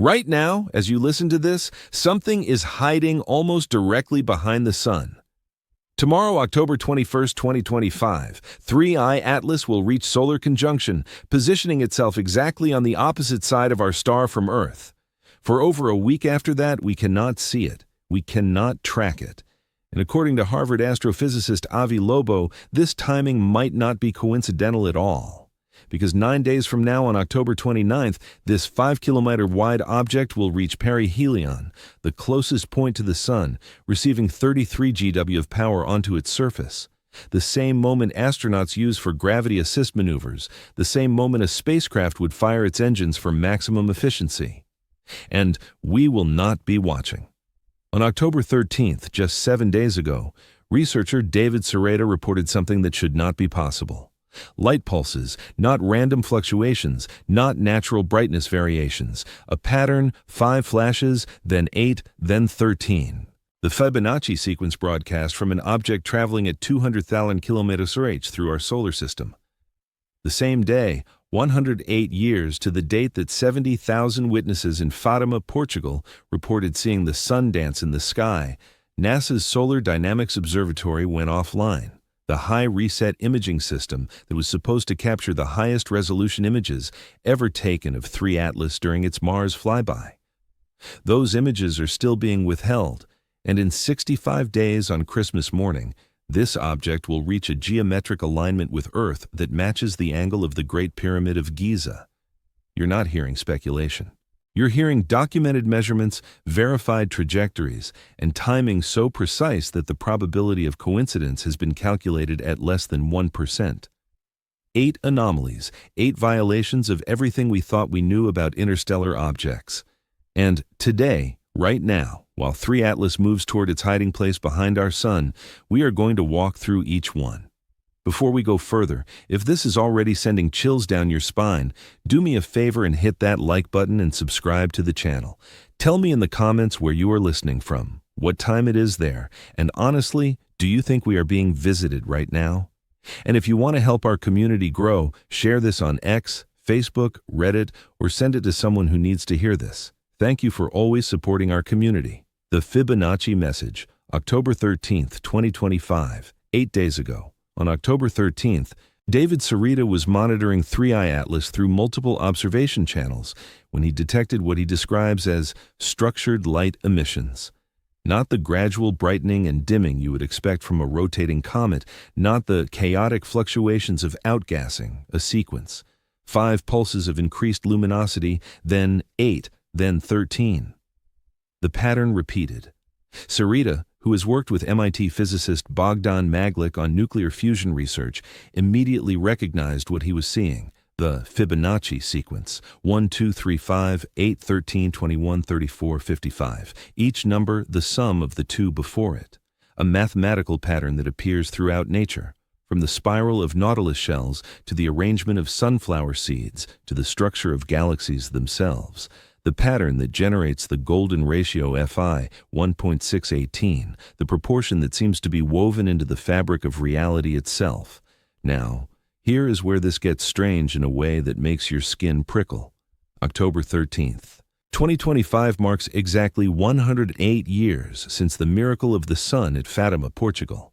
Right now, as you listen to this, something is hiding almost directly behind the sun. Tomorrow, October 21st, 2025, 3I Atlas will reach solar conjunction, positioning itself exactly on the opposite side of our star from Earth. For over a week after that, we cannot see it. We cannot track it. And according to Harvard astrophysicist Avi Lobo, this timing might not be coincidental at all. Because 9 days from now, on October 29th, this 5-kilometer wide object will reach perihelion, the closest point to the sun, receiving 33 GW of power onto its surface. The same moment astronauts use for gravity assist maneuvers, the same moment a spacecraft would fire its engines for maximum efficiency. And we will not be watching. On October 13th, just 7 days ago, researcher David Sereda reported something that should not be possible. Light pulses, not random fluctuations, not natural brightness variations. A pattern, 5 flashes, then 8, then 13. The Fibonacci sequence broadcast from an object traveling at 200,000 km/h through our solar system. The same day, 108 years to the date that 70,000 witnesses in Fatima, Portugal, reported seeing the sun dance in the sky, NASA's Solar Dynamics Observatory went offline. The high reset imaging system that was supposed to capture the highest resolution images ever taken of 3 Atlas during its Mars flyby. Those images are still being withheld, and in 65 days on Christmas morning, this object will reach a geometric alignment with Earth that matches the angle of the Great Pyramid of Giza. You're not hearing speculation. You're hearing documented measurements, verified trajectories, and timing so precise that the probability of coincidence has been calculated at less than 1%. 8 anomalies, 8 violations of everything we thought we knew about interstellar objects. And today, right now, while 3 Atlas moves toward its hiding place behind our sun, we are going to walk through each one. Before we go further, if this is already sending chills down your spine, do me a favor and hit that like button and subscribe to the channel. Tell me in the comments where you are listening from, what time it is there, and honestly, do you think we are being visited right now? And if you want to help our community grow, share this on X, Facebook, Reddit, or send it to someone who needs to hear this. Thank you for always supporting our community. The Fibonacci message, October 13th, 2025, 8 days ago. On October 13th, David Sereda was monitoring 3I Atlas through multiple observation channels when he detected what he describes as structured light emissions. Not the gradual brightening and dimming you would expect from a rotating comet, not the chaotic fluctuations of outgassing, a sequence. 5 pulses of increased luminosity, then 8, then 13. The pattern repeated. Sereda, who has worked with MIT physicist Bogdan Maglik on nuclear fusion research, immediately recognized what he was seeing, the Fibonacci sequence, 1, 2, 3, 5, 8, 13, 21, 34, 55, each number the sum of the 2 before it, a mathematical pattern that appears throughout nature, from the spiral of nautilus shells to the arrangement of sunflower seeds to the structure of galaxies themselves. The pattern that generates the golden ratio Fi 1.618, the proportion that seems to be woven into the fabric of reality itself. Now, here is where this gets strange in a way that makes your skin prickle. October 13th. 2025 marks exactly 108 years since the miracle of the sun at Fatima, Portugal.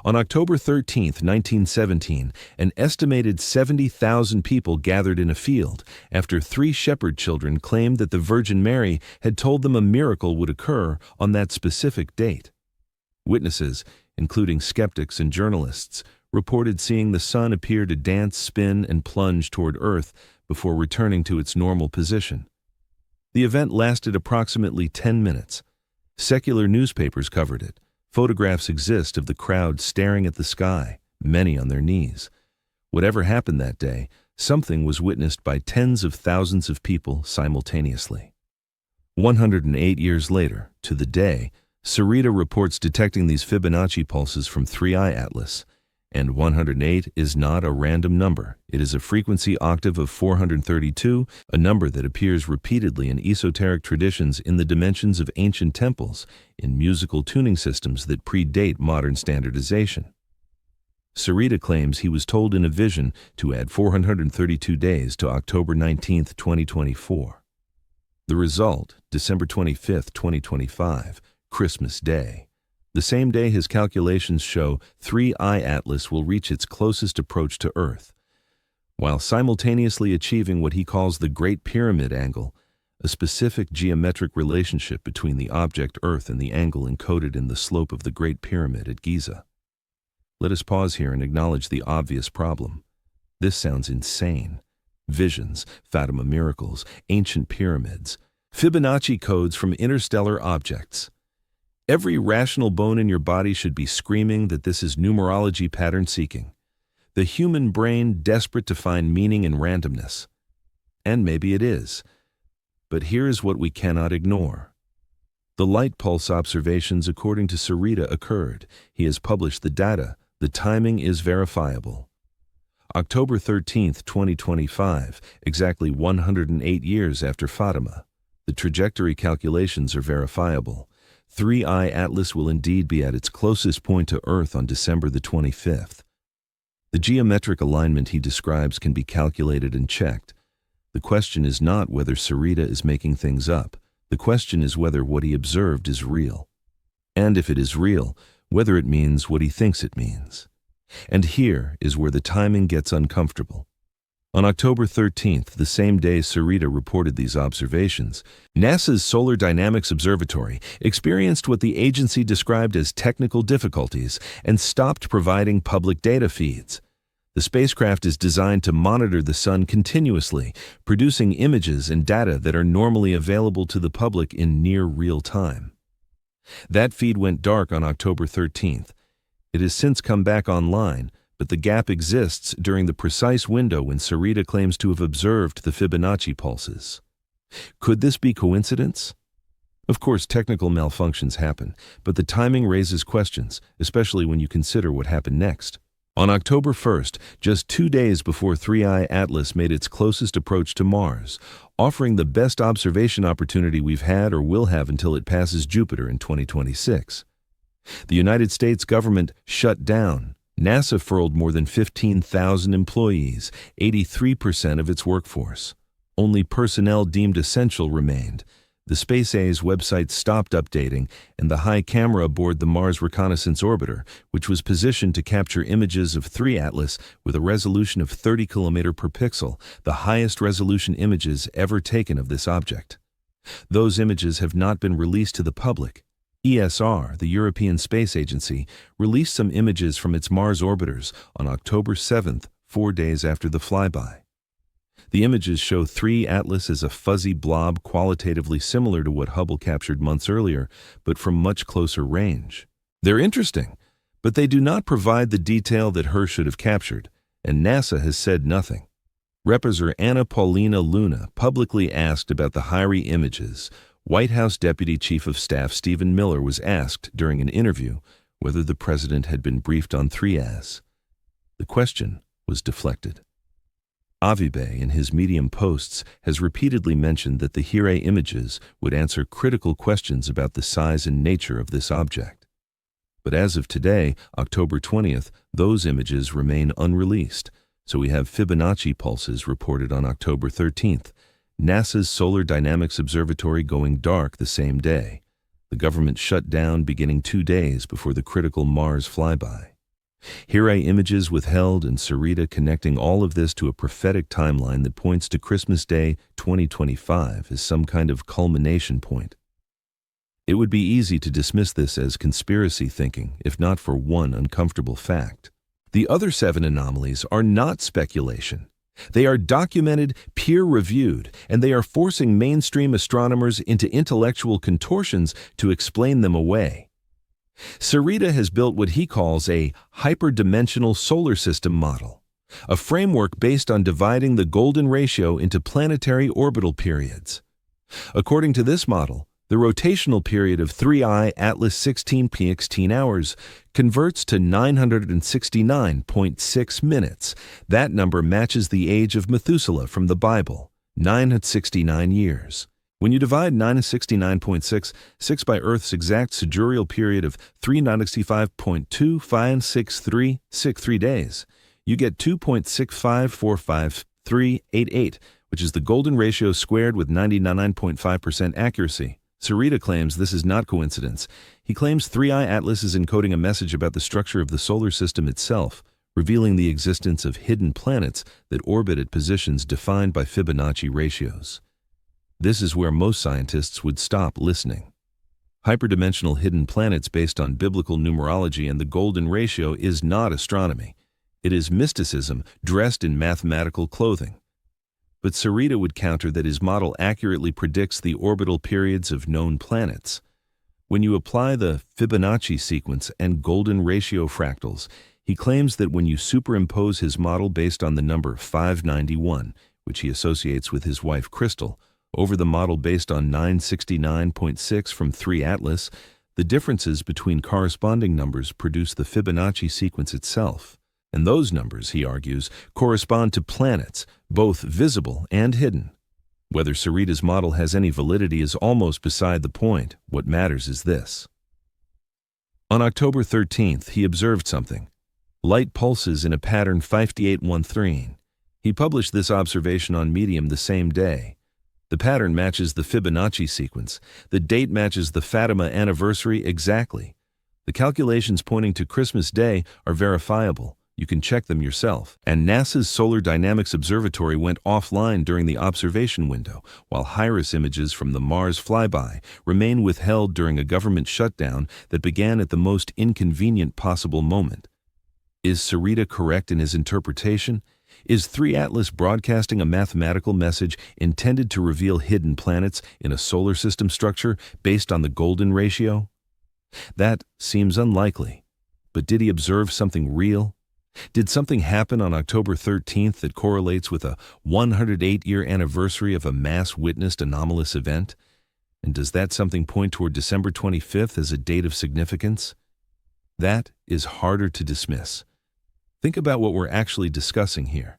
On October 13, 1917, an estimated 70,000 people gathered in a field after 3 shepherd children claimed that the Virgin Mary had told them a miracle would occur on that specific date. Witnesses, including skeptics and journalists, reported seeing the sun appear to dance, spin, and plunge toward Earth before returning to its normal position. The event lasted approximately 10 minutes. Secular newspapers covered it. Photographs exist of the crowd staring at the sky, many on their knees. Whatever happened that day, something was witnessed by tens of thousands of people simultaneously. 108 years later, to the day, Sereda reports detecting these Fibonacci pulses from 3I Atlas. And 108 is not a random number. It is a frequency octave of 432, a number that appears repeatedly in esoteric traditions in the dimensions of ancient temples, in musical tuning systems that predate modern standardization. Sereda claims he was told in a vision to add 432 days to October 19, 2024. The result, December 25, 2025, Christmas Day. The same day his calculations show 3I Atlas will reach its closest approach to Earth, while simultaneously achieving what he calls the Great Pyramid angle, a specific geometric relationship between the object Earth and the angle encoded in the slope of the Great Pyramid at Giza. Let us pause here and acknowledge the obvious problem. This sounds insane. Visions, Fatima miracles, ancient pyramids, Fibonacci codes from interstellar objects. Every rational bone in your body should be screaming that this is numerology pattern seeking. The human brain desperate to find meaning in randomness. And maybe it is. But here is what we cannot ignore. The light pulse observations according to Sarita occurred. He has published the data. The timing is verifiable. October 13, 2025, exactly 108 years after Fatima. The trajectory calculations are verifiable. 3I Atlas will indeed be at its closest point to Earth on December the 25th. The geometric alignment he describes can be calculated and checked. The question is not whether Sarita is making things up. The question is whether what he observed is real. And if it is real, whether it means what he thinks it means. And here is where the timing gets uncomfortable. On October 13th, the same day Sarita reported these observations, NASA's Solar Dynamics Observatory experienced what the agency described as technical difficulties and stopped providing public data feeds. The spacecraft is designed to monitor the sun continuously, producing images and data that are normally available to the public in near real time. That feed went dark on October 13th. It has since come back online, but the gap exists during the precise window when Sarita claims to have observed the Fibonacci pulses. Could this be coincidence? Of course, technical malfunctions happen, but the timing raises questions, especially when you consider what happened next. On October 1st, just 2 days before 3I Atlas made its closest approach to Mars, offering the best observation opportunity we've had or will have until it passes Jupiter in 2026. The United States government shut down. NASA furloughed more than 15,000 employees, 83% of its workforce. Only personnel deemed essential remained. The SpaceA's website stopped updating, and the high camera aboard the Mars Reconnaissance Orbiter, which was positioned to capture images of 3 Atlas with a resolution of 30 km per pixel, the highest resolution images ever taken of this object. Those images have not been released to the public. ESR, the European Space Agency, released some images from its Mars orbiters on October 7th, 4 days after the flyby. The images show 3 Atlas as a fuzzy blob qualitatively similar to what Hubble captured months earlier, but from much closer range. They're interesting, but they do not provide the detail that Herr should have captured, and NASA has said nothing. Reporter Anna Paulina Luna publicly asked about the Hyry images. White House Deputy Chief of Staff Stephen Miller was asked during an interview whether the president had been briefed on 3As. The question was deflected. Avibe, in his Medium posts, has repeatedly mentioned that the Hyry images would answer critical questions about the size and nature of this object. But as of today, October 20th, those images remain unreleased, so we have Fibonacci pulses reported on October 13th, NASA's Solar Dynamics Observatory going dark the same day. The government shut down beginning 2 days before the critical Mars flyby. Hyry images withheld and Sarita connecting all of this to a prophetic timeline that points to Christmas Day 2025 as some kind of culmination point. It would be easy to dismiss this as conspiracy thinking, if not for one uncomfortable fact. The other 7 anomalies are not speculation. They are documented, peer-reviewed, and they are forcing mainstream astronomers into intellectual contortions to explain them away. Sarita has built what he calls a hyperdimensional solar system model, a framework based on dividing the golden ratio into planetary orbital periods. According to this model, the rotational period of 3I Atlas 16 p.16 hours converts to 969.6 minutes. That number matches the age of Methuselah from the Bible, 969 years. When you divide 969.6 by Earth's exact sidereal period of 365.25663 days, you get 2.6545388, which is the golden ratio squared with 99.5% accuracy. Sarita claims this is not coincidence. He claims 3i Atlas is encoding a message about the structure of the solar system itself, revealing the existence of hidden planets that orbit at positions defined by Fibonacci ratios. This is where most scientists would stop listening. Hyperdimensional hidden planets based on biblical numerology and the golden ratio is not astronomy. It is mysticism dressed in mathematical clothing. But Sarita would counter that his model accurately predicts the orbital periods of known planets. When you apply the Fibonacci sequence and golden ratio fractals, he claims that when you superimpose his model based on the number 591, which he associates with his wife Crystal, over the model based on 969.6 from 3 Atlas, the differences between corresponding numbers produce the Fibonacci sequence itself. And those numbers, he argues, correspond to planets, both visible and hidden. Whether Sarita's model has any validity is almost beside the point. What matters is this. On October 13th, he observed something. Light pulses in a pattern 5813. He published this observation on Medium the same day. The pattern matches the Fibonacci sequence. The date matches the Fatima anniversary exactly. The calculations pointing to Christmas Day are verifiable. You can check them yourself. And NASA's Solar Dynamics Observatory went offline during the observation window, while HIRIS images from the Mars flyby remain withheld during a government shutdown that began at the most inconvenient possible moment. Is Sarita correct in his interpretation? Is 3 Atlas broadcasting a mathematical message intended to reveal hidden planets in a solar system structure based on the golden ratio? That seems unlikely. But did he observe something real? Did something happen on October 13th that correlates with a 108-year anniversary of a mass-witnessed anomalous event? And does that something point toward December 25th as a date of significance? That is harder to dismiss. Think about what we're actually discussing here.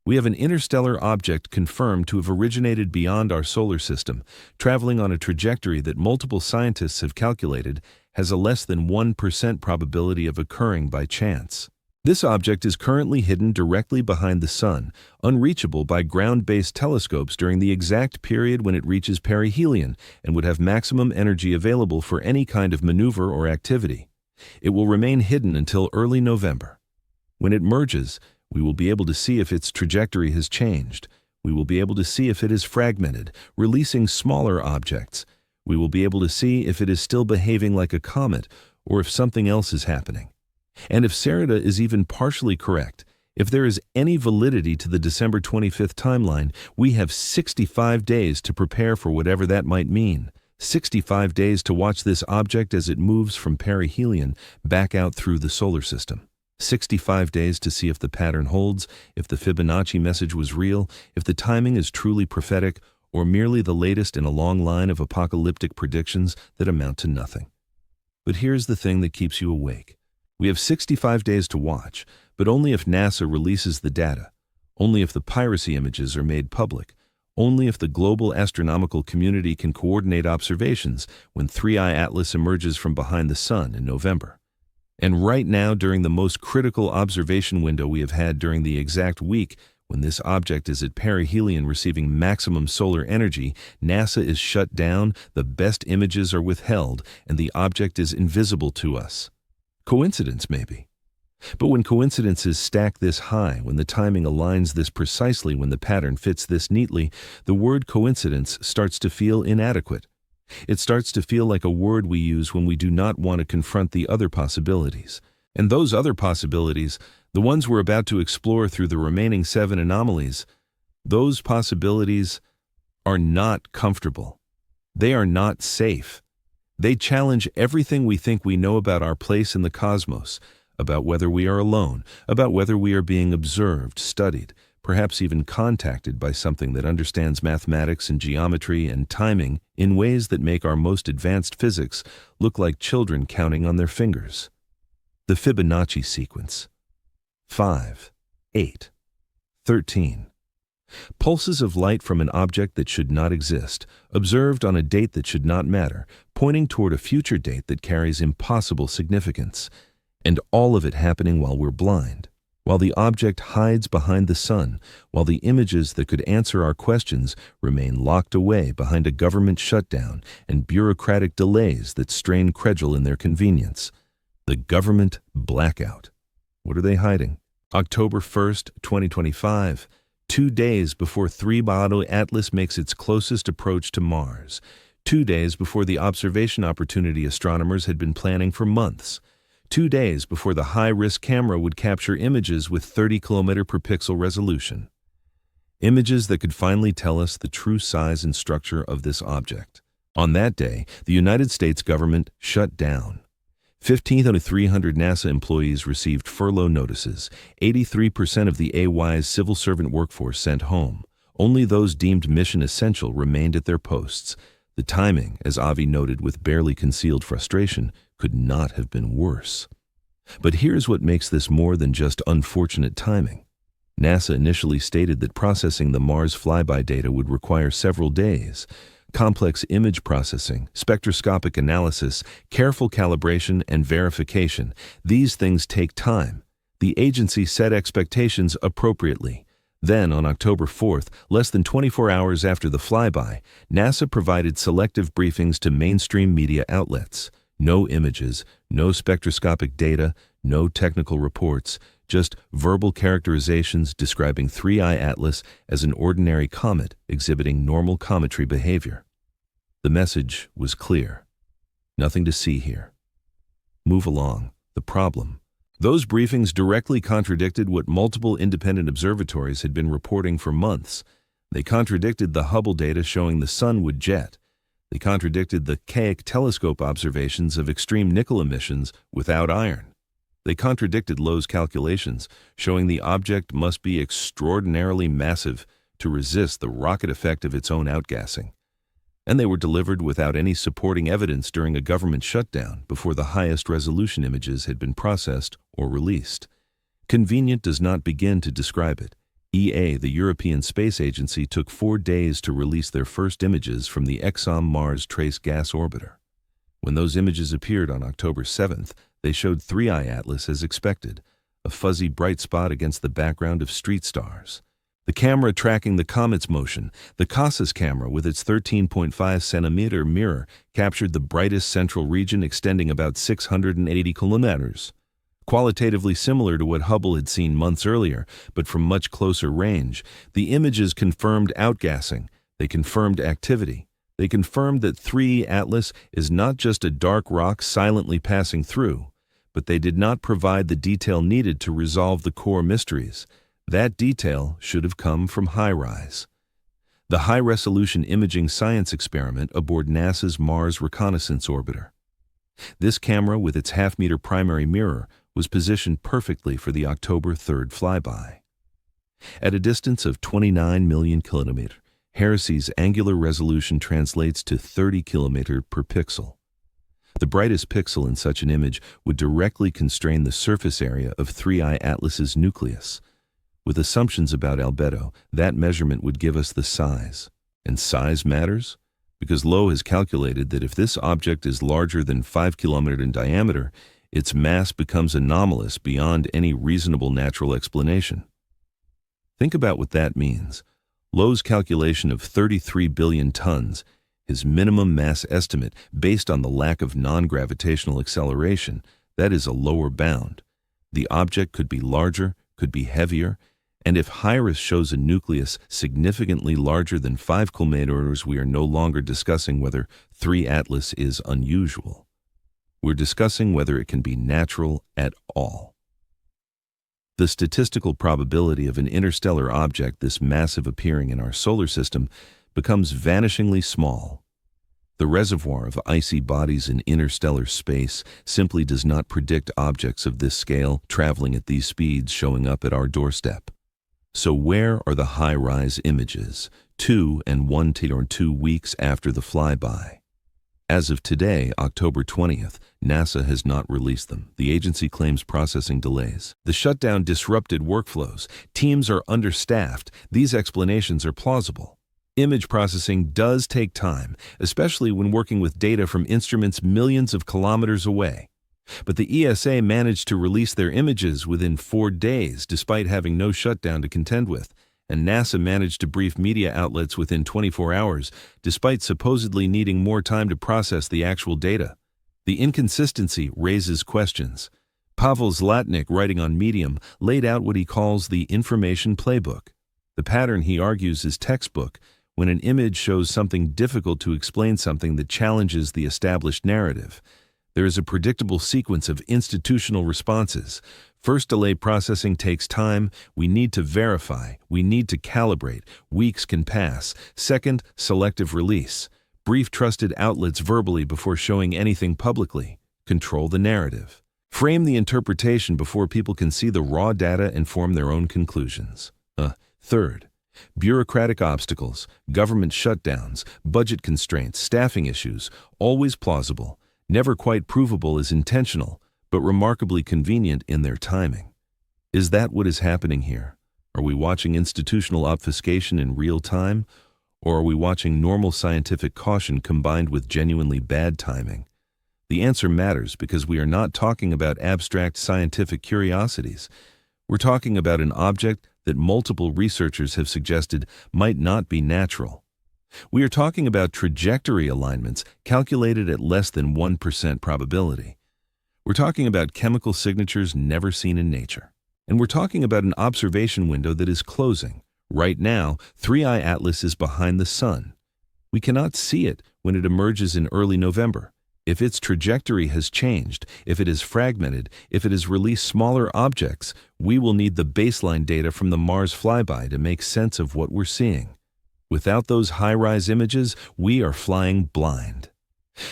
We have an interstellar object confirmed to have originated beyond our solar system, traveling on a trajectory that multiple scientists have calculated has a less than 1% probability of occurring by chance. This object is currently hidden directly behind the Sun, unreachable by ground-based telescopes during the exact period when it reaches perihelion and would have maximum energy available for any kind of maneuver or activity. It will remain hidden until early November. When it merges, we will be able to see if its trajectory has changed. We will be able to see if it is fragmented, releasing smaller objects. We will be able to see if it is still behaving like a comet or if something else is happening. And if Sarita is even partially correct, if there is any validity to the December 25th timeline, we have 65 days to prepare for whatever that might mean. 65 days to watch this object as it moves from perihelion back out through the solar system. 65 days to see if the pattern holds, if the Fibonacci message was real, if the timing is truly prophetic, or merely the latest in a long line of apocalyptic predictions that amount to nothing. But here's the thing that keeps you awake. We have 65 days to watch, but only if NASA releases the data, only if the piracy images are made public, only if the global astronomical community can coordinate observations when 3i Atlas emerges from behind the Sun in November. And right now, during the most critical observation window we have had during the exact week when this object is at perihelion receiving maximum solar energy, NASA is shut down, the best images are withheld, and the object is invisible to us. Coincidence, maybe. But when coincidences stack this high, when the timing aligns this precisely, when the pattern fits this neatly, the word coincidence starts to feel inadequate. It starts to feel like a word we use when we do not want to confront the other possibilities. And those other possibilities, the ones we're about to explore through the remaining 7 anomalies, those possibilities are not comfortable. They are not safe. They challenge everything we think we know about our place in the cosmos, about whether we are alone, about whether we are being observed, studied, perhaps even contacted by something that understands mathematics and geometry and timing in ways that make our most advanced physics look like children counting on their fingers. The Fibonacci sequence. 5, 8, 13. Pulses of light from an object that should not exist, observed on a date that should not matter, pointing toward a future date that carries impossible significance, and all of it happening while we're blind. while the object hides behind the sun, while the images that could answer our questions remain locked away behind a government shutdown and bureaucratic delays that strain credulity in their convenience. The government blackout. What are they hiding? October 1st, 2025, 2 days before 3-body Atlas makes its closest approach to Mars, 2 days before the observation opportunity astronomers had been planning for months, 2 days before the high-risk camera would capture images with 30 km per pixel resolution. Images that could finally tell us the true size and structure of this object. On that day, the United States government shut down. 15 out of 300 NASA employees received furlough notices. 83% of the AY's civil servant workforce sent home. Only those deemed mission essential remained at their posts. The timing, as Avi noted with barely concealed frustration, could not have been worse. But here's what makes this more than just unfortunate timing. NASA initially stated that processing the Mars flyby data would require several days. Complex image processing, spectroscopic analysis, careful calibration, and verification. These things take time. The agency set expectations appropriately. Then, on October 4th, less than 24 hours after the flyby, NASA provided selective briefings to mainstream media outlets. No images, no spectroscopic data, no technical reports, just verbal characterizations describing 3I Atlas as an ordinary comet exhibiting normal cometry behavior. The message was clear. Nothing to see here. Move along. The problem. Those briefings directly contradicted what multiple independent observatories had been reporting for months. They contradicted the Hubble data showing the sun would jet. They contradicted the Chaque telescope observations of extreme nickel emissions without iron. They contradicted Lowe's calculations, showing the object must be extraordinarily massive to resist the rocket effect of its own outgassing. And they were delivered without any supporting evidence during a government shutdown before the highest resolution images had been processed or released. Convenient does not begin to describe it. EA, the European Space Agency, took 4 days to release their first images from the Exxon Mars Trace Gas Orbiter. When those images appeared on October 7th, they showed 3I Atlas as expected, a fuzzy bright spot against the background of street stars. The camera tracking the comet's motion, the COSMIC camera with its 13.5-centimeter mirror, captured the brightest central region extending about 680 kilometers. Qualitatively similar to what Hubble had seen months earlier, but from much closer range, the images confirmed outgassing. They confirmed activity. They confirmed that 3 Atlas is not just a dark rock silently passing through, but they did not provide the detail needed to resolve the core mysteries. That detail should have come from HiRISE, the high-resolution imaging science experiment aboard NASA's Mars Reconnaissance Orbiter. This camera, with its half-meter primary mirror, was positioned perfectly for the October 3rd flyby. At a distance of 29 million kilometers, HiRISE's angular resolution translates to 30 km per pixel. The brightest pixel in such an image would directly constrain the surface area of 3I Atlas's nucleus. With assumptions about albedo, that measurement would give us the size. And size matters? Because Lowe has calculated that if this object is larger than 5 km in diameter, its mass becomes anomalous beyond any reasonable natural explanation. Think about what that means. Lowe's calculation of 33 billion tons, his minimum mass estimate based on the lack of non-gravitational acceleration, that is a lower bound. The object could be larger, could be heavier, and if HiRISE shows a nucleus significantly larger than 5 km, we are no longer discussing whether 3 Atlas is unusual. We're discussing whether it can be natural at all. The statistical probability of an interstellar object this massive appearing in our solar system becomes vanishingly small. The reservoir of icy bodies in interstellar space simply does not predict objects of this scale traveling at these speeds showing up at our doorstep. So where are the HiRISE images, 2 and 1 or 2 weeks after the flyby? As of today, October 20th, NASA has not released them. The agency claims processing delays. The shutdown disrupted workflows. Teams are understaffed. These explanations are plausible. Image processing does take time, especially when working with data from instruments millions of kilometers away. But the ESA managed to release their images within 4 days despite having no shutdown to contend with, and NASA managed to brief media outlets within 24 hours despite supposedly needing more time to process the actual data. The inconsistency raises questions. Pavel Zlatnik, writing on Medium, laid out what he calls the information playbook. The pattern, he argues, is textbook. When an image shows something difficult to explain something that challenges the established narrative, there is a predictable sequence of institutional responses. First, delay processing takes time. We need to verify. We need to calibrate. Weeks can pass. Second, selective release. Brief trusted outlets verbally before showing anything publicly. Control the narrative. Frame the interpretation before people can see the raw data and form their own conclusions. Third, bureaucratic obstacles, government shutdowns, budget constraints, staffing issues, always plausible, never quite provable as intentional, but remarkably convenient in their timing. Is that what is happening here? Are we watching institutional obfuscation in real time? Or are we watching normal scientific caution combined with genuinely bad timing? The answer matters because we are not talking about abstract scientific curiosities. We're talking about an object that multiple researchers have suggested might not be natural. We are talking about trajectory alignments calculated at less than 1% probability. We're talking about chemical signatures never seen in nature. And we're talking about an observation window that is closing. Right now, 3I Atlas is behind the sun. We cannot see it when it emerges in early November. If its trajectory has changed, if it is fragmented, if it has released smaller objects, we will need the baseline data from the Mars flyby to make sense of what we're seeing. Without those high-rise images, we are flying blind.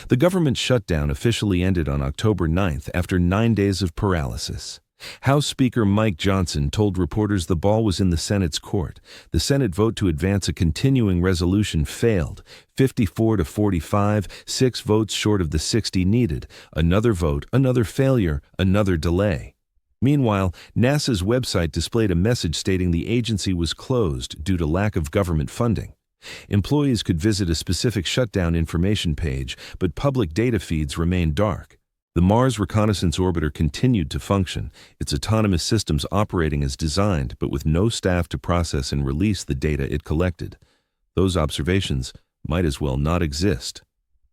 The government shutdown officially ended on October 9th after 9 days of paralysis. House Speaker Mike Johnson told reporters the ball was in the Senate's court. The Senate vote to advance a continuing resolution failed, 54 to 45, 6 votes short of the 60 needed. Another vote, another failure, another delay. Meanwhile, NASA's website displayed a message stating the agency was closed due to lack of government funding. Employees could visit a specific shutdown information page, but public data feeds remained dark. The Mars Reconnaissance Orbiter continued to function, its autonomous systems operating as designed, but with no staff to process and release the data it collected. Those observations might as well not exist.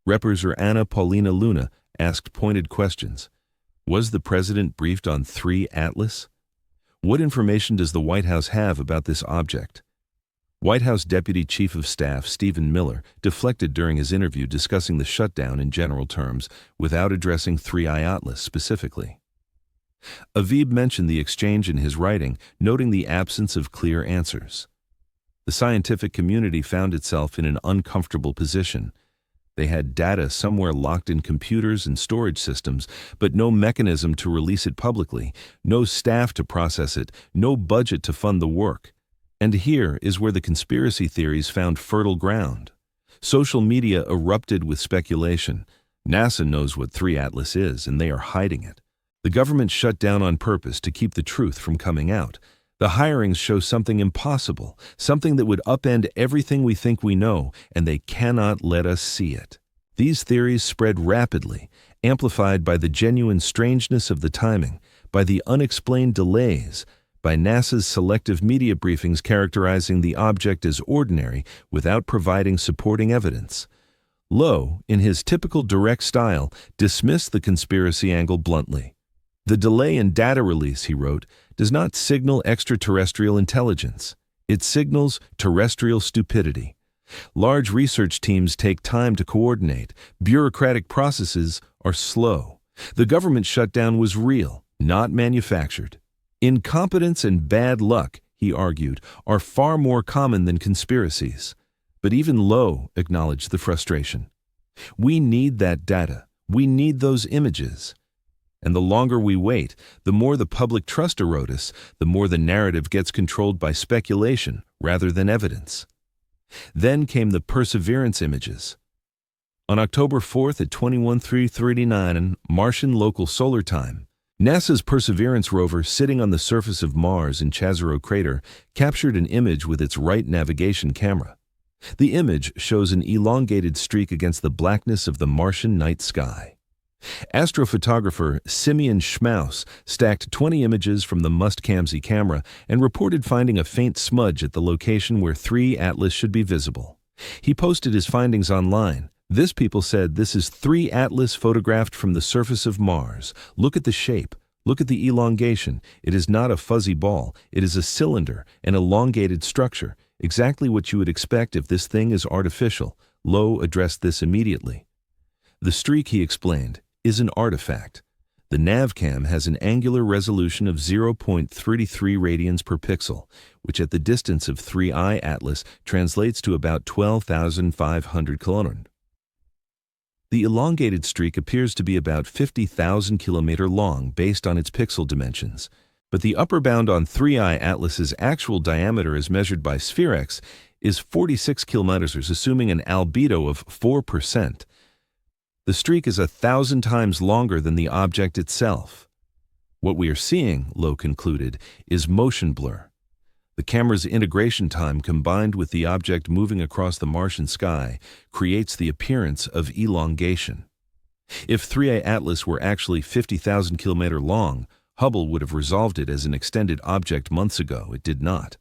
Reporter Anna Paulina Luna asked pointed questions. Was the president briefed on 3 Atlas? What information does the White House have about this object? White House Deputy Chief of Staff Stephen Miller deflected during his interview discussing the shutdown in general terms without addressing 3I Atlas specifically. Aviv mentioned the exchange in his writing, noting the absence of clear answers. The scientific community found itself in an uncomfortable position. They had data somewhere locked in computers and storage systems, but no mechanism to release it publicly, no staff to process it, no budget to fund the work. And here is where the conspiracy theories found fertile ground. Social media erupted with speculation. NASA knows what 3 Atlas is, and they are hiding it. The government shut down on purpose to keep the truth from coming out. The hirings show something impossible, something that would upend everything we think we know, and they cannot let us see it. These theories spread rapidly, amplified by the genuine strangeness of the timing, by the unexplained delays, by NASA's selective media briefings characterizing the object as ordinary without providing supporting evidence. Lowe, in his typical direct style, dismissed the conspiracy angle bluntly. The delay in data release, he wrote, does not signal extraterrestrial intelligence. It signals terrestrial stupidity. Large research teams take time to coordinate. Bureaucratic processes are slow. The government shutdown was real, not manufactured. Incompetence and bad luck, he argued, are far more common than conspiracies. But even Lowe acknowledged the frustration. We need that data. We need those images. And the longer we wait, the more the public trust erodes, the more the narrative gets controlled by speculation rather than evidence. Then came the Perseverance images. On October 4th at 21:39 Martian local solar time, NASA's Perseverance rover sitting on the surface of Mars in Chazaro crater captured an image with its right navigation camera. The image shows an elongated streak against the blackness of the Martian night sky. Astrophotographer Simeon Schmaus stacked 20 images from the Must-Camsey camera and reported finding a faint smudge at the location where 3 Atlas should be visible. He posted his findings online. This people said, "This is 3 Atlas photographed from the surface of Mars. Look at the shape. Look at the elongation. It is not a fuzzy ball. It is a cylinder, an elongated structure. Exactly what you would expect if this thing is artificial." Lowe addressed this immediately. The streak, he explained, is an artifact. The navcam has an angular resolution of 0.33 radians per pixel, which at the distance of 3I Atlas translates to about 12,500 km. The elongated streak appears to be about 50,000 km long based on its pixel dimensions, but the upper bound on 3I Atlas's actual diameter as measured by Spherex is 46 km, assuming an albedo of 4%. The streak is 1,000 times longer than the object itself. What we are seeing, Lowe concluded, is motion blur. The camera's integration time combined with the object moving across the Martian sky creates the appearance of elongation. If 3I Atlas were actually 50,000 km long, Hubble would have resolved it as an extended object months ago. It did not.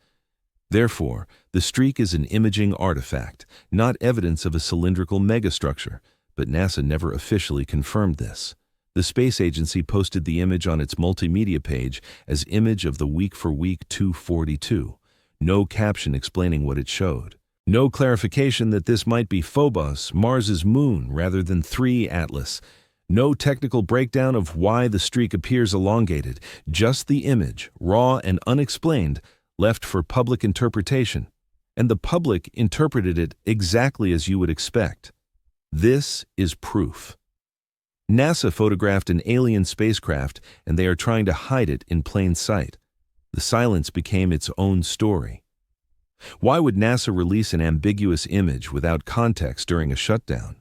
Therefore, the streak is an imaging artifact, not evidence of a cylindrical megastructure, but NASA never officially confirmed this. The space agency posted the image on its multimedia page as image of the week for week 242. No caption explaining what it showed. No clarification that this might be Phobos, Mars's moon, rather than 3 Atlas. No technical breakdown of why the streak appears elongated. Just the image, raw and unexplained, left for public interpretation. And the public interpreted it exactly as you would expect. This is proof. NASA photographed an alien spacecraft, and they are trying to hide it in plain sight. The silence became its own story. Why would NASA release an ambiguous image without context during a shutdown?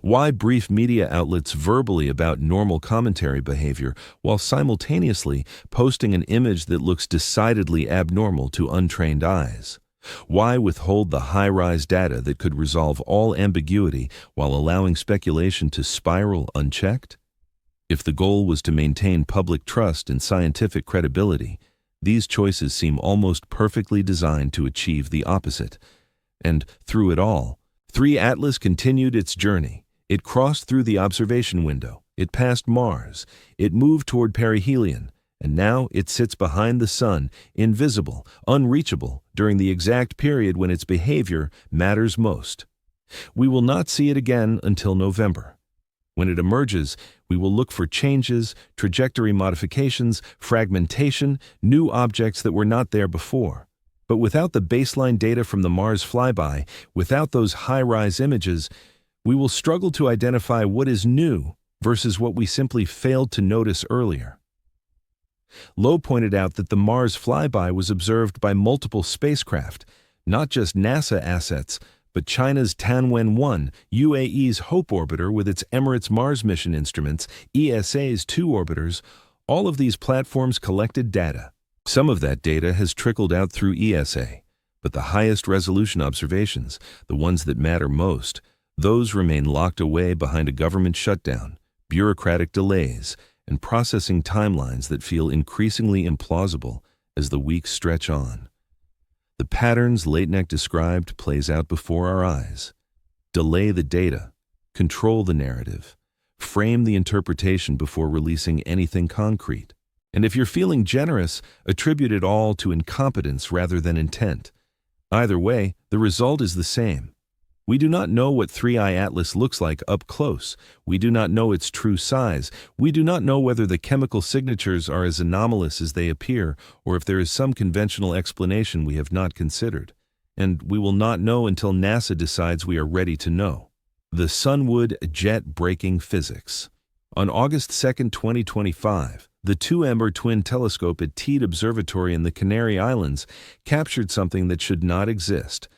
Why brief media outlets verbally about normal commentary behavior while simultaneously posting an image that looks decidedly abnormal to untrained eyes? Why withhold the high-rise data that could resolve all ambiguity while allowing speculation to spiral unchecked? If the goal was to maintain public trust and scientific credibility, these choices seem almost perfectly designed to achieve the opposite. And through it all, 3 Atlas continued its journey. It crossed through the observation window. It passed Mars. It moved toward perihelion. And now it sits behind the sun, invisible, unreachable, during the exact period when its behavior matters most. We will not see it again until November. When it emerges, we will look for changes, trajectory modifications, fragmentation, new objects that were not there before. But without the baseline data from the Mars flyby, without those high-rise images, we will struggle to identify what is new versus what we simply failed to notice earlier. Lowe pointed out that the Mars flyby was observed by multiple spacecraft, not just NASA assets, but China's Tianwen-1, UAE's HOPE orbiter with its Emirates Mars mission instruments, ESA's 2 orbiters. All of these platforms collected data. Some of that data has trickled out through ESA, but the highest resolution observations, the ones that matter most, those remain locked away behind a government shutdown, bureaucratic delays, and processing timelines that feel increasingly implausible as the weeks stretch on. The patterns Leitneck described plays out before our eyes. Delay the data, control the narrative, frame the interpretation before releasing anything concrete. And if you're feeling generous, attribute it all to incompetence rather than intent. Either way, the result is the same. We do not know what 3I Atlas looks like up close. We do not know its true size. We do not know whether the chemical signatures are as anomalous as they appear, or if there is some conventional explanation we have not considered. And we will not know until NASA decides we are ready to know. The Sunwood jet-breaking physics. On August 2, 2025, the 2-Ember twin telescope at Teide Observatory in the Canary Islands captured something that should not exist.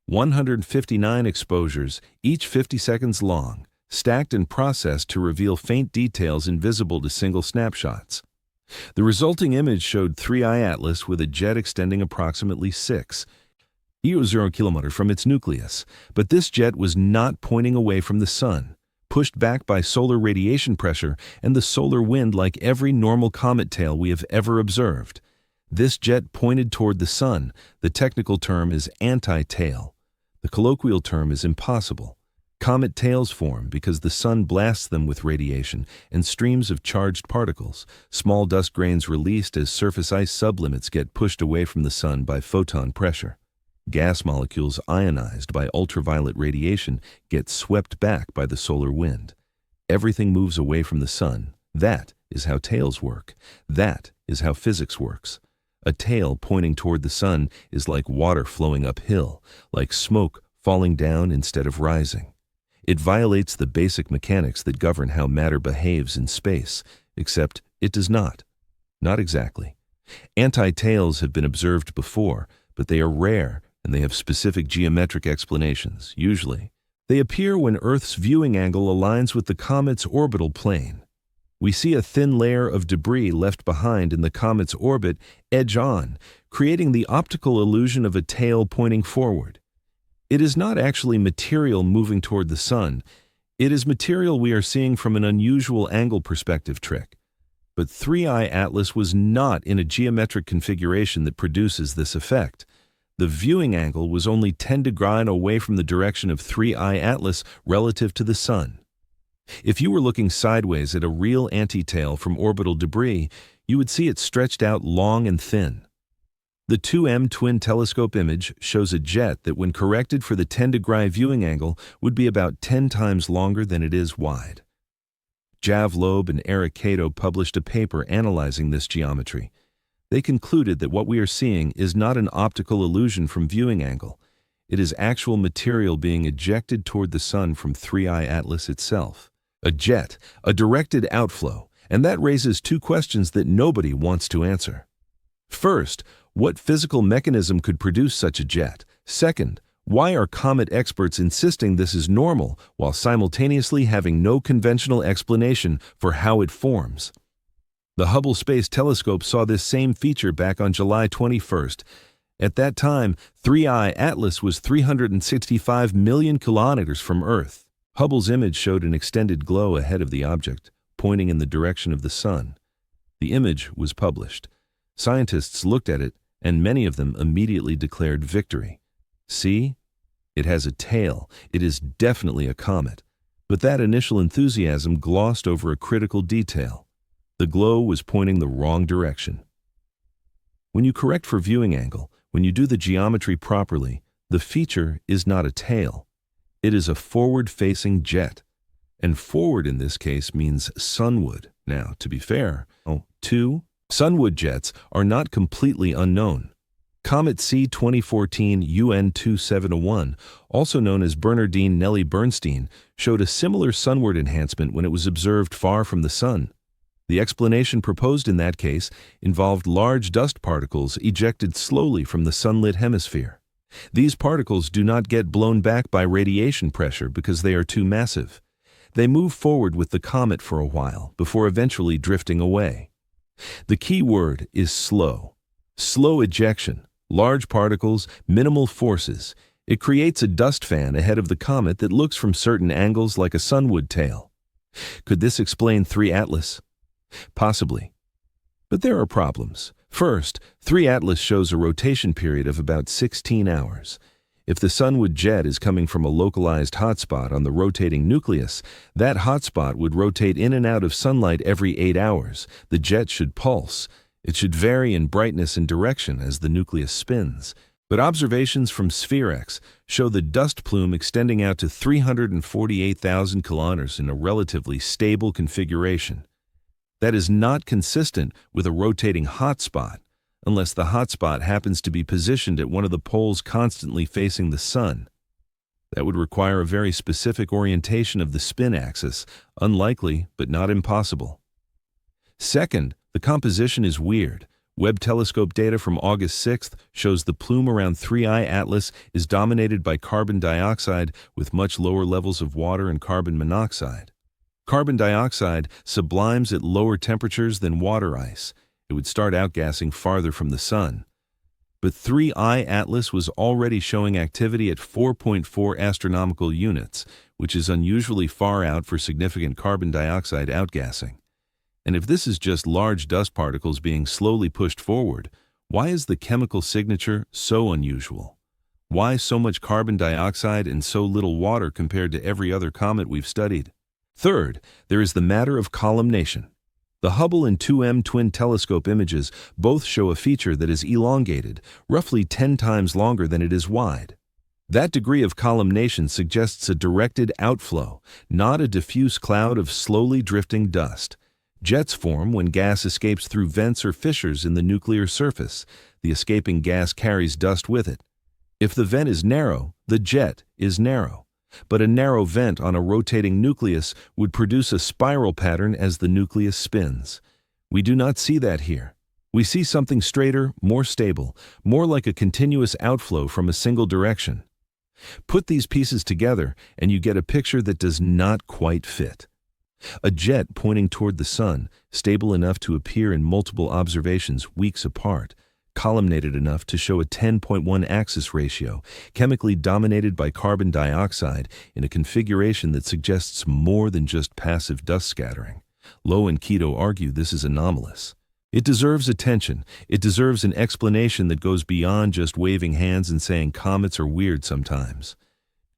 159 exposures, each 50 seconds long, stacked and processed to reveal faint details invisible to single snapshots. The resulting image showed 3I Atlas with a jet extending approximately 6.0 km from its nucleus, but this jet was not pointing away from the sun. pushed back by solar radiation pressure and the solar wind like every normal comet tail we have ever observed. This jet pointed toward the sun. The technical term is anti-tail. The colloquial term is impossible. Comet tails form because the sun blasts them with radiation and streams of charged particles, small dust grains released as surface ice sublimits get pushed away from the sun by photon pressure. Gas molecules ionized by ultraviolet radiation get swept back by the solar wind. Everything moves away from the sun. That is how tails work. That is how physics works. A tail pointing toward the sun is like water flowing uphill, like smoke falling down instead of rising. It violates the basic mechanics that govern how matter behaves in space, except it does not. Not exactly. Anti-tails have been observed before, but they are rare and they have specific geometric explanations, usually. They appear when Earth's viewing angle aligns with the comet's orbital plane. We see a thin layer of debris left behind in the comet's orbit edge on, creating the optical illusion of a tail pointing forward. It is not actually material moving toward the sun. It is material we are seeing from an unusual angle perspective trick. But 3i Atlas was not in a geometric configuration that produces this effect. The viewing angle was only 10 degrees away from the direction of 3i Atlas relative to the sun. If you were looking sideways at a real anti-tail from orbital debris, you would see it stretched out long and thin. The 2M twin telescope image shows a jet that, when corrected for the 10-degree viewing angle, would be about 10 times longer than it is wide. Jav Loeb and Eric Cato published a paper analyzing this geometry. They concluded that what we are seeing is not an optical illusion from viewing angle. It is actual material being ejected toward the sun from 3i Atlas itself. A jet, a directed outflow, and that raises two questions that nobody wants to answer. First, what physical mechanism could produce such a jet? Second, why are comet experts insisting this is normal while simultaneously having no conventional explanation for how it forms? The Hubble Space Telescope saw this same feature back on July 21st. At that time, 3i Atlas was 365 million kilometers from Earth. Hubble's image showed an extended glow ahead of the object, pointing in the direction of the sun. The image was published. Scientists looked at it, and many of them immediately declared victory. See? It has a tail. It is definitely a comet. But that initial enthusiasm glossed over a critical detail. The glow was pointing the wrong direction. When you correct for viewing angle, when you do the geometry properly, the feature is not a tail. It is a forward-facing jet. And forward in this case means sunward. Now, to be fair, sunward jets are not completely unknown. Comet C 2014 UN 2701, also known as Bernardine Nellie Bernstein, showed a similar sunward enhancement when it was observed far from the sun. The explanation proposed in that case involved large dust particles ejected slowly from the sunlit hemisphere. These particles do not get blown back by radiation pressure because they are too massive. They move forward with the comet for a while before eventually drifting away. The key word is slow. Slow ejection, large particles, minimal forces. It creates a dust fan ahead of the comet that looks from certain angles like a sunward tail. Could this explain 3 Atlas? Possibly. But there are problems. First, 3 Atlas shows a rotation period of about 16 hours. If the sunward jet is coming from a localized hotspot on the rotating nucleus, that hotspot would rotate in and out of sunlight every 8 hours. The jet should pulse. It should vary in brightness and direction as the nucleus spins. But observations from SphereX show the dust plume extending out to 348,000 kilometers in a relatively stable configuration. That is not consistent with a rotating hotspot, unless the hotspot happens to be positioned at one of the poles constantly facing the sun. That would require a very specific orientation of the spin axis, unlikely but not impossible. Second, the composition is weird. Webb telescope data from August 6th shows the plume around 3i Atlas is dominated by carbon dioxide with much lower levels of water and carbon monoxide. Carbon dioxide sublimes at lower temperatures than water ice. It would start outgassing farther from the sun. But 3i Atlas was already showing activity at 4.4 astronomical units, which is unusually far out for significant carbon dioxide outgassing. And if this is just large dust particles being slowly pushed forward, why is the chemical signature so unusual? Why so much carbon dioxide and so little water compared to every other comet we've studied? Third, there is the matter of columnation. The Hubble and 2M twin telescope images both show a feature that is elongated, roughly 10 times longer than it is wide. That degree of columnation suggests a directed outflow, not a diffuse cloud of slowly drifting dust. Jets form when gas escapes through vents or fissures in the nuclear surface. The escaping gas carries dust with it. If the vent is narrow, the jet is narrow. But a narrow vent on a rotating nucleus would produce a spiral pattern as the nucleus spins. We do not see that here. We see something straighter, more stable, more like a continuous outflow from a single direction. Put these pieces together and you get a picture that does not quite fit. A jet pointing toward the sun, stable enough to appear in multiple observations weeks apart, columnated enough to show a 10.1 axis ratio, chemically dominated by carbon dioxide in a configuration that suggests more than just passive dust scattering. Lowe and Keto argue this is anomalous. It deserves attention. It deserves an explanation that goes beyond just waving hands and saying comets are weird sometimes.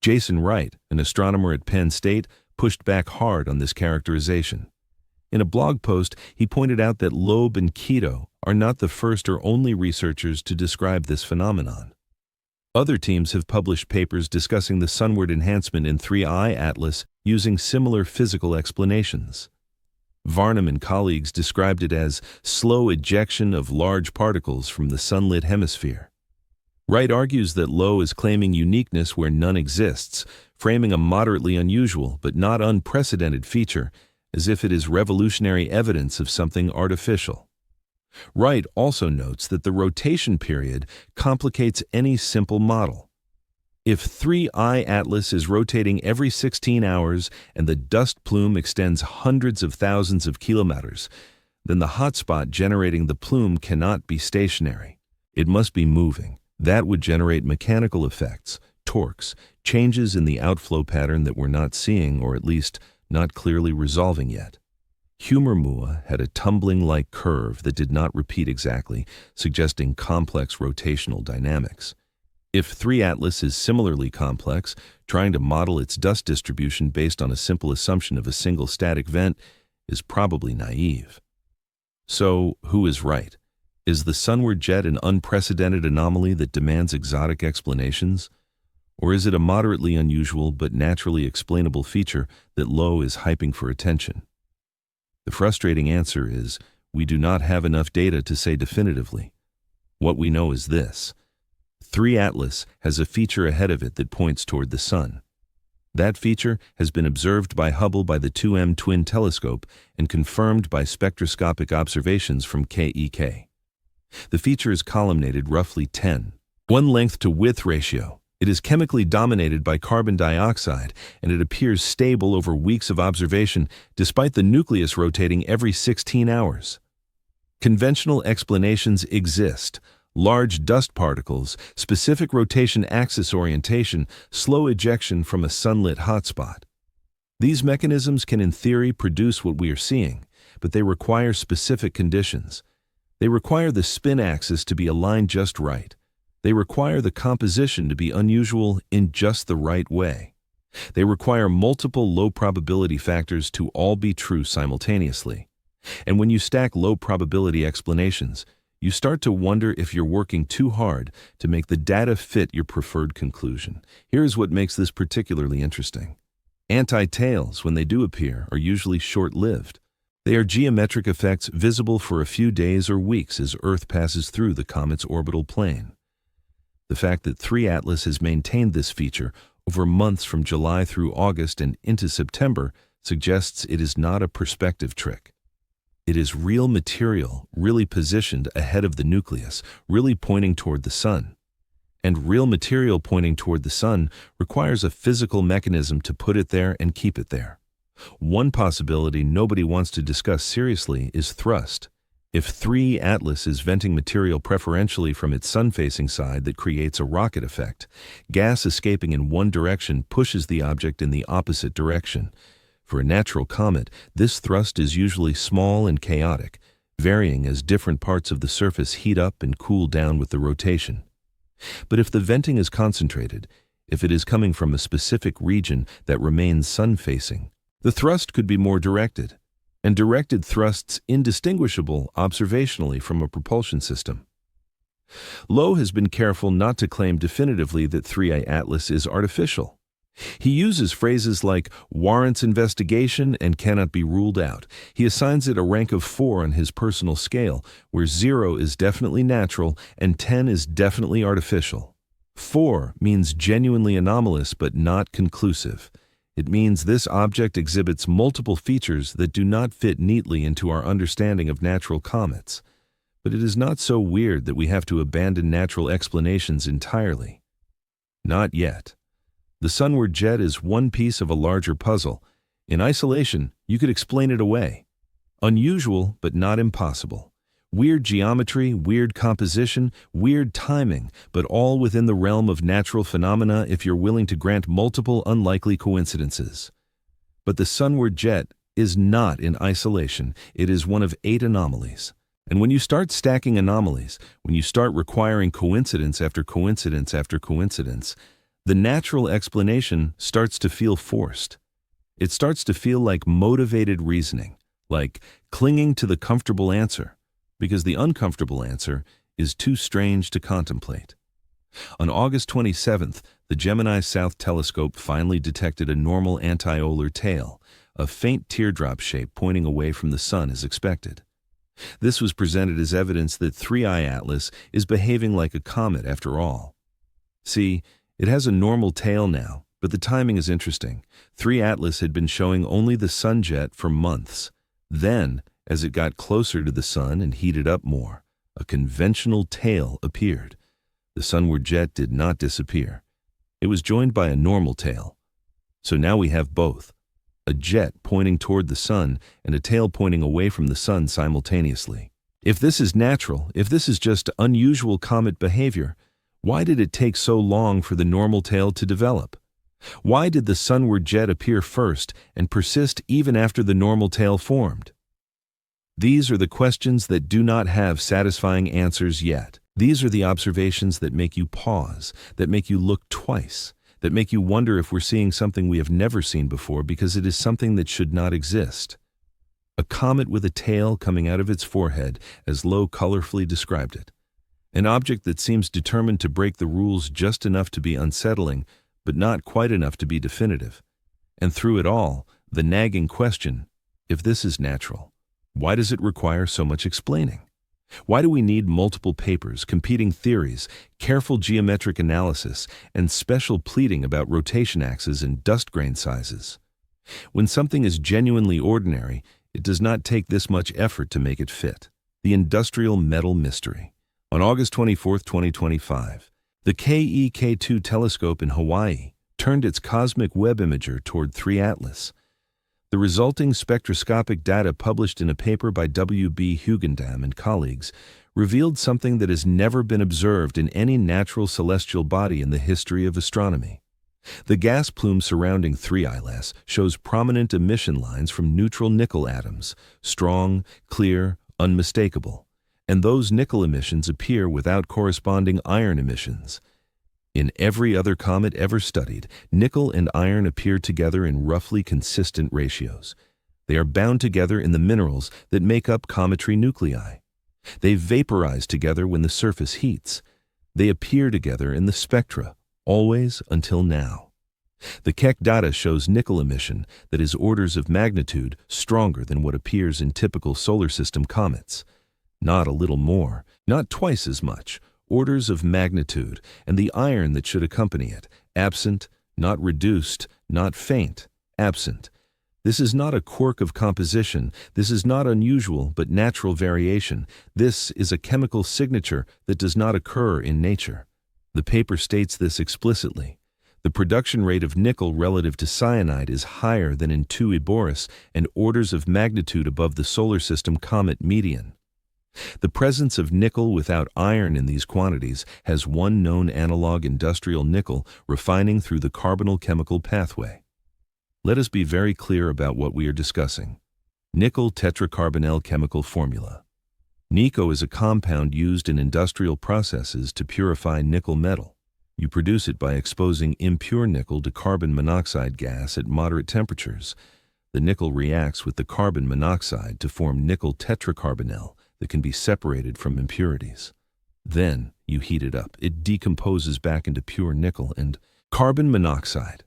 Jason Wright, an astronomer at Penn State, pushed back hard on this characterization. In a blog post, he pointed out that Loeb and Keto are not the first or only researchers to describe this phenomenon. Other teams have published papers discussing the sunward enhancement in 3I Atlas using similar physical explanations. Varnum and colleagues described it as slow ejection of large particles from the sunlit hemisphere. Wright argues that Lowe is claiming uniqueness where none exists, framing a moderately unusual but not unprecedented feature as if it is revolutionary evidence of something artificial. Wright also notes that the rotation period complicates any simple model. If 3I Atlas is rotating every 16 hours and the dust plume extends hundreds of thousands of kilometers, then the hotspot generating the plume cannot be stationary. It must be moving. That would generate mechanical effects, torques, changes in the outflow pattern that we're not seeing, or at least not clearly resolving yet. Humormua had a tumbling-like curve that did not repeat exactly, suggesting complex rotational dynamics. If 3 Atlas is similarly complex, trying to model its dust distribution based on a simple assumption of a single static vent is probably naive. So, who is right? Is the sunward jet an unprecedented anomaly that demands exotic explanations? Or is it a moderately unusual but naturally explainable feature that Lowe is hyping for attention? The frustrating answer is, we do not have enough data to say definitively. What we know is this. 3 Atlas has a feature ahead of it that points toward the sun. That feature has been observed by Hubble by the 2M twin telescope and confirmed by spectroscopic observations from KEK. The feature is columnated roughly 10:1 length to width ratio. It is chemically dominated by carbon dioxide, and it appears stable over weeks of observation despite the nucleus rotating every 16 hours. Conventional explanations exist. Large dust particles, specific rotation axis orientation, slow ejection from a sunlit hotspot. These mechanisms can in theory produce what we are seeing, but they require specific conditions. They require the spin axis to be aligned just right. They require the composition to be unusual in just the right way. They require multiple low probability factors to all be true simultaneously. And when you stack low probability explanations, you start to wonder if you're working too hard to make the data fit your preferred conclusion. Here's what makes this particularly interesting. Anti-tails, when they do appear, are usually short-lived. They are geometric effects visible for a few days or weeks as Earth passes through the comet's orbital plane. The fact that 3 Atlas has maintained this feature over months from July through August and into September suggests it is not a perspective trick. It is real material, really positioned ahead of the nucleus, really pointing toward the sun. And real material pointing toward the sun requires a physical mechanism to put it there and keep it there. One possibility nobody wants to discuss seriously is thrust. If 3 Atlas is venting material preferentially from its sun-facing side that creates a rocket effect, gas escaping in one direction pushes the object in the opposite direction. For a natural comet, this thrust is usually small and chaotic, varying as different parts of the surface heat up and cool down with the rotation. But if the venting is concentrated, if it is coming from a specific region that remains sun-facing, the thrust could be more directed, and directed thrusts indistinguishable observationally from a propulsion system. Lowe has been careful not to claim definitively that 3I Atlas is artificial. He uses phrases like warrants investigation and cannot be ruled out. He assigns it a rank of 4 on his personal scale, where 0 is definitely natural and 10 is definitely artificial. 4 means genuinely anomalous but not conclusive. It means this object exhibits multiple features that do not fit neatly into our understanding of natural comets. But it is not so weird that we have to abandon natural explanations entirely. Not yet. The sunward jet is one piece of a larger puzzle. In isolation, you could explain it away. Unusual, but not impossible. Weird geometry, weird composition, weird timing, but all within the realm of natural phenomena if you're willing to grant multiple unlikely coincidences. But the sunward jet is not in isolation. It is one of 8 anomalies. And when you start stacking anomalies, when you start requiring coincidence after coincidence after coincidence, the natural explanation starts to feel forced. It starts to feel like motivated reasoning, like clinging to the comfortable answer, because the uncomfortable answer is too strange to contemplate. On August 27th, the Gemini South Telescope finally detected a normal anti-olar tail, a faint teardrop shape pointing away from the sun as expected. This was presented as evidence that 3I Atlas is behaving like a comet after all. See, it has a normal tail now, but the timing is interesting. 3 Atlas had been showing only the sun jet for months. Then, as it got closer to the sun and heated up more, a conventional tail appeared. The sunward jet did not disappear. It was joined by a normal tail. So now we have both, a jet pointing toward the sun and a tail pointing away from the sun simultaneously. If this is natural, if this is just unusual comet behavior, why did it take so long for the normal tail to develop? Why did the sunward jet appear first and persist even after the normal tail formed? These are the questions that do not have satisfying answers yet. These are the observations that make you pause, that make you look twice, that make you wonder if we're seeing something we have never seen before because it is something that should not exist. A comet with a tail coming out of its forehead, as Lowe colorfully described it. An object that seems determined to break the rules just enough to be unsettling, but not quite enough to be definitive. And through it all, the nagging question, if this is natural, why does it require so much explaining? Why do we need multiple papers, competing theories, careful geometric analysis, and special pleading about rotation axes and dust grain sizes? When something is genuinely ordinary, it does not take this much effort to make it fit. The industrial metal mystery. On August 24, 2025, the KEK-2 telescope in Hawaii turned its cosmic web imager toward 3 Atlas. The resulting spectroscopic data published in a paper by W.B. Hugendam and colleagues revealed something that has never been observed in any natural celestial body in the history of astronomy. The gas plume surrounding 3 Atlas shows prominent emission lines from neutral nickel atoms, strong, clear, unmistakable. And those nickel emissions appear without corresponding iron emissions. In every other comet ever studied, nickel and iron appear together in roughly consistent ratios. They are bound together in the minerals that make up cometary nuclei. They vaporize together when the surface heats. They appear together in the spectra, always until now. The Keck data shows nickel emission that is orders of magnitude stronger than what appears in typical solar system comets. Not a little more, not twice as much, orders of magnitude, and the iron that should accompany it, absent, not reduced, not faint, absent. This is not a quirk of composition, this is not unusual but natural variation, this is a chemical signature that does not occur in nature. The paper states this explicitly. The production rate of nickel relative to cyanide is higher than in 2 Eboris and orders of magnitude above the solar system comet median. The presence of nickel without iron in these quantities has one known analog: industrial nickel refining through the carbonyl chemical pathway. Let us be very clear about what we are discussing. Nickel tetracarbonyl chemical formula. NiCO is a compound used in industrial processes to purify nickel metal. You produce it by exposing impure nickel to carbon monoxide gas at moderate temperatures. The nickel reacts with the carbon monoxide to form nickel tetracarbonyl that can be separated from impurities. Then you heat it up. It decomposes back into pure nickel and carbon monoxide.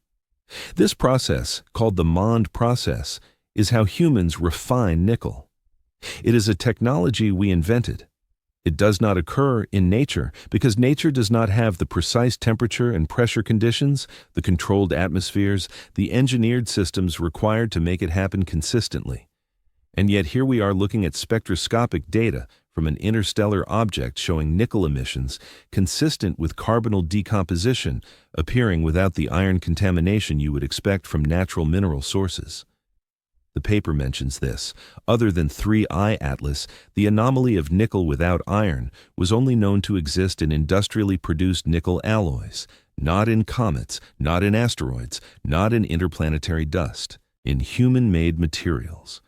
This process, called the Mond process, is how humans refine nickel. It is a technology we invented. It does not occur in nature because nature does not have the precise temperature and pressure conditions, the controlled atmospheres, the engineered systems required to make it happen consistently. And yet here we are looking at spectroscopic data from an interstellar object showing nickel emissions consistent with carbonyl decomposition appearing without the iron contamination you would expect from natural mineral sources. The paper mentions this. Other than 3I Atlas, the anomaly of nickel without iron was only known to exist in industrially produced nickel alloys, not in comets, not in asteroids, not in interplanetary dust, in human-made materials.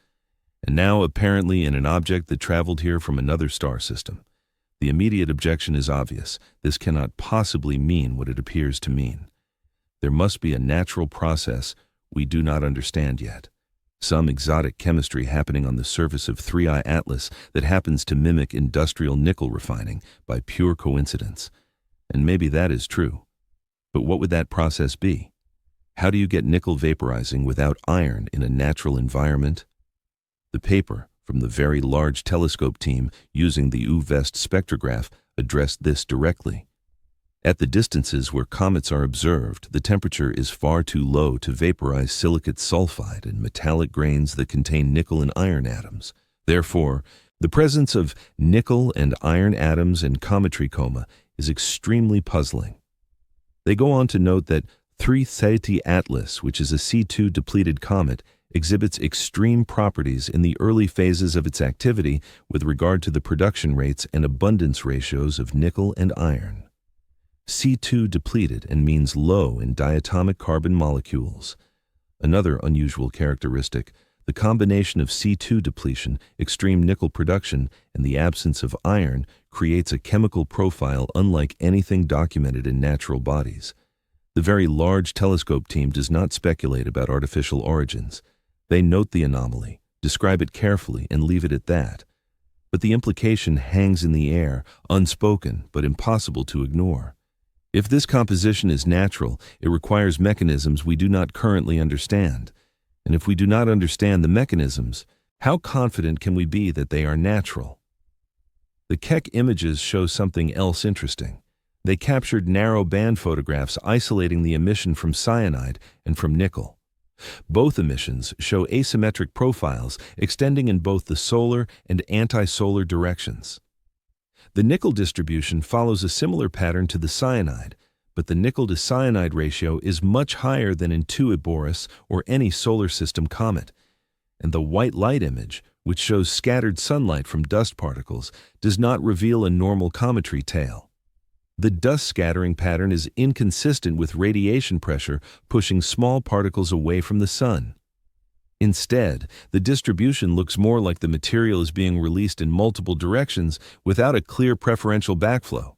And now apparently in an object that traveled here from another star system. The immediate objection is obvious. This cannot possibly mean what it appears to mean. There must be a natural process we do not understand yet. Some exotic chemistry happening on the surface of 3I Atlas that happens to mimic industrial nickel refining by pure coincidence. And maybe that is true. But what would that process be? How do you get nickel vaporizing without iron in a natural environment? The paper from the Very Large Telescope team using the UV-VEST spectrograph addressed this directly. At the distances where comets are observed, the temperature is far too low to vaporize silicate sulfide and metallic grains that contain nickel and iron atoms. Therefore, the presence of nickel and iron atoms in cometary coma is extremely puzzling. They go on to note that 3I Atlas, which is a C2 depleted comet, exhibits extreme properties in the early phases of its activity with regard to the production rates and abundance ratios of nickel and iron. C2 depleted and means low in diatomic carbon molecules. Another unusual characteristic, the combination of C2 depletion, extreme nickel production, and the absence of iron creates a chemical profile unlike anything documented in natural bodies. The Very Large Telescope team does not speculate about artificial origins. They note the anomaly, describe it carefully, and leave it at that. But the implication hangs in the air, unspoken but impossible to ignore. If this composition is natural, it requires mechanisms we do not currently understand. And if we do not understand the mechanisms, how confident can we be that they are natural? The Keck images show something else interesting. They captured narrow band photographs isolating the emission from cyanide and from nickel. Both emissions show asymmetric profiles extending in both the solar and anti-solar directions. The nickel distribution follows a similar pattern to the cyanide, but the nickel to cyanide ratio is much higher than in 2 Boris or any solar system comet. And the white light image, which shows scattered sunlight from dust particles, does not reveal a normal cometary tail. The dust scattering pattern is inconsistent with radiation pressure pushing small particles away from the sun. Instead, the distribution looks more like the material is being released in multiple directions without a clear preferential backflow.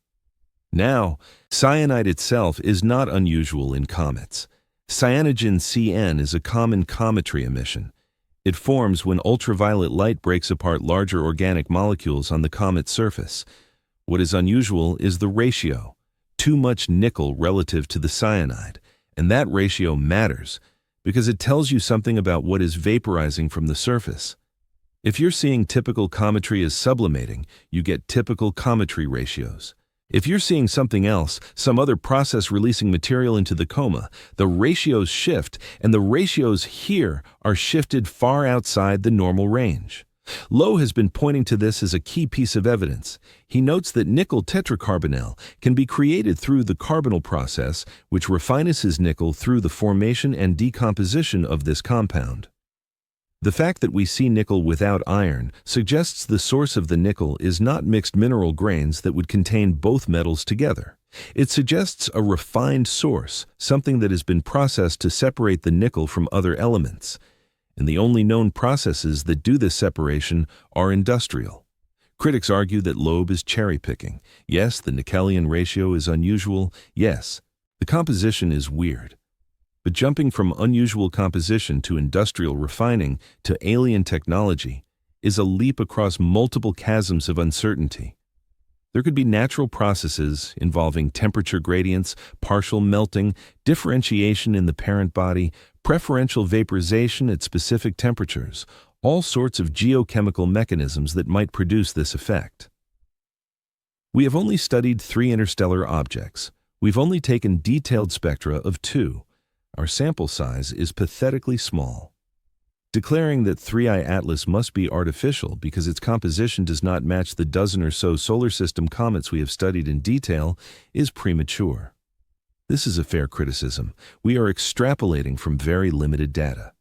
Now, cyanide itself is not unusual in comets. Cyanogen CN is a common cometary emission. It forms when ultraviolet light breaks apart larger organic molecules on the comet's surface. What is unusual is the ratio, too much nickel relative to the cyanide, and that ratio matters because it tells you something about what is vaporizing from the surface. If you're seeing typical cometry as sublimating, you get typical cometry ratios. If you're seeing something else, some other process releasing material into the coma, the ratios shift, and the ratios here are shifted far outside the normal range. Lowe has been pointing to this as a key piece of evidence. He notes that nickel tetracarbonyl can be created through the carbonyl process, which refines nickel through the formation and decomposition of this compound. The fact that we see nickel without iron suggests the source of the nickel is not mixed mineral grains that would contain both metals together. It suggests a refined source, something that has been processed to separate the nickel from other elements. And the only known processes that do this separation are industrial. Critics argue that Loeb is cherry-picking. Yes, the Nickelian ratio is unusual. Yes, the composition is weird. But jumping from unusual composition to industrial refining to alien technology is a leap across multiple chasms of uncertainty. There could be natural processes involving temperature gradients, partial melting, differentiation in the parent body, preferential vaporization at specific temperatures, all sorts of geochemical mechanisms that might produce this effect. We have only studied 3 interstellar objects. We've only taken detailed spectra of 2. Our sample size is pathetically small. Declaring that 3I Atlas must be artificial because its composition does not match the dozen or so solar system comets we have studied in detail is premature. This is a fair criticism. We are extrapolating from very limited data.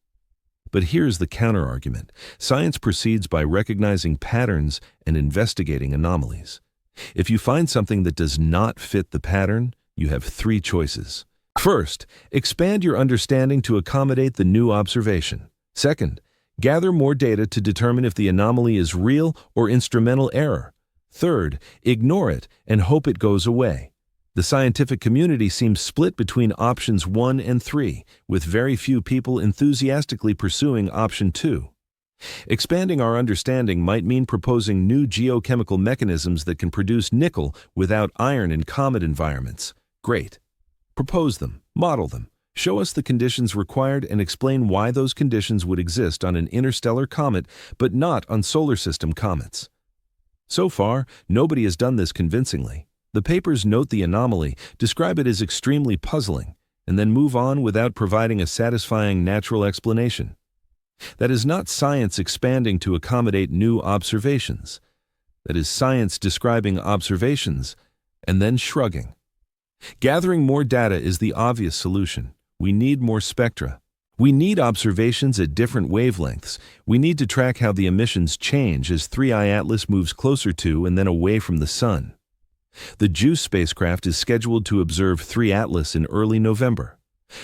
But here's the counter-argument. Science proceeds by recognizing patterns and investigating anomalies. If you find something that does not fit the pattern, you have 3 choices. First, expand your understanding to accommodate the new observation. Second, gather more data to determine if the anomaly is real or instrumental error. Third, ignore it and hope it goes away. The scientific community seems split between options 1 and 3, with very few people enthusiastically pursuing option 2. Expanding our understanding might mean proposing new geochemical mechanisms that can produce nickel without iron in comet environments. Great. Propose them, model them, show us the conditions required, and explain why those conditions would exist on an interstellar comet but not on solar system comets. So far, nobody has done this convincingly. The papers note the anomaly, describe it as extremely puzzling, and then move on without providing a satisfying natural explanation. That is not science expanding to accommodate new observations. That is science describing observations and then shrugging. Gathering more data is the obvious solution. We need more spectra. We need observations at different wavelengths. We need to track how the emissions change as 3I Atlas moves closer to and then away from the Sun. The JUICE spacecraft is scheduled to observe 3 Atlas in early November.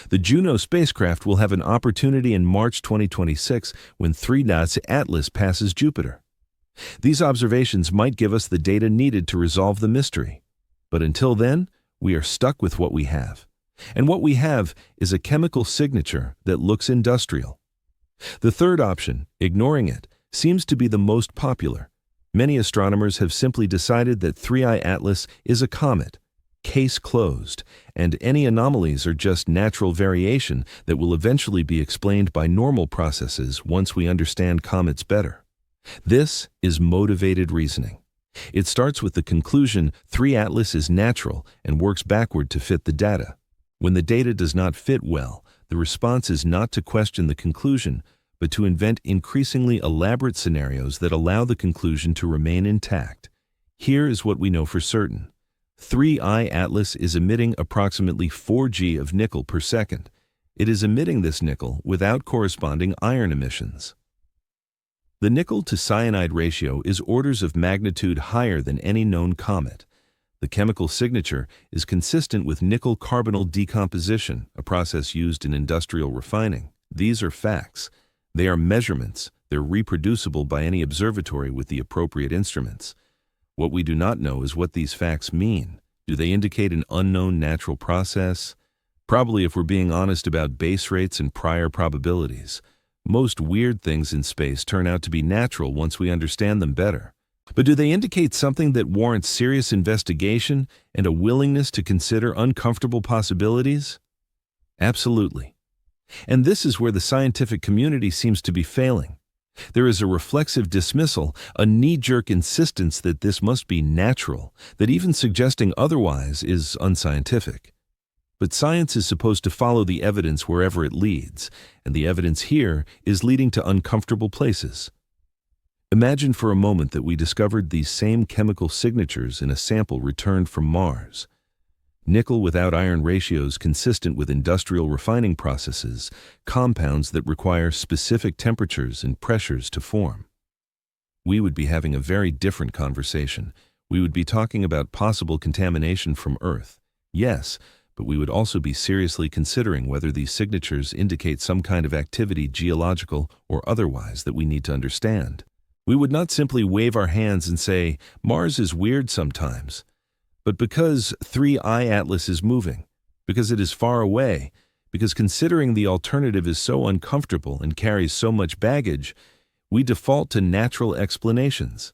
The Juno spacecraft will have an opportunity in March 2026 when 3 Atlas passes Jupiter. These observations might give us the data needed to resolve the mystery. But until then, we are stuck with what we have. And what we have is a chemical signature that looks industrial. The third option, ignoring it, seems to be the most popular. Many astronomers have simply decided that 3I Atlas is a comet, case closed, and any anomalies are just natural variation that will eventually be explained by normal processes once we understand comets better. This is motivated reasoning. It starts with the conclusion 3 Atlas is natural and works backward to fit the data. When the data does not fit well, the response is not to question the conclusion, but to invent increasingly elaborate scenarios that allow the conclusion to remain intact. Here is what we know for certain. 3I Atlas is emitting approximately 4 g of nickel per second. It is emitting this nickel without corresponding iron emissions. The nickel to cyanide ratio is orders of magnitude higher than any known comet. The chemical signature is consistent with nickel carbonyl decomposition, a process used in industrial refining. These are facts. They are measurements. They're reproducible by any observatory with the appropriate instruments. What we do not know is what these facts mean. Do they indicate an unknown natural process? Probably, if we're being honest about base rates and prior probabilities. Most weird things in space turn out to be natural once we understand them better. But do they indicate something that warrants serious investigation and a willingness to consider uncomfortable possibilities? Absolutely. And this is where the scientific community seems to be failing. There is a reflexive dismissal, a knee-jerk insistence that this must be natural, that even suggesting otherwise is unscientific. But science is supposed to follow the evidence wherever it leads, and the evidence here is leading to uncomfortable places. Imagine for a moment that we discovered these same chemical signatures in a sample returned from Mars. Nickel without iron ratios consistent with industrial refining processes, compounds that require specific temperatures and pressures to form. We would be having a very different conversation. We would be talking about possible contamination from Earth. Yes, but we would also be seriously considering whether these signatures indicate some kind of activity, geological or otherwise, that we need to understand. We would not simply wave our hands and say, Mars is weird sometimes. But because 3I Atlas is moving, because it is far away, because considering the alternative is so uncomfortable and carries so much baggage, we default to natural explanations.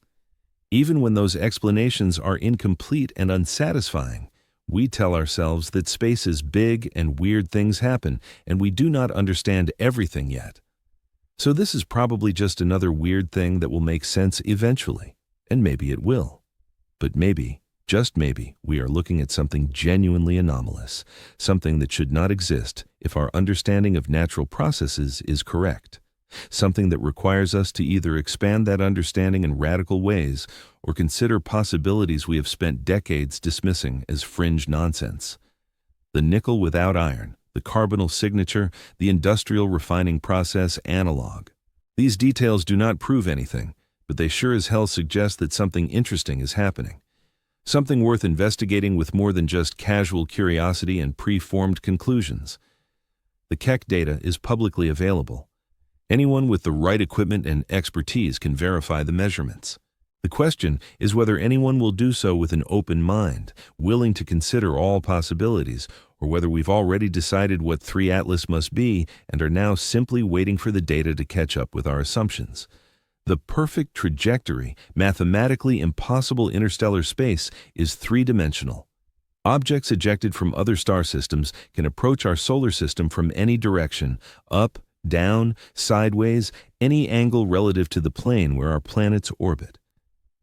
Even when those explanations are incomplete and unsatisfying, we tell ourselves that space is big and weird things happen, and we do not understand everything yet. So this is probably just another weird thing that will make sense eventually, and maybe it will. But maybe, just maybe, we are looking at something genuinely anomalous, something that should not exist if our understanding of natural processes is correct. Something that requires us to either expand that understanding in radical ways or consider possibilities we have spent decades dismissing as fringe nonsense. The nickel without iron, the carbonyl signature, the industrial refining process analog. These details do not prove anything, but they sure as hell suggest that something interesting is happening. Something worth investigating with more than just casual curiosity and pre-formed conclusions. The Keck data is publicly available. Anyone with the right equipment and expertise can verify the measurements. The question is whether anyone will do so with an open mind, willing to consider all possibilities, or whether we've already decided what 3 Atlas must be and are now simply waiting for the data to catch up with our assumptions. The perfect trajectory, mathematically impossible interstellar space, is three-dimensional. Objects ejected from other star systems can approach our solar system from any direction, up, down, sideways, any angle relative to the plane where our planets orbit.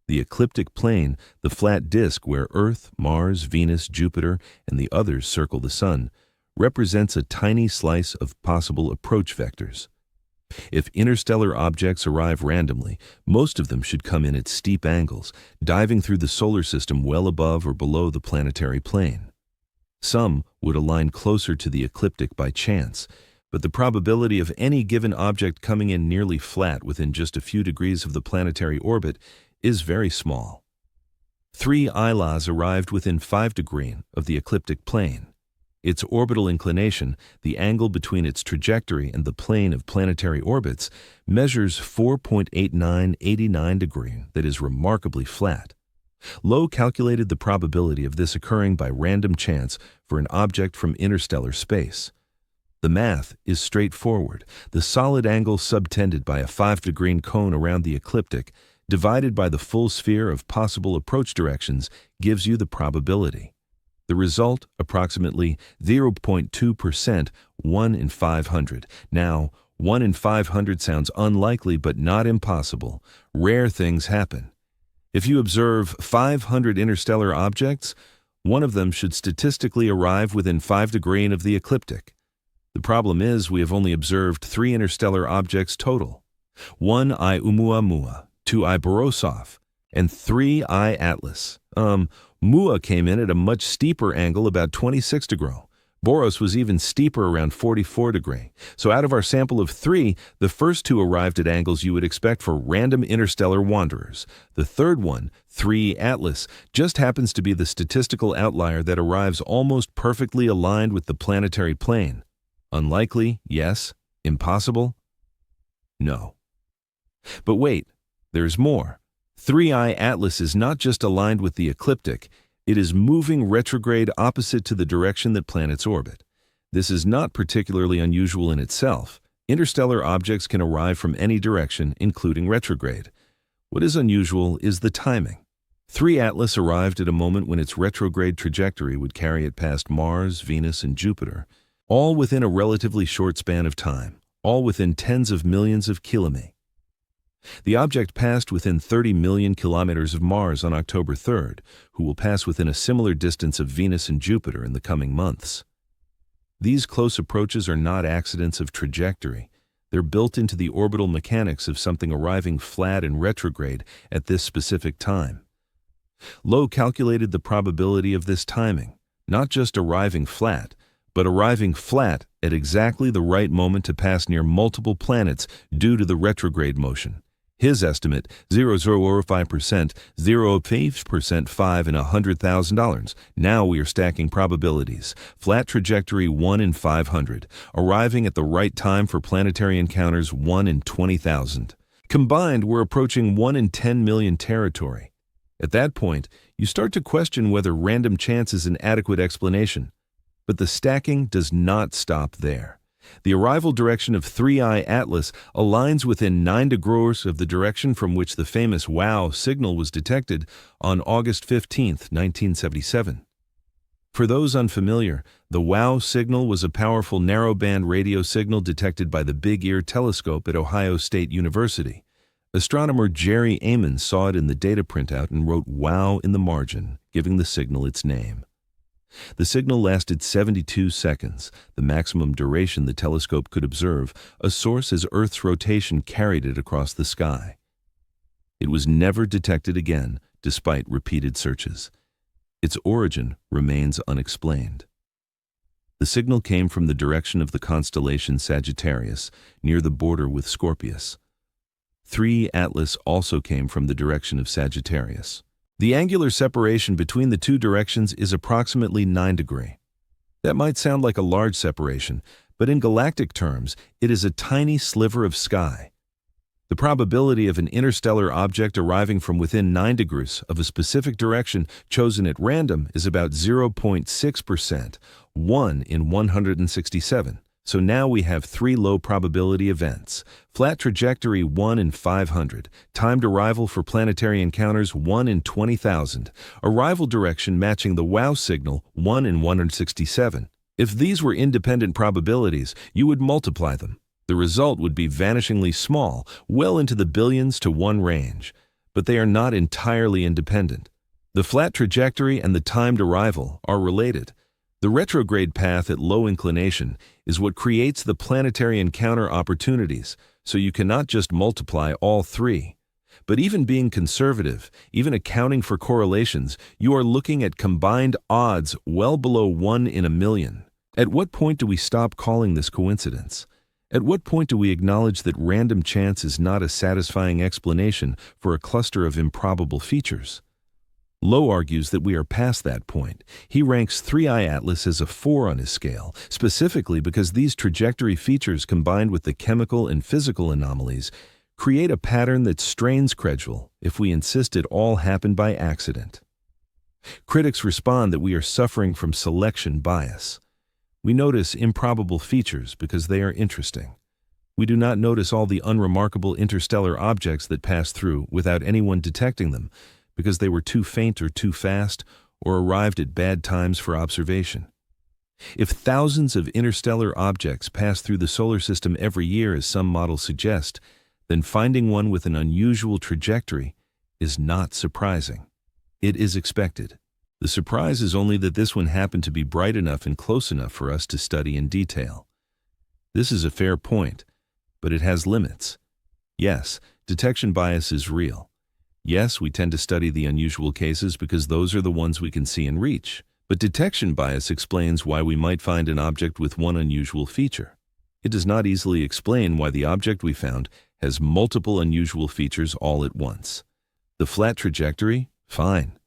The ecliptic plane, the flat disk where Earth, Mars, Venus, Jupiter, and the others circle the Sun, represents a tiny slice of possible approach vectors. If interstellar objects arrive randomly, most of them should come in at steep angles, diving through the solar system well above or below the planetary plane. Some would align closer to the ecliptic by chance, but the probability of any given object coming in nearly flat within just a few degrees of the planetary orbit is very small. 3 ILAs arrived within 5 degrees of the ecliptic plane. Its orbital inclination, the angle between its trajectory and the plane of planetary orbits, measures 4.8989 degrees, that is remarkably flat. Low calculated the probability of this occurring by random chance for an object from interstellar space. The math is straightforward. The solid angle subtended by a 5-degree cone around the ecliptic, divided by the full sphere of possible approach directions, gives you the probability. The result, approximately 0.2%, 1 in 500. Now, 1 in 500 sounds unlikely but not impossible. Rare things happen. If you observe 500 interstellar objects, one of them should statistically arrive within 5 degrees of the ecliptic. The problem is we have only observed 3 interstellar objects total. 1 I Oumuamua, 2 I Borisov, and 3 I Atlas. Mua came in at a much steeper angle, about 26 degrees. Boros was even steeper, around 44 degrees. So out of our sample of 3, the first 2 arrived at angles you would expect for random interstellar wanderers. The third one, 3 Atlas, just happens to be the statistical outlier that arrives almost perfectly aligned with the planetary plane. Unlikely, yes. Impossible? No. But wait, there's more. 3I Atlas is not just aligned with the ecliptic, it is moving retrograde opposite to the direction that planets orbit. This is not particularly unusual in itself. Interstellar objects can arrive from any direction, including retrograde. What is unusual is the timing. 3 Atlas arrived at a moment when its retrograde trajectory would carry it past Mars, Venus, and Jupiter, all within a relatively short span of time, all within tens of millions of kilometers. The object passed within 30 million kilometers of Mars on October 3rd, who will pass within a similar distance of Venus and Jupiter in the coming months. These close approaches are not accidents of trajectory. They're built into the orbital mechanics of something arriving flat and retrograde at this specific time. Low calculated the probability of this timing, Not just arriving flat, but arriving flat at exactly the right moment to pass near multiple planets due to the retrograde motion. His estimate, 0.05%, 0.5%, 5 in $100,000. Now we are stacking probabilities. Flat trajectory 1 in 500. Arriving at the right time for planetary encounters 1 in 20,000. Combined, we're approaching 1 in 10 million territory. At that point, you start to question whether random chance is an adequate explanation. But the stacking does not stop there. The arrival direction of 3i Atlas aligns within 9 degrees of the direction from which the famous WOW signal was detected on August 15, 1977. For those unfamiliar, the WOW signal was a powerful narrowband radio signal detected by the Big Ear telescope at Ohio State University. Astronomer Jerry Amon saw it in the data printout and wrote WOW in the margin, giving the signal its name. The signal lasted 72 seconds, the maximum duration the telescope could observe, a source as Earth's rotation carried it across the sky. It was never detected again, despite repeated searches. Its origin remains unexplained. The signal came from the direction of the constellation Sagittarius, near the border with Scorpius. 3 Atlas also came from the direction of Sagittarius. The angular separation between the two directions is approximately 9 degrees. That might sound like a large separation, but in galactic terms, it is a tiny sliver of sky. The probability of an interstellar object arriving from within 9 degrees of a specific direction chosen at random is about 0.6%, 1 in 167. So now we have 3 low probability events. Flat trajectory 1 in 500, timed arrival for planetary encounters 1 in 20,000, arrival direction matching the WOW signal 1 in 167. If these were independent probabilities, you would multiply them. The result would be vanishingly small, well into the billions to 1 range. But they are not entirely independent. The flat trajectory and the timed arrival are related. The retrograde path at low inclination is what creates the planetary encounter opportunities, so you cannot just multiply all 3. But even being conservative, even accounting for correlations, you are looking at combined odds well below 1 in a million. At what point do we stop calling this coincidence? At what point do we acknowledge that random chance is not a satisfying explanation for a cluster of improbable features? Lowe argues that we are past that point. He ranks 3i Atlas as a 4 on his scale, specifically because these trajectory features combined with the chemical and physical anomalies create a pattern that strains credulity if we insist it all happened by accident. Critics respond that we are suffering from selection bias. We notice improbable features because they are interesting. We do not notice all the unremarkable interstellar objects that pass through without anyone detecting them, because they were too faint or too fast, or arrived at bad times for observation. If thousands of interstellar objects pass through the solar system every year, as some models suggest, then finding one with an unusual trajectory is not surprising. It is expected. The surprise is only that this one happened to be bright enough and close enough for us to study in detail. This is a fair point, but it has limits. Yes, detection bias is real. Yes, we tend to study the unusual cases because those are the ones we can see and reach. But detection bias explains why we might find an object with one unusual feature. It does not easily explain why the object we found has multiple unusual features all at once. The flat trajectory? Fine.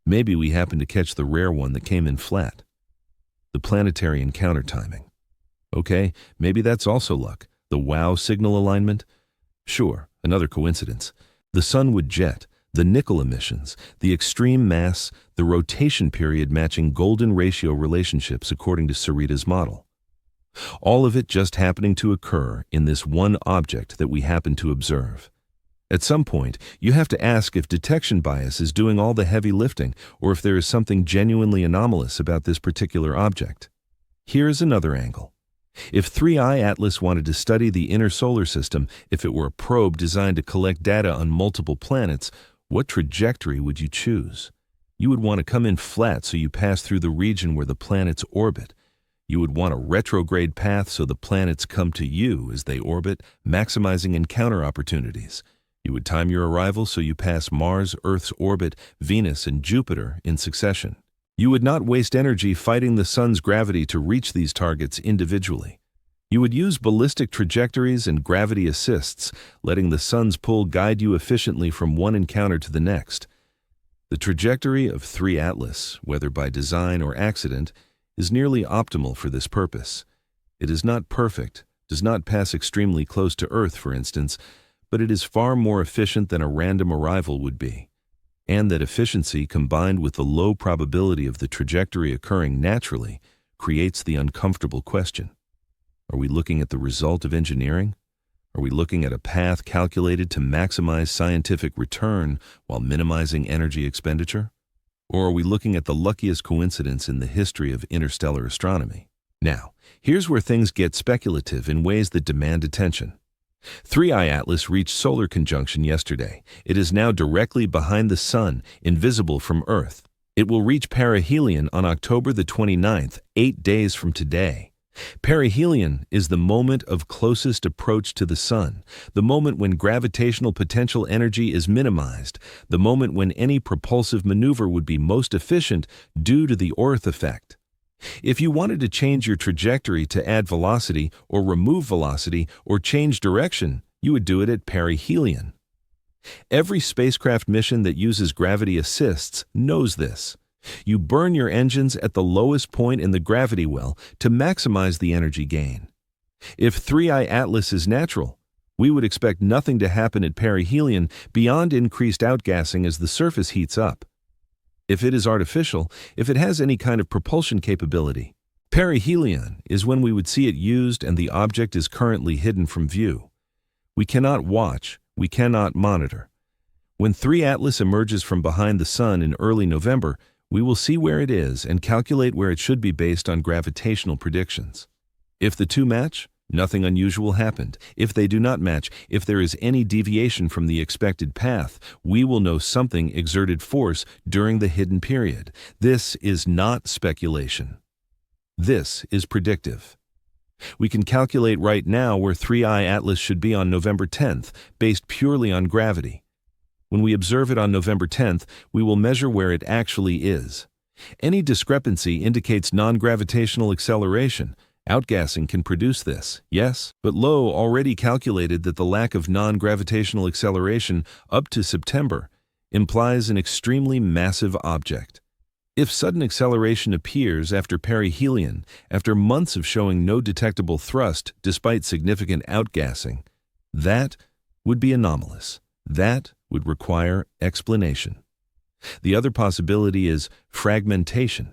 Maybe we happen to catch the rare one that came in flat. The planetary encounter timing. Okay, maybe that's also luck. The WOW signal alignment? Sure, another coincidence. The sun would jet, the nickel emissions, the extreme mass, the rotation period matching golden ratio relationships according to Sarita's model. All of it just happening to occur in this one object that we happen to observe. At some point, you have to ask if detection bias is doing all the heavy lifting or if there is something genuinely anomalous about this particular object. Here's another angle. If 3i Atlas wanted to study the inner solar system, if it were a probe designed to collect data on multiple planets, what trajectory would you choose? You would want to come in flat so you pass through the region where the planets orbit. You would want a retrograde path so the planets come to you as they orbit, maximizing encounter opportunities. You would time your arrival so you pass Mars, Earth's orbit, Venus, and Jupiter in succession. You would not waste energy fighting the sun's gravity to reach these targets individually. You would use ballistic trajectories and gravity assists, letting the sun's pull guide you efficiently from one encounter to the next. The trajectory of 3 Atlas, whether by design or accident, is nearly optimal for this purpose. It is not perfect, does not pass extremely close to Earth, for instance, but it is far more efficient than a random arrival would be. And that efficiency, combined with the low probability of the trajectory occurring naturally, creates the uncomfortable question. Are we looking at the result of engineering? Are we looking at a path calculated to maximize scientific return while minimizing energy expenditure? Or are we looking at the luckiest coincidence in the history of interstellar astronomy? Now, here's where things get speculative in ways that demand attention. 3I Atlas reached solar conjunction yesterday. It is now directly behind the Sun, invisible from Earth. It will reach perihelion on October the 29th, 8 days from today. Perihelion is the moment of closest approach to the Sun, the moment when gravitational potential energy is minimized, the moment when any propulsive maneuver would be most efficient due to the Earth effect. If you wanted to change your trajectory to add velocity or remove velocity or change direction, you would do it at perihelion. Every spacecraft mission that uses gravity assists knows this. You burn your engines at the lowest point in the gravity well to maximize the energy gain. If 3I Atlas is natural, we would expect nothing to happen at perihelion beyond increased outgassing as the surface heats up. If it is artificial, if it has any kind of propulsion capability, perihelion is when we would see it used and the object is currently hidden from view. We cannot watch, we cannot monitor. When 3 Atlas emerges from behind the Sun in early November, we will see where it is and calculate where it should be based on gravitational predictions. If the two match, nothing unusual happened. If they do not match, if there is any deviation from the expected path, we will know something exerted force during the hidden period. This is not speculation. This is predictive. We can calculate right now where 3I Atlas should be on November 10th, based purely on gravity. When we observe it on November 10th, we will measure where it actually is. Any discrepancy indicates non-gravitational acceleration. Outgassing can produce this, yes, but Lowe already calculated that the lack of non-gravitational acceleration up to September implies an extremely massive object. If sudden acceleration appears after perihelion, after months of showing no detectable thrust despite significant outgassing, that would be anomalous. That would require explanation. The other possibility is fragmentation.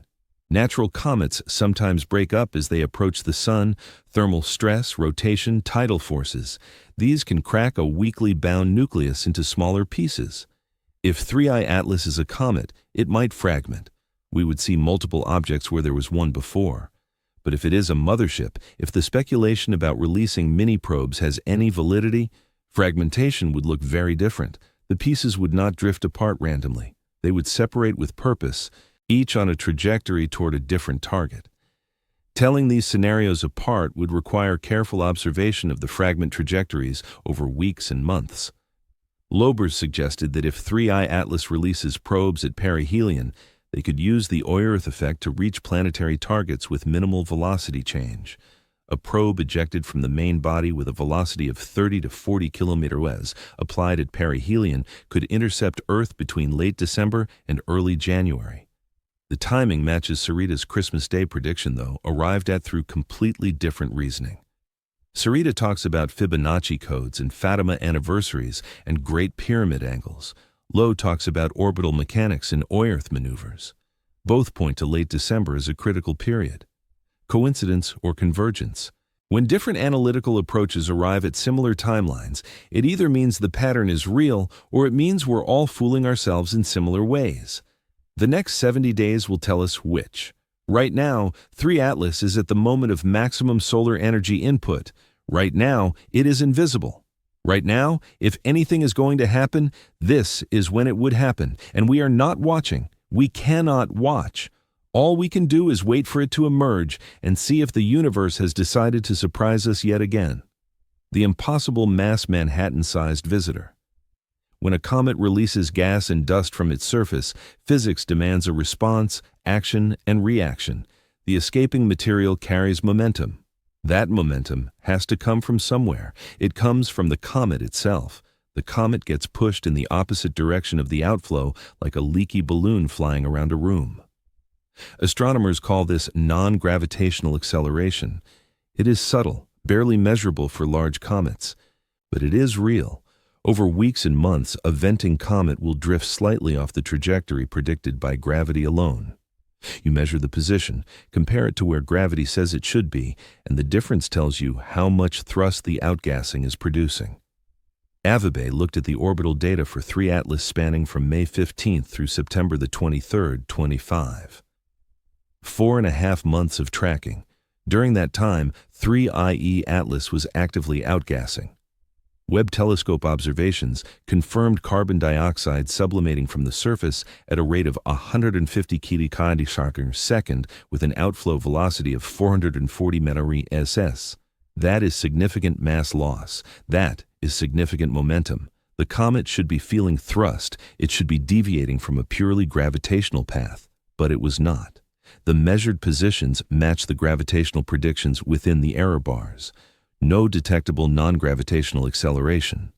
Natural comets sometimes break up as they approach the Sun, thermal stress, rotation, tidal forces. These can crack a weakly bound nucleus into smaller pieces. If 3I Atlas is a comet, it might fragment. We would see multiple objects where there was one before. But if it is a mothership, if the speculation about releasing mini-probes has any validity, fragmentation would look very different. The pieces would not drift apart randomly. They would separate with purpose, each on a trajectory toward a different target. Telling these scenarios apart would require careful observation of the fragment trajectories over weeks and months. Lobers suggested that if 3I Atlas releases probes at perihelion, they could use the Earth effect to reach planetary targets with minimal velocity change. A probe ejected from the main body with a velocity of 30 to 40 km/h applied at perihelion could intercept Earth between late December and early January. The timing matches Sarita's Christmas Day prediction, though, arrived at through completely different reasoning. Sarita talks about Fibonacci codes and Fatima anniversaries and Great Pyramid angles. Lowe talks about orbital mechanics and Earth maneuvers. Both point to late December as a critical period. Coincidence or convergence? When different analytical approaches arrive at similar timelines, it either means the pattern is real or it means we're all fooling ourselves in similar ways. The next 70 days will tell us which. Right now, 3 Atlas is at the moment of maximum solar energy input. Right now, it is invisible. Right now, if anything is going to happen, this is when it would happen, and we are not watching. We cannot watch. All we can do is wait for it to emerge and see if the universe has decided to surprise us yet again. The impossible mass Manhattan-sized visitor. When a comet releases gas and dust from its surface, physics demands a response, action, and reaction. The escaping material carries momentum. That momentum has to come from somewhere. It comes from the comet itself. The comet gets pushed in the opposite direction of the outflow like a leaky balloon flying around a room. Astronomers call this non-gravitational acceleration. It is subtle, barely measurable for large comets, but it is real. Over weeks and months, a venting comet will drift slightly off the trajectory predicted by gravity alone. You measure the position, compare it to where gravity says it should be, and the difference tells you how much thrust the outgassing is producing. Avabe looked at the orbital data for 3 Atlas spanning from May 15th through September the 23rd, 25. 4.5 months of tracking. During that time, 3 Atlas was actively outgassing. Webb telescope observations confirmed carbon dioxide sublimating from the surface at a rate of 150 km/second with an outflow velocity of 440 ms. That is significant mass loss. That is significant momentum. The comet should be feeling thrust. It should be deviating from a purely gravitational path, but it was not. The measured positions match the gravitational predictions within the error bars. No detectable non-gravitational acceleration.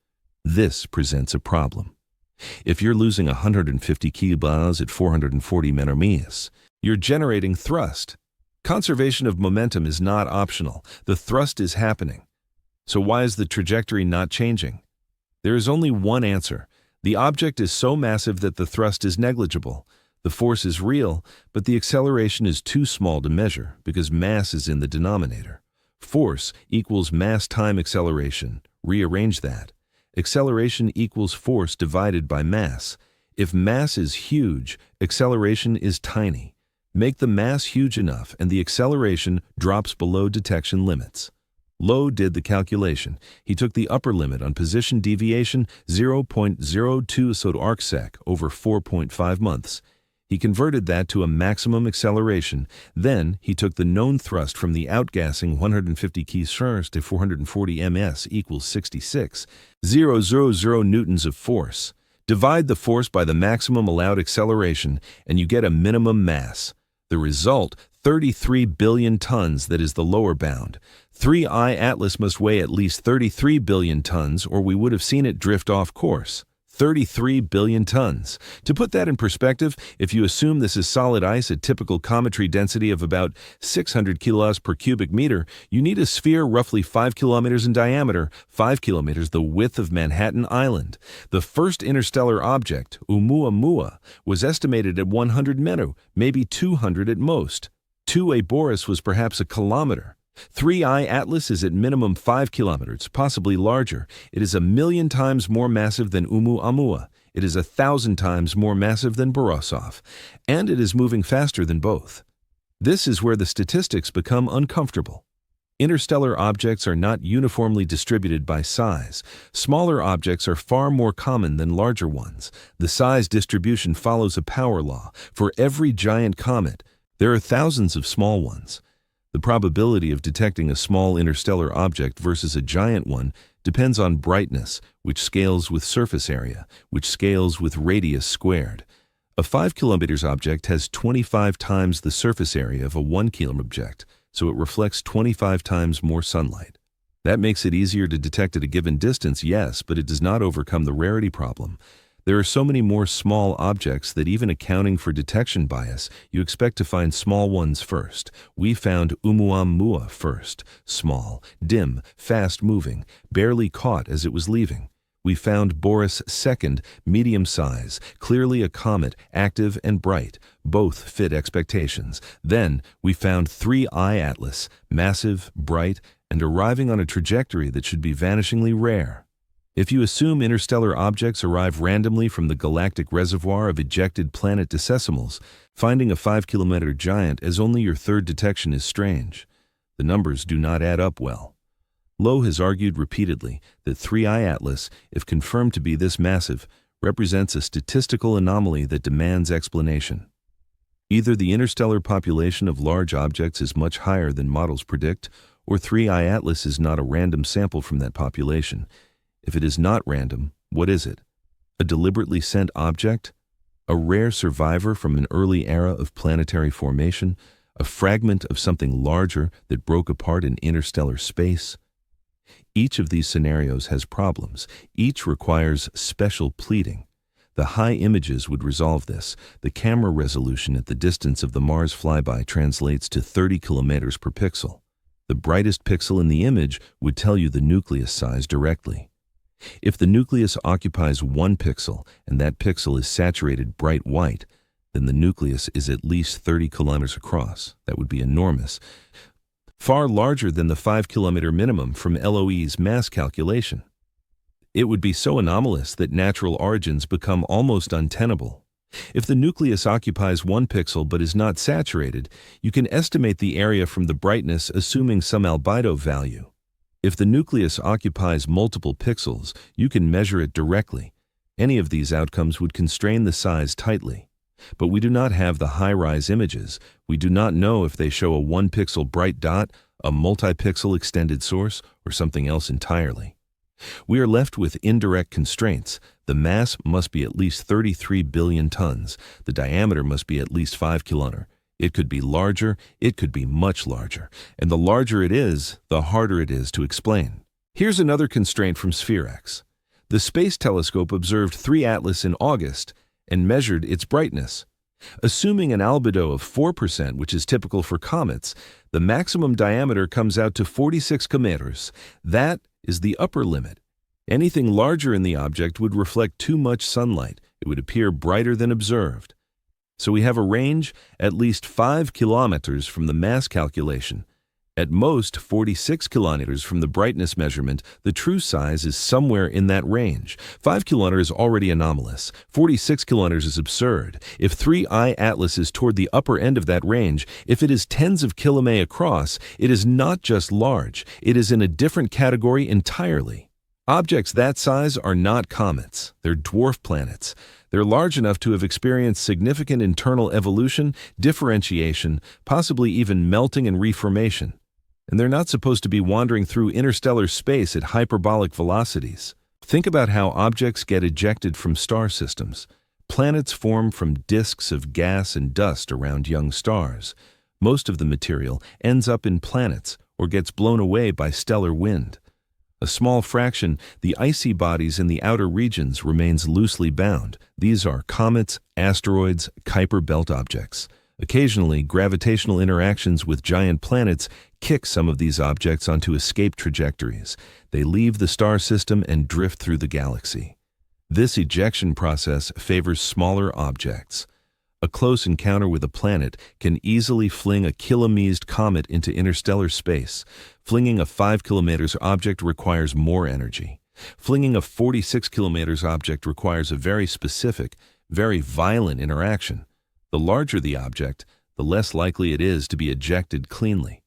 This presents a problem. If you're losing 150 kb at 440 ms, you're generating thrust. Conservation of momentum is not optional. The thrust is happening. So why is the trajectory not changing? There is only one answer. The object is so massive that the thrust is negligible. The force is real, but the acceleration is too small to measure because mass is in the denominator. Force equals mass time acceleration. Rearrange that. Acceleration equals force divided by mass. If mass is huge, acceleration is tiny. Make the mass huge enough and the acceleration drops below detection limits. Lowe did the calculation. He took the upper limit on position deviation 0.02 arcsec over 4.5 months. He converted that to a maximum acceleration. Then he took the known thrust from the outgassing 150 km to 440 ms equals 66,000 newtons of force. Divide the force by the maximum allowed acceleration and you get a minimum mass. The result, 33 billion tons, that is the lower bound. 3 Atlas must weigh at least 33 billion tons or we would have seen it drift off course. 33 billion tons. To put that in perspective, if you assume this is solid ice at typical cometry density of about 600 kilos per cubic meter, you need a sphere roughly 5 kilometers in diameter, 5 kilometers the width of Manhattan Island. The first interstellar object, Oumuamua, was estimated at 100 meru, maybe 200 at most. 2 Boris was perhaps a kilometer. 3 Atlas is at minimum 5 kilometers, possibly larger. It is 1,000,000 times more massive than Oumuamua. It is 1,000 times more massive than Borisov. And it is moving faster than both. This is where the statistics become uncomfortable. Interstellar objects are not uniformly distributed by size. Smaller objects are far more common than larger ones. The size distribution follows a power law. For every giant comet, there are thousands of small ones. The probability of detecting a small interstellar object versus a giant one depends on brightness, which scales with surface area, which scales with radius squared. A 5 kilometers object has 25 times the surface area of a 1 kilometer object, so it reflects 25 times more sunlight. That makes it easier to detect at a given distance, yes, but it does not overcome the rarity problem. There are so many more small objects that even accounting for detection bias, you expect to find small ones first. We found Oumuamua first, small, dim, fast-moving, barely caught as it was leaving. We found Boris second, medium size, clearly a comet, active and bright. Both fit expectations. Then we found 3 Atlas, massive, bright, and arriving on a trajectory that should be vanishingly rare. If you assume interstellar objects arrive randomly from the galactic reservoir of ejected planet decimals, finding a 5-kilometer giant as only your third detection is strange. The numbers do not add up well. Lowe has argued repeatedly that 3 Atlas, if confirmed to be this massive, represents a statistical anomaly that demands explanation. Either the interstellar population of large objects is much higher than models predict, or 3 Atlas is not a random sample from that population. If it is not random, what is it? A deliberately sent object? A rare survivor from an early era of planetary formation? A fragment of something larger that broke apart in interstellar space? Each of these scenarios has problems. Each requires special pleading. The high images would resolve this. The camera resolution at the distance of the Mars flyby translates to 30 kilometers per pixel. The brightest pixel in the image would tell you the nucleus size directly. If the nucleus occupies 1 pixel and that pixel is saturated bright white, then the nucleus is at least 30 kilometers across. That would be enormous. Far larger than the 5-kilometer minimum from LOE's mass calculation. It would be so anomalous that natural origins become almost untenable. If the nucleus occupies 1 pixel but is not saturated, you can estimate the area from the brightness assuming some albedo value. If the nucleus occupies multiple pixels, you can measure it directly. Any of these outcomes would constrain the size tightly. But we do not have the high-rise images. We do not know if they show a 1-pixel bright dot, a multi-pixel extended source, or something else entirely. We are left with indirect constraints. The mass must be at least 33 billion tons. The diameter must be at least 5 kilometers. It could be larger, it could be much larger. And the larger it is, the harder it is to explain. Here's another constraint from SphereX. The Space Telescope observed 3 Atlas in August and measured its brightness. Assuming an albedo of 4%, which is typical for comets, the maximum diameter comes out to 46 kilometers. That is the upper limit. Anything larger in the object would reflect too much sunlight. It would appear brighter than observed. So we have a range at least 5 kilometers from the mass calculation. At most 46 kilometers from the brightness measurement, the true size is somewhere in that range. 5 kilometers is already anomalous. 46 kilometers is absurd. If 3I Atlas is toward the upper end of that range, if it is tens of kilometers across, it is not just large. It is in a different category entirely. Objects that size are not comets. They're dwarf planets. They're large enough to have experienced significant internal evolution, differentiation, possibly even melting and reformation. And they're not supposed to be wandering through interstellar space at hyperbolic velocities. Think about how objects get ejected from star systems. Planets form from disks of gas and dust around young stars. Most of the material ends up in planets or gets blown away by stellar wind. A small fraction, the icy bodies in the outer regions, remains loosely bound. These are comets, asteroids, Kuiper belt objects. Occasionally, gravitational interactions with giant planets kick some of these objects onto escape trajectories. They leave the star system and drift through the galaxy. This ejection process favors smaller objects. A close encounter with a planet can easily fling a kilometre comet into interstellar space. Flinging a 5 kilometers object requires more energy. Flinging a 46 kilometers object requires a very specific, very violent interaction. The larger the object, the less likely it is to be ejected cleanly.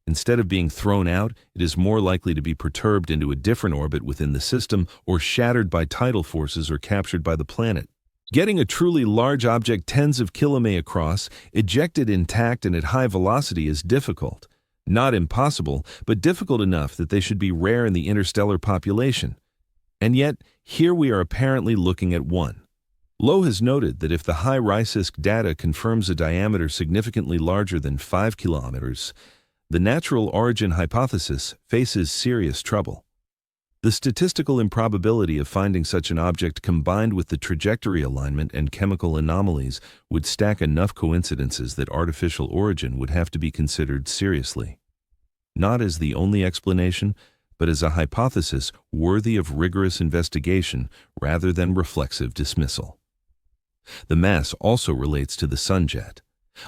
Instead of being thrown out, it is more likely to be perturbed into a different orbit within the system or shattered by tidal forces or captured by the planet. Getting a truly large object tens of kilometers across, ejected intact and at high velocity is difficult. Not impossible, but difficult enough that they should be rare in the interstellar population. And yet, here we are apparently looking at one. Lowe has noted that if the high Ricisk data confirms a diameter significantly larger than 5 kilometers, the natural origin hypothesis faces serious trouble. The statistical improbability of finding such an object combined with the trajectory alignment and chemical anomalies would stack enough coincidences that artificial origin would have to be considered seriously. Not as the only explanation, but as a hypothesis worthy of rigorous investigation rather than reflexive dismissal. The mass also relates to the sun jet.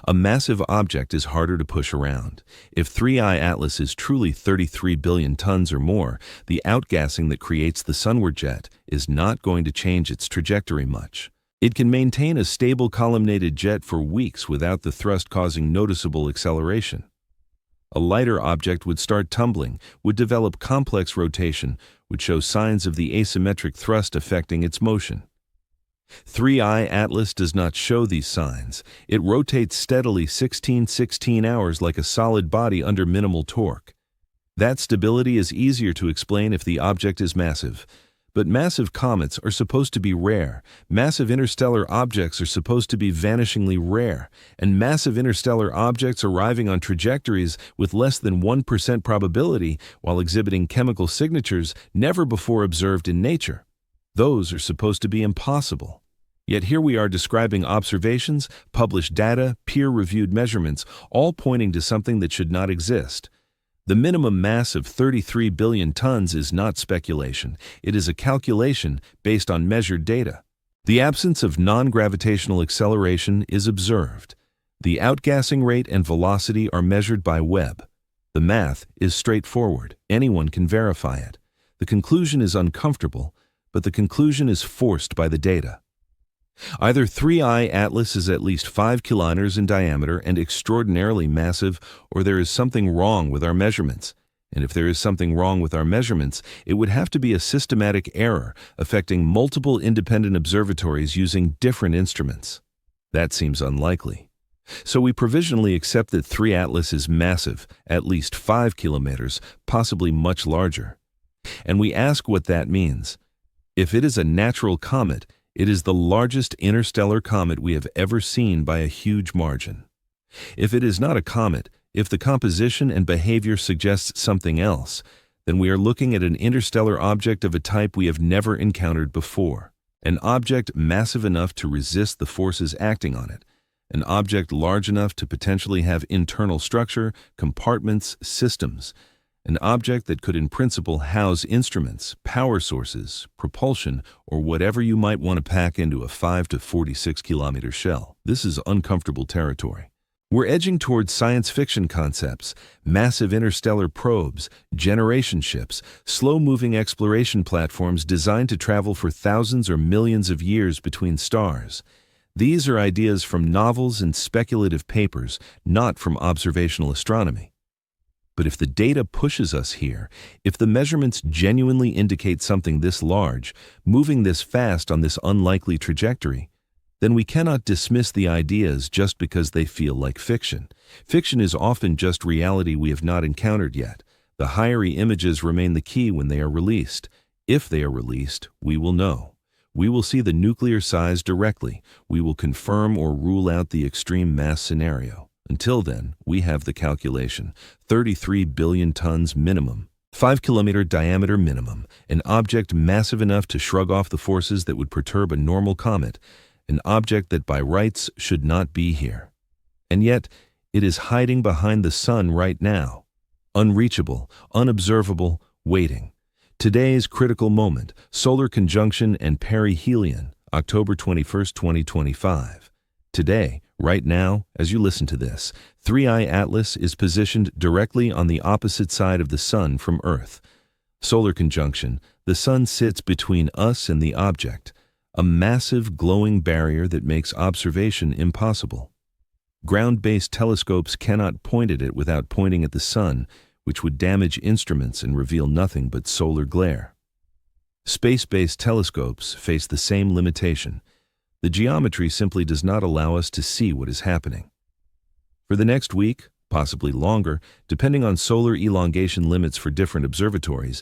A massive object is harder to push around. If 3I Atlas is truly 33 billion tons or more, the outgassing that creates the sunward jet is not going to change its trajectory much. It can maintain a stable columnated jet for weeks without the thrust causing noticeable acceleration. A lighter object would start tumbling, would develop complex rotation, would show signs of the asymmetric thrust affecting its motion. 3I Atlas does not show these signs. It rotates steadily 16 hours like a solid body under minimal torque. That stability is easier to explain if the object is massive, But massive comets are supposed to be rare, massive interstellar objects are supposed to be vanishingly rare, and massive interstellar objects arriving on trajectories with less than 1% probability while exhibiting chemical signatures never before observed in nature. Those are supposed to be impossible. Yet here we are describing observations, published data, peer-reviewed measurements, all pointing to something that should not exist. The minimum mass of 33 billion tons is not speculation. It is a calculation based on measured data. The absence of non-gravitational acceleration is observed. The outgassing rate and velocity are measured by Webb. The math is straightforward. Anyone can verify it. The conclusion is uncomfortable, but the conclusion is forced by the data. Either 3I Atlas is at least 5 kilometers in diameter and extraordinarily massive, or there is something wrong with our measurements. And if there is something wrong with our measurements, it would have to be a systematic error affecting multiple independent observatories using different instruments. That seems unlikely. So we provisionally accept that 3 Atlas is massive, at least 5 kilometers, possibly much larger. And we ask what that means. If it is a natural comet, it is the largest interstellar comet we have ever seen by a huge margin. If it is not a comet, if the composition and behavior suggests something else, then we are looking at an interstellar object of a type we have never encountered before. An object massive enough to resist the forces acting on it. An object large enough to potentially have internal structure, compartments, systems. An object that could in principle house instruments, power sources, propulsion, or whatever you might want to pack into a 5 to 46 kilometer shell. This is uncomfortable territory. We're edging towards science fiction concepts, massive interstellar probes, generation ships, slow-moving exploration platforms designed to travel for thousands or millions of years between stars. These are ideas from novels and speculative papers, not from observational astronomy. But if the data pushes us here, if the measurements genuinely indicate something this large, moving this fast on this unlikely trajectory, then we cannot dismiss the ideas just because they feel like fiction. Fiction is often just reality we have not encountered yet. The higher images remain the key when they are released. If they are released, we will know. We will see the nuclear size directly. We will confirm or rule out the extreme mass scenario. Until then, we have the calculation. 33 billion tons minimum. 5 kilometer diameter minimum. An object massive enough to shrug off the forces that would perturb a normal comet. An object that by rights should not be here. And yet, it is hiding behind the sun right now. Unreachable, unobservable, waiting. Today's critical moment, solar conjunction and perihelion, October 21st, 2025. Today, right now, as you listen to this, 3I Atlas is positioned directly on the opposite side of the sun from Earth. Solar conjunction, the sun sits between us and the object, a massive glowing barrier that makes observation impossible. Ground-based telescopes cannot point at it without pointing at the sun, which would damage instruments and reveal nothing but solar glare. Space-based telescopes face the same limitation. The geometry simply does not allow us to see what is happening. For the next week, possibly longer, depending on solar elongation limits for different observatories,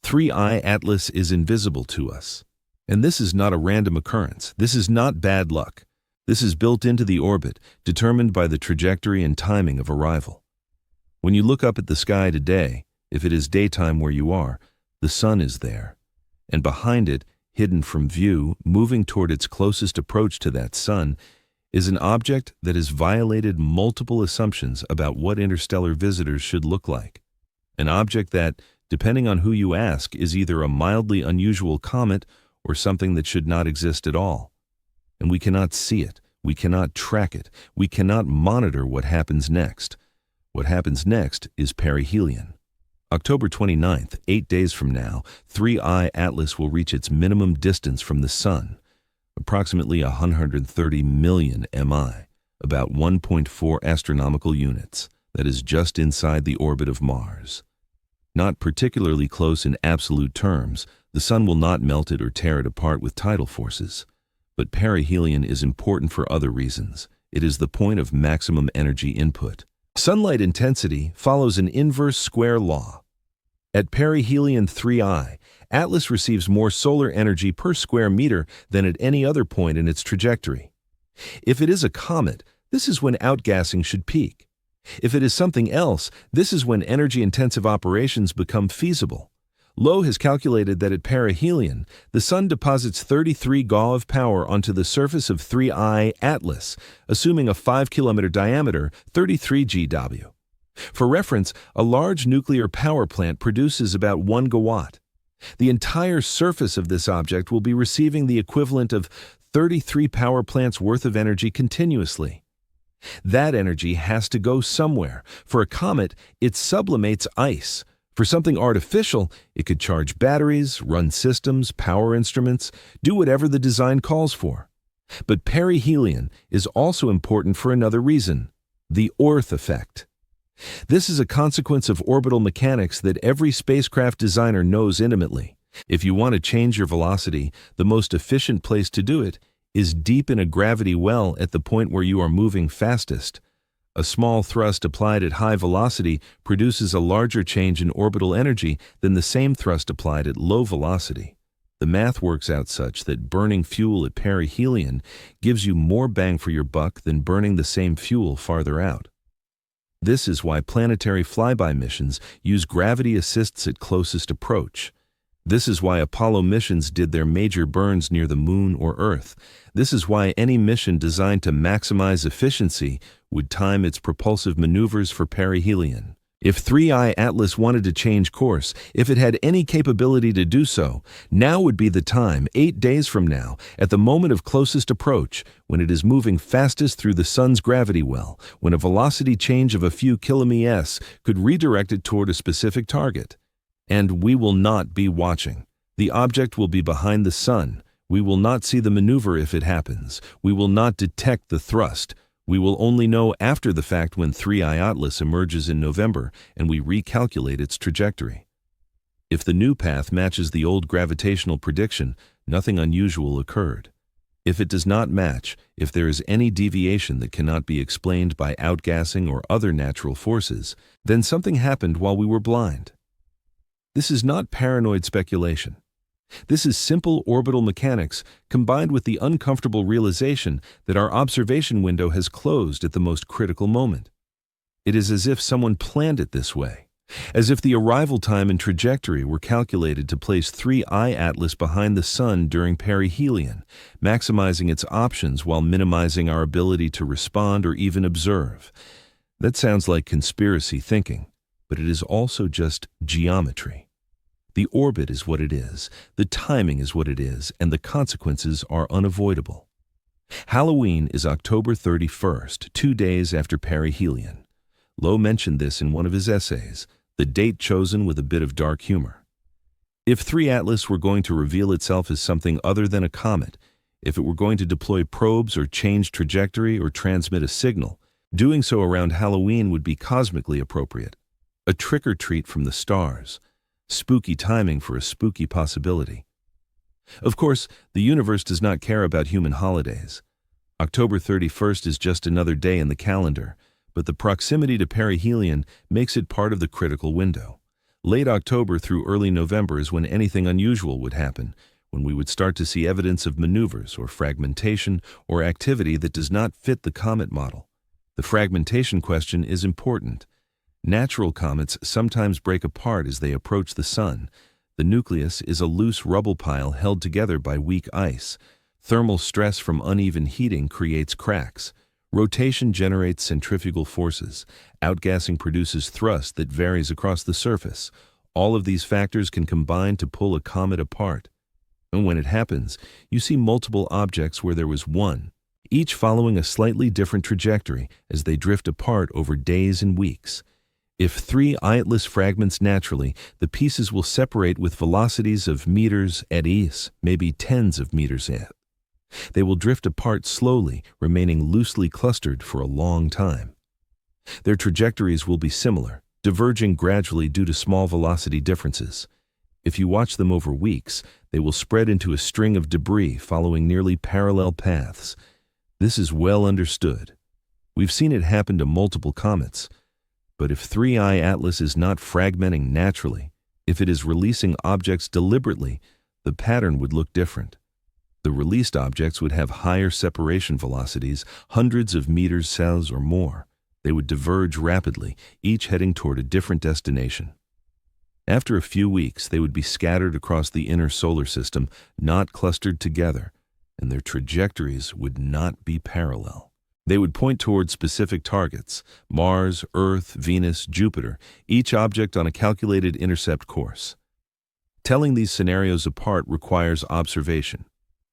3I Atlas is invisible to us. And this is not a random occurrence. This is not bad luck. This is built into the orbit, determined by the trajectory and timing of arrival. When you look up at the sky today, if it is daytime where you are, the sun is there. And behind it, hidden from view, moving toward its closest approach to that sun, is an object that has violated multiple assumptions about what interstellar visitors should look like. An object that, depending on who you ask, is either a mildly unusual comet or something that should not exist at all. And we cannot see it, we cannot track it, we cannot monitor what happens next. What happens next is perihelion. October 29th, 8 days from now, 3I Atlas will reach its minimum distance from the sun, approximately 130 million mi, about 1.4 astronomical units, that is just inside the orbit of Mars. Not particularly close in absolute terms, the sun will not melt it or tear it apart with tidal forces. But perihelion is important for other reasons. It is the point of maximum energy input. Sunlight intensity follows an inverse square law. At perihelion 3I, Atlas receives more solar energy per square meter than at any other point in its trajectory. If it is a comet, this is when outgassing should peak. If it is something else, this is when energy-intensive operations become feasible. Lowe has calculated that at perihelion, the Sun deposits 33 GeV of power onto the surface of 3I Atlas, assuming a 5-kilometer diameter, 33 GeV. For reference, a large nuclear power plant produces about 1 gigawatt. The entire surface of this object will be receiving the equivalent of 33 power plants worth of energy continuously. That energy has to go somewhere. For a comet, it sublimates ice. For something artificial, it could charge batteries, run systems, power instruments, do whatever the design calls for. But perihelion is also important for another reason: the Orth effect. This is a consequence of orbital mechanics that every spacecraft designer knows intimately. If you want to change your velocity, the most efficient place to do it is deep in a gravity well at the point where you are moving fastest. A small thrust applied at high velocity produces a larger change in orbital energy than the same thrust applied at low velocity. The math works out such that burning fuel at perihelion gives you more bang for your buck than burning the same fuel farther out. This is why planetary flyby missions use gravity assists at closest approach. This is why Apollo missions did their major burns near the Moon or Earth. This is why any mission designed to maximize efficiency would time its propulsive maneuvers for perihelion. If 3I Atlas wanted to change course, if it had any capability to do so, now would be the time, 8 days from now, at the moment of closest approach, when it is moving fastest through the Sun's gravity well, when a velocity change of a few kilometers could redirect it toward a specific target. And we will not be watching. The object will be behind the Sun. We will not see the maneuver if it happens. We will not detect the thrust. We will only know after the fact when 3I Atlas emerges in November and we recalculate its trajectory. If the new path matches the old gravitational prediction, nothing unusual occurred. If it does not match, if there is any deviation that cannot be explained by outgassing or other natural forces, then something happened while we were blind. This is not paranoid speculation. This is simple orbital mechanics combined with the uncomfortable realization that our observation window has closed at the most critical moment. It is as if someone planned it this way, as if the arrival time and trajectory were calculated to place 3I Atlas behind the Sun during perihelion, maximizing its options while minimizing our ability to respond or even observe. That sounds like conspiracy thinking, but it is also just geometry. The orbit is what it is, the timing is what it is, and the consequences are unavoidable. Halloween is October 31st, 2 days after perihelion. Lowe mentioned this in one of his essays, the date chosen with a bit of dark humor. If 3 Atlas were going to reveal itself as something other than a comet, if it were going to deploy probes or change trajectory or transmit a signal, doing so around Halloween would be cosmically appropriate. A trick-or-treat from the stars. Spooky timing for a spooky possibility. Of course, the universe does not care about human holidays. October 31st is just another day in the calendar, but the proximity to perihelion makes it part of the critical window. Late October through early November is when anything unusual would happen, when we would start to see evidence of maneuvers or fragmentation or activity that does not fit the comet model. The fragmentation question is important. Natural comets sometimes break apart as they approach the Sun. The nucleus is a loose rubble pile held together by weak ice. Thermal stress from uneven heating creates cracks. Rotation generates centrifugal forces. Outgassing produces thrust that varies across the surface. All of these factors can combine to pull a comet apart. And when it happens, you see multiple objects where there was one, each following a slightly different trajectory as they drift apart over days and weeks. If 3 Atlas fragments naturally, the pieces will separate with velocities of meters at ease, maybe tens of meters at. They will drift apart slowly, remaining loosely clustered for a long time. Their trajectories will be similar, diverging gradually due to small velocity differences. If you watch them over weeks, they will spread into a string of debris following nearly parallel paths. This is well understood. We've seen it happen to multiple comets. But if 3I Atlas is not fragmenting naturally, If it is releasing objects deliberately, the pattern would look different. The released objects would have higher separation velocities, hundreds of meters cells or more. They would diverge rapidly, each heading toward a different destination. After a few weeks, they would be scattered across the inner solar system, not clustered together, and their trajectories would not be parallel. They would point toward specific targets: Mars, Earth, Venus, Jupiter, each object on a calculated intercept course. Telling these scenarios apart requires observation.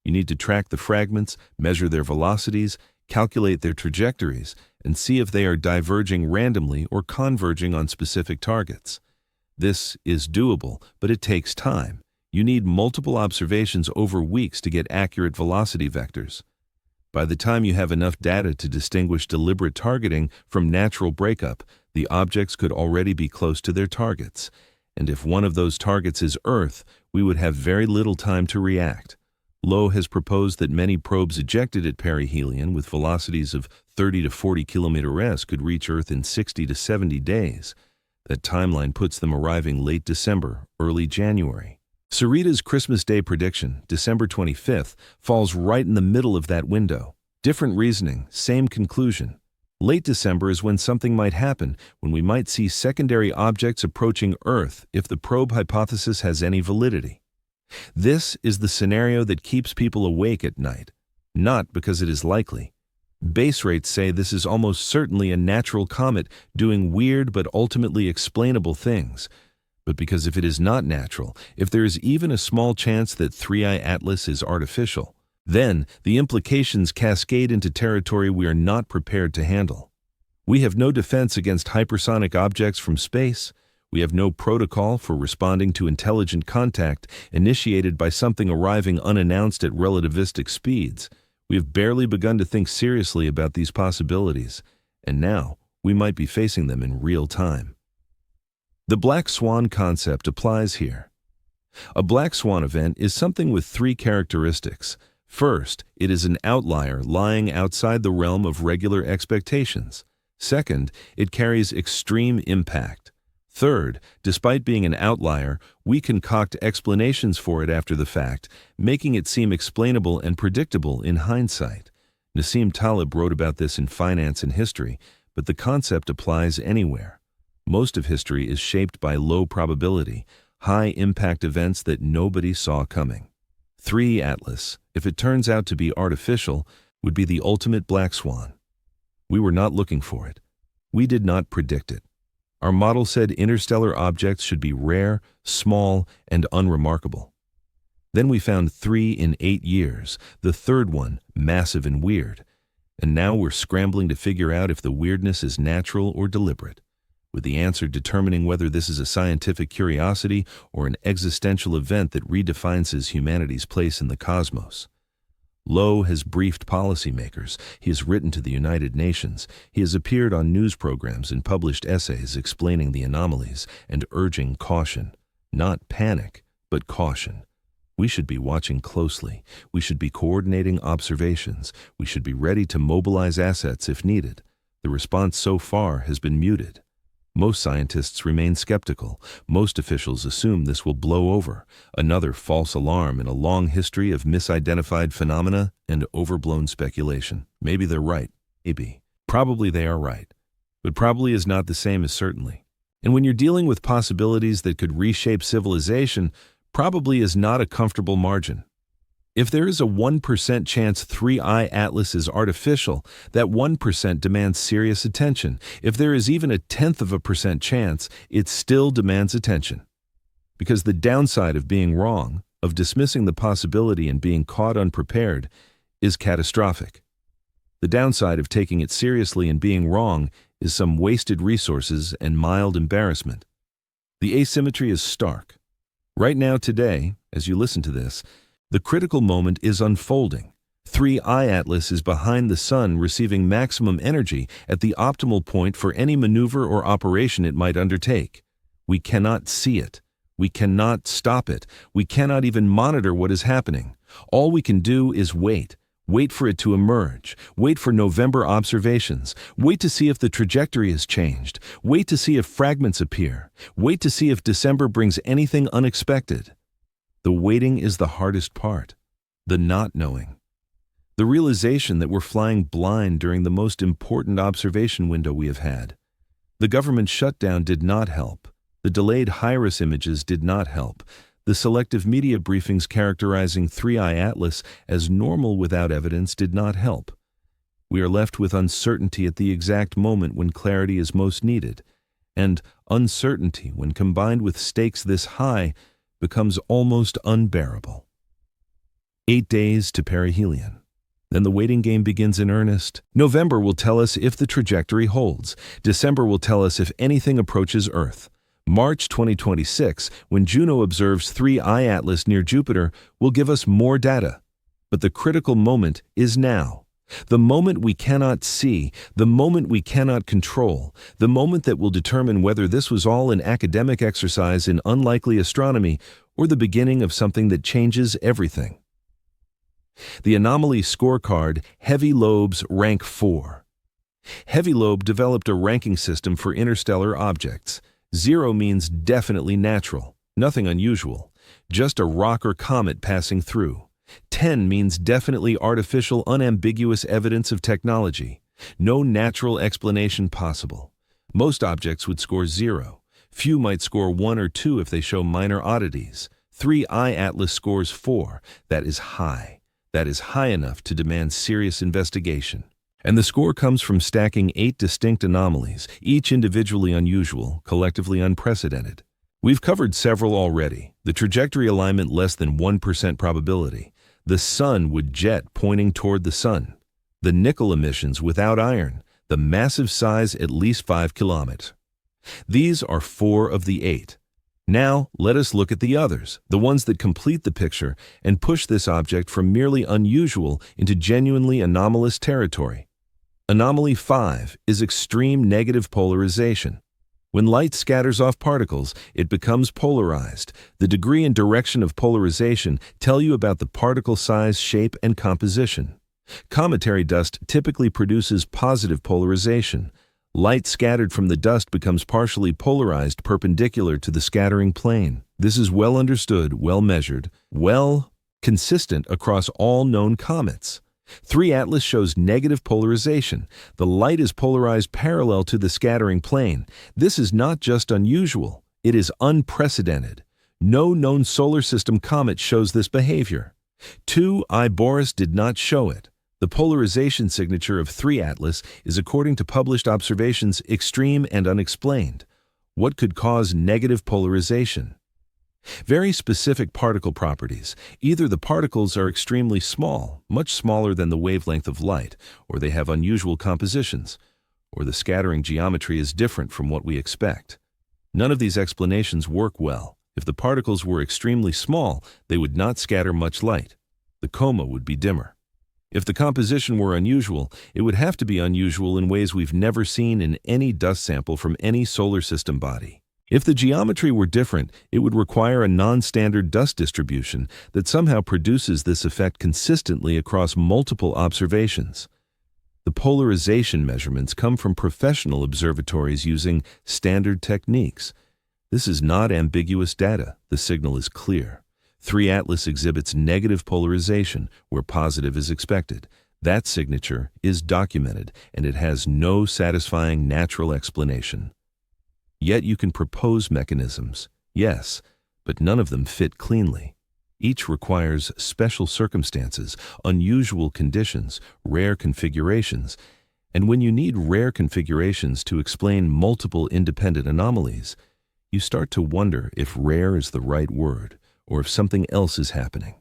You need to track the fragments, measure their velocities, calculate their trajectories, and see if they are diverging randomly or converging on specific targets. This is doable, but it takes time. You need multiple observations over weeks to get accurate velocity vectors. By the time you have enough data to distinguish deliberate targeting from natural breakup, the objects could already be close to their targets. And if one of those targets is Earth, we would have very little time to react. Lowe has proposed that many probes ejected at perihelion with velocities of 30 to 40 km/s could reach Earth in 60 to 70 days. That timeline puts them arriving late December, early January. Sarita's Christmas Day prediction, December 25th, falls right in the middle of that window. Different reasoning, same conclusion. Late December is when something might happen, when we might see secondary objects approaching Earth if the probe hypothesis has any validity. This is the scenario that keeps people awake at night, not because it is likely. Base rates say this is almost certainly a natural comet doing weird but ultimately explainable things. But because if it is not natural, if there is even a small chance that 3I Atlas is artificial, then the implications cascade into territory we are not prepared to handle. We have no defense against hypersonic objects from space. We have no protocol for responding to intelligent contact initiated by something arriving unannounced at relativistic speeds. We have barely begun to think seriously about these possibilities, and now we might be facing them in real time. The black swan concept applies here. A black swan event is something with three characteristics. First, it is an outlier lying outside the realm of regular expectations. Second, it carries extreme impact. Third, despite being an outlier, we concoct explanations for it after the fact, making it seem explainable and predictable in hindsight. Nassim Taleb wrote about this in Finance and History, but the concept applies anywhere. Most of history is shaped by low probability, high-impact events that nobody saw coming. 3 Atlas, if it turns out to be artificial, would be the ultimate black swan. We were not looking for it. We did not predict it. Our model said interstellar objects should be rare, small, and unremarkable. Then we found 3 in 8 years, the third one massive and weird. And now we're scrambling to figure out if the weirdness is natural or deliberate, with the answer determining whether this is a scientific curiosity or an existential event that redefines humanity's place in the cosmos. Lowe has briefed policymakers, he has written to the United Nations, he has appeared on news programs and published essays explaining the anomalies and urging caution. Not panic, but caution. We should be watching closely. We should be coordinating observations. We should be ready to mobilize assets if needed. The response so far has been muted. Most scientists remain skeptical. Most officials assume this will blow over, another false alarm in a long history of misidentified phenomena and overblown speculation. Maybe they're right. Maybe. Probably they are right. But probably is not the same as certainly. And when you're dealing with possibilities that could reshape civilization, probably is not a comfortable margin. If there is a 1% chance 3I Atlas is artificial, that 1% demands serious attention. If there is even a 0.1% chance, it still demands attention. Because the downside of being wrong, of dismissing the possibility and being caught unprepared, is catastrophic. The downside of taking it seriously and being wrong is some wasted resources and mild embarrassment. The asymmetry is stark. Right now, today, as you listen to this, the critical moment is unfolding. 3I Atlas is behind the sun, receiving maximum energy at the optimal point for any maneuver or operation it might undertake. We cannot see it. We cannot stop it. We cannot even monitor what is happening. All we can do is wait. Wait for it to emerge. Wait for November observations. Wait to see if the trajectory has changed. Wait to see if fragments appear. Wait to see if December brings anything unexpected. The waiting is the hardest part. The not knowing. The realization that we're flying blind during the most important observation window we have had. The government shutdown did not help. The delayed HIRIS images did not help. The selective media briefings characterizing 3i Atlas as normal without evidence did not help. We are left with uncertainty at the exact moment when clarity is most needed. And uncertainty, when combined with stakes this high, becomes almost unbearable. 8 days to perihelion. Then the waiting game begins in earnest. November will tell us if the trajectory holds. December will tell us if anything approaches Earth. March 2026, when Juno observes 3i Atlas near Jupiter, will give us more data. But the critical moment is now. The moment we cannot see, the moment we cannot control, the moment that will determine whether this was all an academic exercise in unlikely astronomy or the beginning of something that changes everything. The anomaly scorecard, Heavy Lobes rank 4. Heavy Lobe developed a ranking system for interstellar objects. 0 means definitely natural, nothing unusual, just a rock or comet passing through. 10 means definitely artificial, unambiguous evidence of technology. No natural explanation possible. Most objects would score 0. Few might score 1 or 2 if they show minor oddities. 3i Atlas scores 4. That is high. That is high enough to demand serious investigation. And the score comes from stacking 8 distinct anomalies, each individually unusual, collectively unprecedented. We've covered several already. The trajectory alignment less than 1% probability. The sun would jet pointing toward the sun. The nickel emissions without iron. The massive size at least 5 kilometers. These are 4 of the 8. Now, let us look at the others, the ones that complete the picture and push this object from merely unusual into genuinely anomalous territory. Anomaly 5 is extreme negative polarization. When light scatters off particles, it becomes polarized. The degree and direction of polarization tell you about the particle size, shape, and composition. Cometary dust typically produces positive polarization. Light scattered from the dust becomes partially polarized perpendicular to the scattering plane. This is well understood, well measured, consistent across all known comets. 3 Atlas shows negative polarization. The light is polarized parallel to the scattering plane. This is not just unusual, it is unprecedented. No known solar system comet shows this behavior. 2I Boris did not show it. The polarization signature of 3 Atlas is, according to published observations, extreme and unexplained. What could cause negative polarization? Very specific particle properties. Either the particles are extremely small, much smaller than the wavelength of light, or they have unusual compositions, or the scattering geometry is different from what we expect. None of these explanations work well. If the particles were extremely small, they would not scatter much light. The coma would be dimmer. If the composition were unusual, it would have to be unusual in ways we've never seen in any dust sample from any solar system body. If the geometry were different, it would require a non-standard dust distribution that somehow produces this effect consistently across multiple observations. The polarization measurements come from professional observatories using standard techniques. This is not ambiguous data. The signal is clear. 3 Atlas exhibits negative polarization where positive is expected. That signature is documented, and it has no satisfying natural explanation. Yet you can propose mechanisms, yes, but none of them fit cleanly. Each requires special circumstances, unusual conditions, rare configurations, and when you need rare configurations to explain multiple independent anomalies, you start to wonder if rare is the right word, or if something else is happening.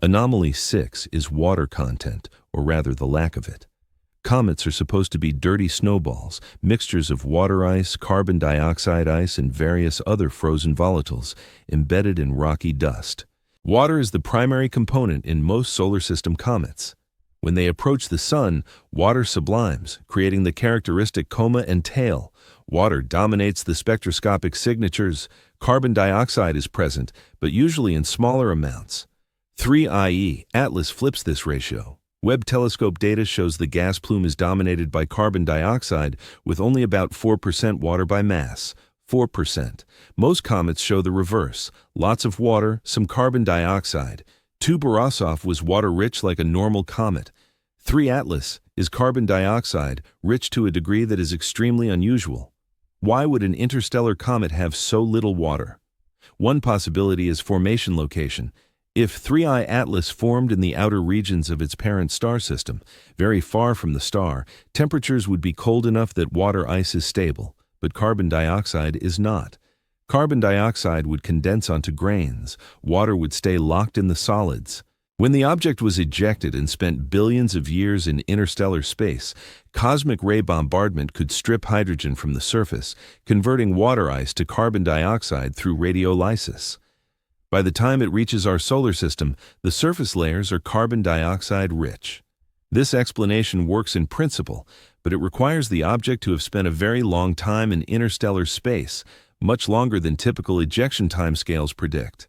Anomaly 6 is water content, or rather the lack of it. Comets are supposed to be dirty snowballs, mixtures of water ice, carbon dioxide ice, and various other frozen volatiles embedded in rocky dust. Water is the primary component in most solar system comets. When they approach the sun, water sublimes, creating the characteristic coma and tail. Water dominates the spectroscopic signatures. Carbon dioxide is present, but usually in smaller amounts. 3i Atlas flips this ratio. Webb telescope data shows the gas plume is dominated by carbon dioxide with only about 4% water by mass. 4%. Most comets show the reverse. Lots of water, some carbon dioxide. 2 Borisov was water-rich like a normal comet. 3 Atlas is carbon dioxide, rich to a degree that is extremely unusual. Why would an interstellar comet have so little water? One possibility is formation location. If 3I Atlas formed in the outer regions of its parent star system, very far from the star, temperatures would be cold enough that water ice is stable, but carbon dioxide is not. Carbon dioxide would condense onto grains, water would stay locked in the solids. When the object was ejected and spent billions of years in interstellar space, cosmic ray bombardment could strip hydrogen from the surface, converting water ice to carbon dioxide through radiolysis. By the time it reaches our solar system, the surface layers are carbon dioxide rich. This explanation works in principle, but it requires the object to have spent a very long time in interstellar space, much longer than typical ejection timescales predict.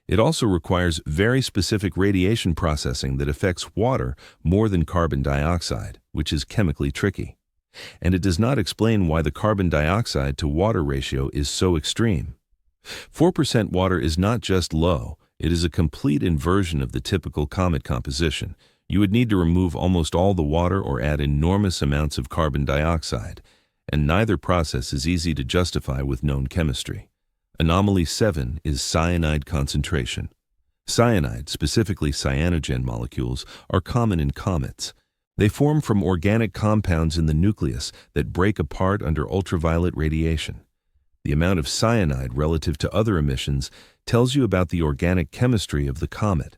It also requires very specific radiation processing that affects water more than carbon dioxide, which is chemically tricky. And it does not explain why the carbon dioxide to water ratio is so extreme. 4% water is not just low, it is a complete inversion of the typical comet composition. You would need to remove almost all the water or add enormous amounts of carbon dioxide, and neither process is easy to justify with known chemistry. Anomaly 7 is cyanide concentration. Cyanide, specifically cyanogen molecules, are common in comets. They form from organic compounds in the nucleus that break apart under ultraviolet radiation. The amount of cyanide relative to other emissions tells you about the organic chemistry of the comet.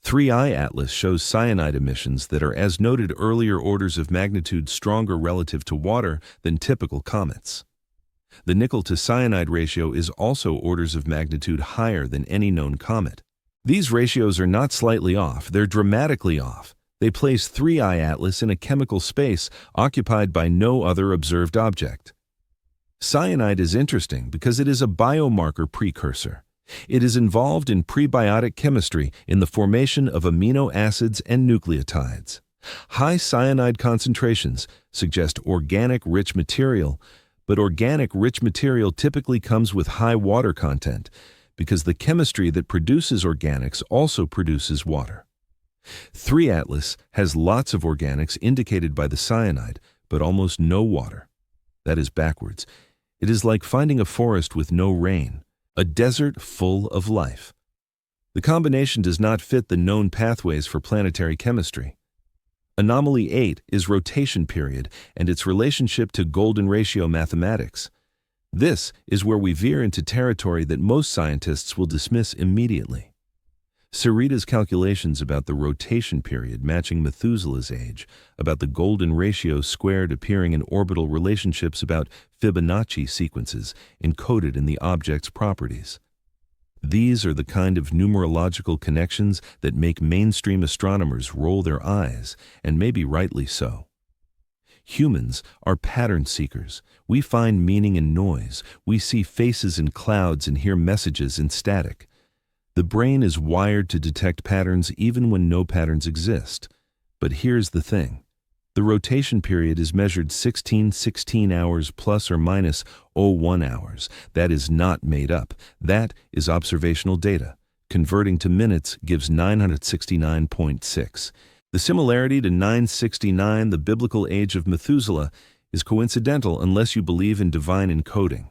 3I Atlas shows cyanide emissions that are, as noted earlier, orders of magnitude stronger relative to water than typical comets. The nickel to cyanide ratio is also orders of magnitude higher than any known comet. These ratios are not slightly off, they're dramatically off. They place 3I Atlas in a chemical space occupied by no other observed object. Cyanide is interesting because it is a biomarker precursor. It is involved in prebiotic chemistry in the formation of amino acids and nucleotides. High cyanide concentrations suggest organic-rich material, but organic-rich material typically comes with high water content because the chemistry that produces organics also produces water. 3 Atlas has lots of organics indicated by the cyanide, but almost no water. That is backwards. It is like finding a forest with no rain, a desert full of life. The combination does not fit the known pathways for planetary chemistry. Anomaly 8 is rotation period and its relationship to golden ratio mathematics. This is where we veer into territory that most scientists will dismiss immediately. Sarita's calculations about the rotation period matching Methuselah's age, about the golden ratio squared appearing in orbital relationships, about Fibonacci sequences encoded in the object's properties. These are the kind of numerological connections that make mainstream astronomers roll their eyes, and maybe rightly so. Humans are pattern seekers. We find meaning in noise. We see faces in clouds and hear messages in static. The brain is wired to detect patterns even when no patterns exist. But here's the thing. The rotation period is measured 16 hours plus or minus 01 hours. That is not made up. That is observational data. Converting to minutes gives 969.6. The similarity to 969, the biblical age of Methuselah, is coincidental unless you believe in divine encoding.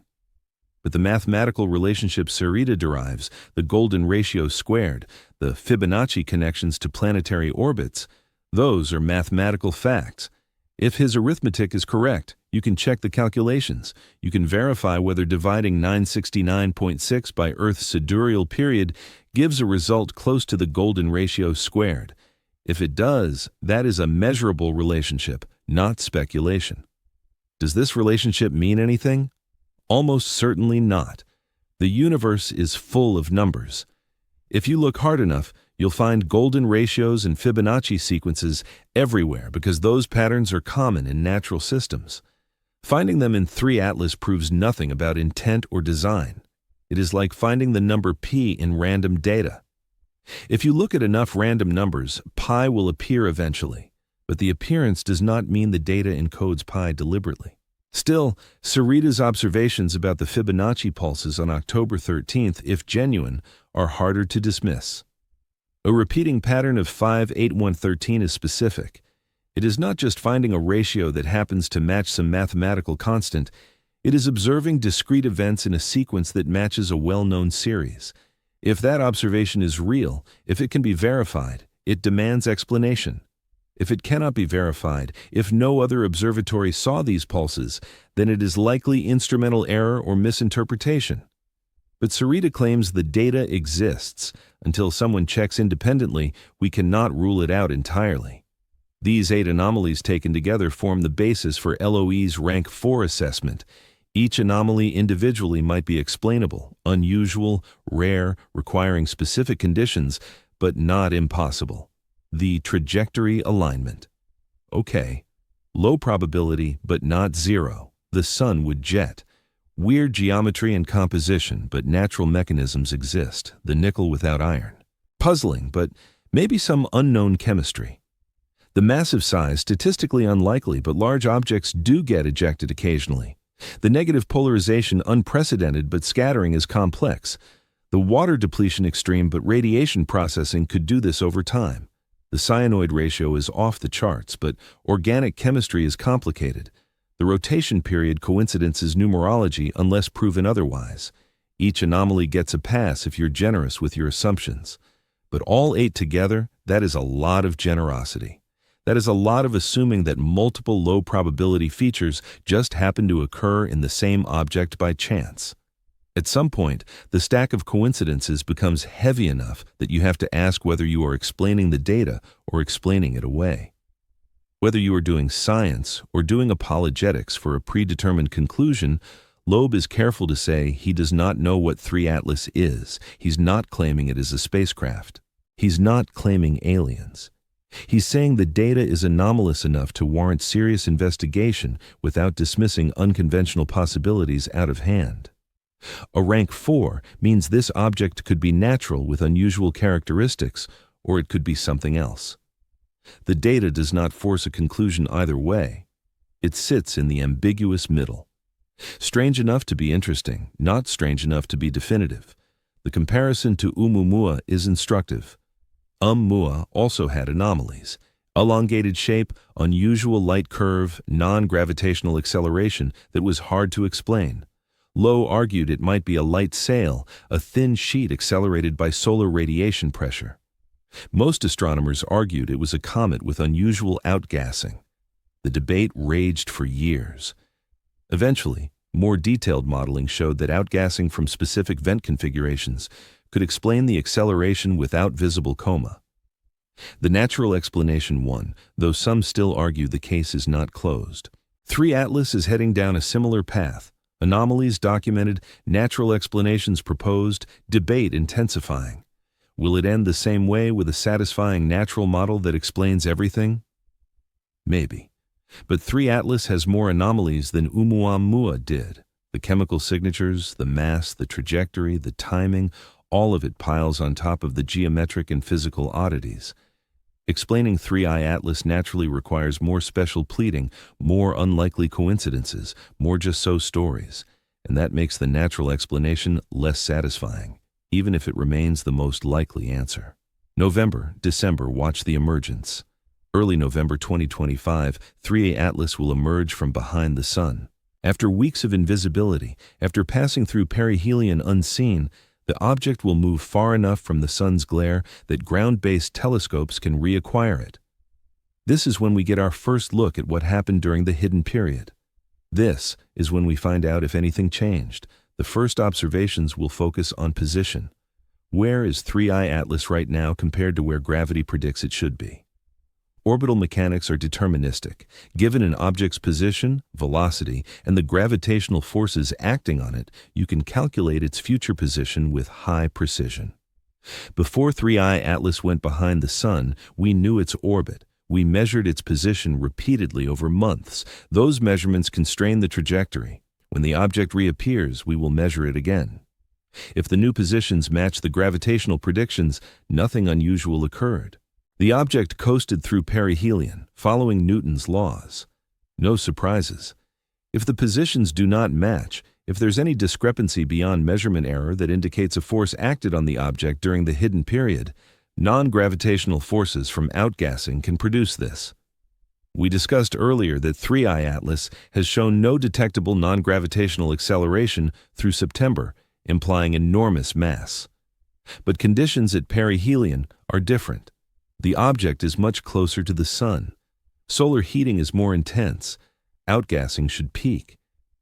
But the mathematical relationship Sarita derives, the golden ratio squared, the Fibonacci connections to planetary orbits, those are mathematical facts. If his arithmetic is correct, you can check the calculations. You can verify whether dividing 969.6 by Earth's sidereal period gives a result close to the golden ratio squared. If it does, that is a measurable relationship, not speculation. Does this relationship mean anything? Almost certainly not. The universe is full of numbers. If you look hard enough, you'll find golden ratios and Fibonacci sequences everywhere because those patterns are common in natural systems. Finding them in 3 Atlas proves nothing about intent or design. It is like finding the number p in random data. If you look at enough random numbers, pi will appear eventually, but the appearance does not mean the data encodes pi deliberately. Still, Sarita's observations about the Fibonacci pulses on October 13th, if genuine, are harder to dismiss. A repeating pattern of 58113 is specific. It is not just finding a ratio that happens to match some mathematical constant. It is observing discrete events in a sequence that matches a well-known series. If that observation is real, if it can be verified, it demands explanation. If it cannot be verified, if no other observatory saw these pulses, then it is likely instrumental error or misinterpretation. But Sarita claims the data exists. Until someone checks independently, we cannot rule it out entirely. These 8 anomalies taken together form the basis for LOE's Rank 4 assessment. Each anomaly individually might be explainable, unusual, rare, requiring specific conditions, but not impossible. The trajectory alignment. Okay, low probability, but not zero. The sun would jet. Weird geometry and composition, but natural mechanisms exist. The nickel without iron. Puzzling, but maybe some unknown chemistry. The massive size, statistically unlikely, but large objects do get ejected occasionally. The negative polarization unprecedented, but scattering is complex. The water depletion extreme, but radiation processing could do this over time. The cyanoid ratio is off the charts, but organic chemistry is complicated. The rotation period coincidence is numerology unless proven otherwise. Each anomaly gets a pass if you're generous with your assumptions. But all 8 together, that is a lot of generosity. That is a lot of assuming that multiple low probability features just happen to occur in the same object by chance. At some point, the stack of coincidences becomes heavy enough that you have to ask whether you are explaining the data or explaining it away. Whether you are doing science or doing apologetics for a predetermined conclusion, Loeb is careful to say he does not know what 3 Atlas is. He's not claiming it is a spacecraft. He's not claiming aliens. He's saying the data is anomalous enough to warrant serious investigation without dismissing unconventional possibilities out of hand. A rank 4 means this object could be natural with unusual characteristics, or it could be something else. The data does not force a conclusion either way. It sits in the ambiguous middle. Strange enough to be interesting, not strange enough to be definitive. The comparison to Oumuamua is instructive. Oumuamua also had anomalies. Elongated shape, unusual light curve, non-gravitational acceleration that was hard to explain. Lowe argued it might be a light sail, a thin sheet accelerated by solar radiation pressure. Most astronomers argued it was a comet with unusual outgassing. The debate raged for years. Eventually, more detailed modeling showed that outgassing from specific vent configurations could explain the acceleration without visible coma. The natural explanation won, though some still argue the case is not closed. 3 Atlas is heading down a similar path. Anomalies documented, natural explanations proposed, debate intensifying. Will it end the same way with a satisfying natural model that explains everything? Maybe. But 3 Atlas has more anomalies than Oumuamua did. The chemical signatures, the mass, the trajectory, the timing, all of it piles on top of the geometric and physical oddities. Explaining 3I Atlas naturally requires more special pleading, more unlikely coincidences, more just-so stories, and that makes the natural explanation less satisfying, even if it remains the most likely answer. November, December, watch the emergence. Early November 2025, 3A Atlas will emerge from behind the sun. After weeks of invisibility, after passing through perihelion unseen, the object will move far enough from the sun's glare that ground-based telescopes can reacquire it. This is when we get our first look at what happened during the hidden period. This is when we find out if anything changed. The first observations will focus on position. Where is 3I Atlas right now compared to where gravity predicts it should be? Orbital mechanics are deterministic. Given an object's position, velocity, and the gravitational forces acting on it, you can calculate its future position with high precision. Before 3I Atlas went behind the sun, we knew its orbit. We measured its position repeatedly over months. Those measurements constrain the trajectory. When the object reappears, we will measure it again. If the new positions match the gravitational predictions, nothing unusual occurred. The object coasted through perihelion, following Newton's laws. No surprises. If the positions do not match, if there's any discrepancy beyond measurement error that indicates a force acted on the object during the hidden period, non-gravitational forces from outgassing can produce this. We discussed earlier that 3i Atlas has shown no detectable non-gravitational acceleration through September, implying enormous mass. But conditions at perihelion are different. The object is much closer to the sun. Solar heating is more intense. Outgassing should peak.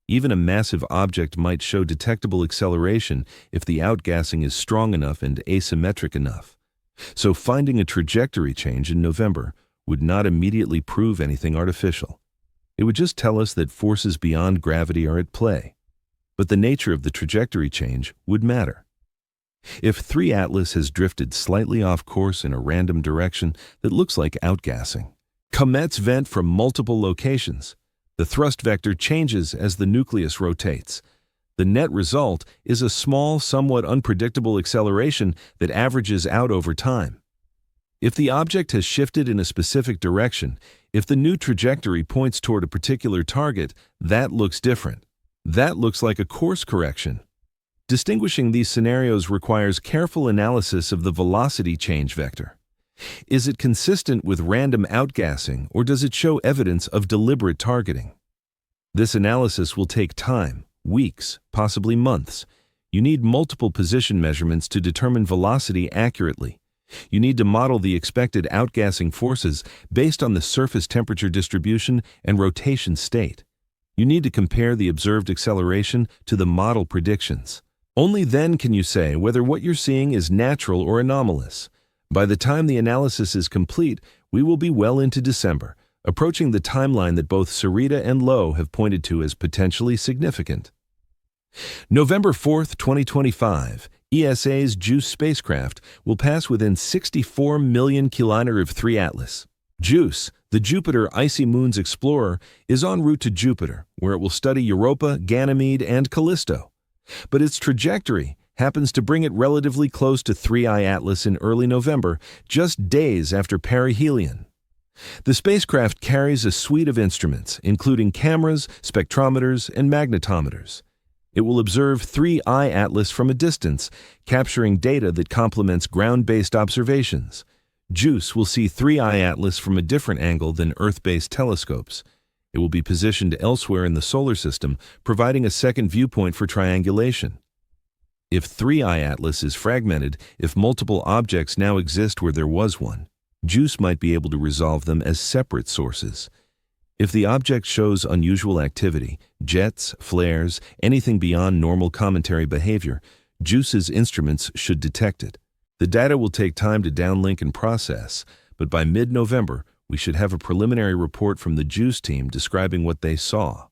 Even a massive object might show detectable acceleration if the outgassing is strong enough and asymmetric enough. So finding a trajectory change in November would not immediately prove anything artificial. It would just tell us that forces beyond gravity are at play. But the nature of the trajectory change would matter. If 3 Atlas has drifted slightly off course in a random direction that looks like outgassing, comets vent from multiple locations. The thrust vector changes as the nucleus rotates. The net result is a small, somewhat unpredictable acceleration that averages out over time. If the object has shifted in a specific direction, if the new trajectory points toward a particular target, that looks different. That looks like a course correction. Distinguishing these scenarios requires careful analysis of the velocity change vector. Is it consistent with random outgassing, or does it show evidence of deliberate targeting? This analysis will take time, weeks, possibly months. You need multiple position measurements to determine velocity accurately. You need to model the expected outgassing forces based on the surface temperature distribution and rotation state. You need to compare the observed acceleration to the model predictions. Only then can you say whether what you're seeing is natural or anomalous. By the time the analysis is complete, we will be well into December, approaching the timeline that both Sarita and Lowe have pointed to as potentially significant. November 4th, 2025, ESA's JUICE spacecraft will pass within 64 million km of 3 Atlas. JUICE, the Jupiter Icy Moons Explorer, is en route to Jupiter, where it will study Europa, Ganymede, and Callisto. But its trajectory happens to bring it relatively close to 3i Atlas in early November, just days after perihelion. The spacecraft carries a suite of instruments, including cameras, spectrometers, and magnetometers. It will observe 3i Atlas from a distance, capturing data that complements ground-based observations. JUICE will see 3i Atlas from a different angle than Earth-based telescopes. It will be positioned elsewhere in the solar system, providing a second viewpoint for triangulation. If 3i Atlas is fragmented, if multiple objects now exist where there was one, JUICE might be able to resolve them as separate sources. If the object shows unusual activity, jets, flares, anything beyond normal cometary behavior, JUICE's instruments should detect it. The data will take time to downlink and process, but by mid-November, we should have a preliminary report from the JUICE team describing what they saw.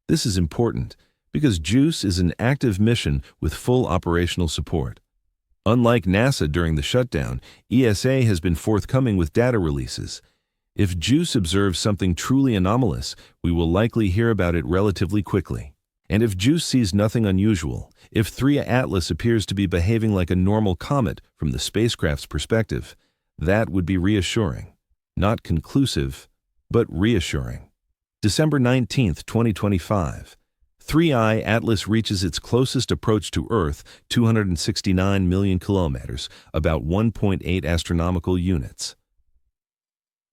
This is important because JUICE is an active mission with full operational support. Unlike NASA during the shutdown, ESA has been forthcoming with data releases. If JUICE observes something truly anomalous, we will likely hear about it relatively quickly. And if JUICE sees nothing unusual, if 3 Atlas appears to be behaving like a normal comet from the spacecraft's perspective, that would be reassuring. Not conclusive, but reassuring. December 19th, 2025. 3i Atlas reaches its closest approach to Earth, 269 million kilometers, about 1.8 astronomical units.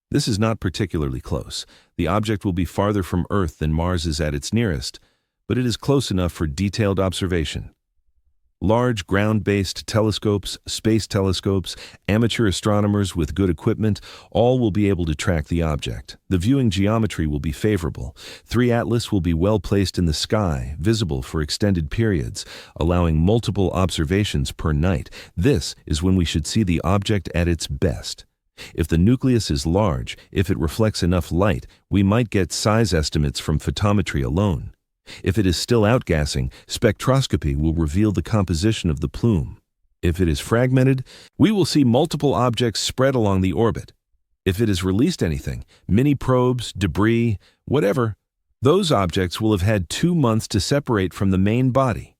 This is not particularly close. The object will be farther from Earth than Mars is at its nearest, but it is close enough for detailed observation. Large ground-based telescopes, space telescopes, amateur astronomers with good equipment, all will be able to track the object. The viewing geometry will be favorable. 3 Atlas will be well placed in the sky, visible for extended periods, allowing multiple observations per night. This is when we should see the object at its best. If the nucleus is large, if it reflects enough light, we might get size estimates from photometry alone. If it is still outgassing, spectroscopy will reveal the composition of the plume. If it is fragmented, we will see multiple objects spread along the orbit. If it has released anything, mini probes, debris, whatever, those objects will have had 2 months to separate from the main body.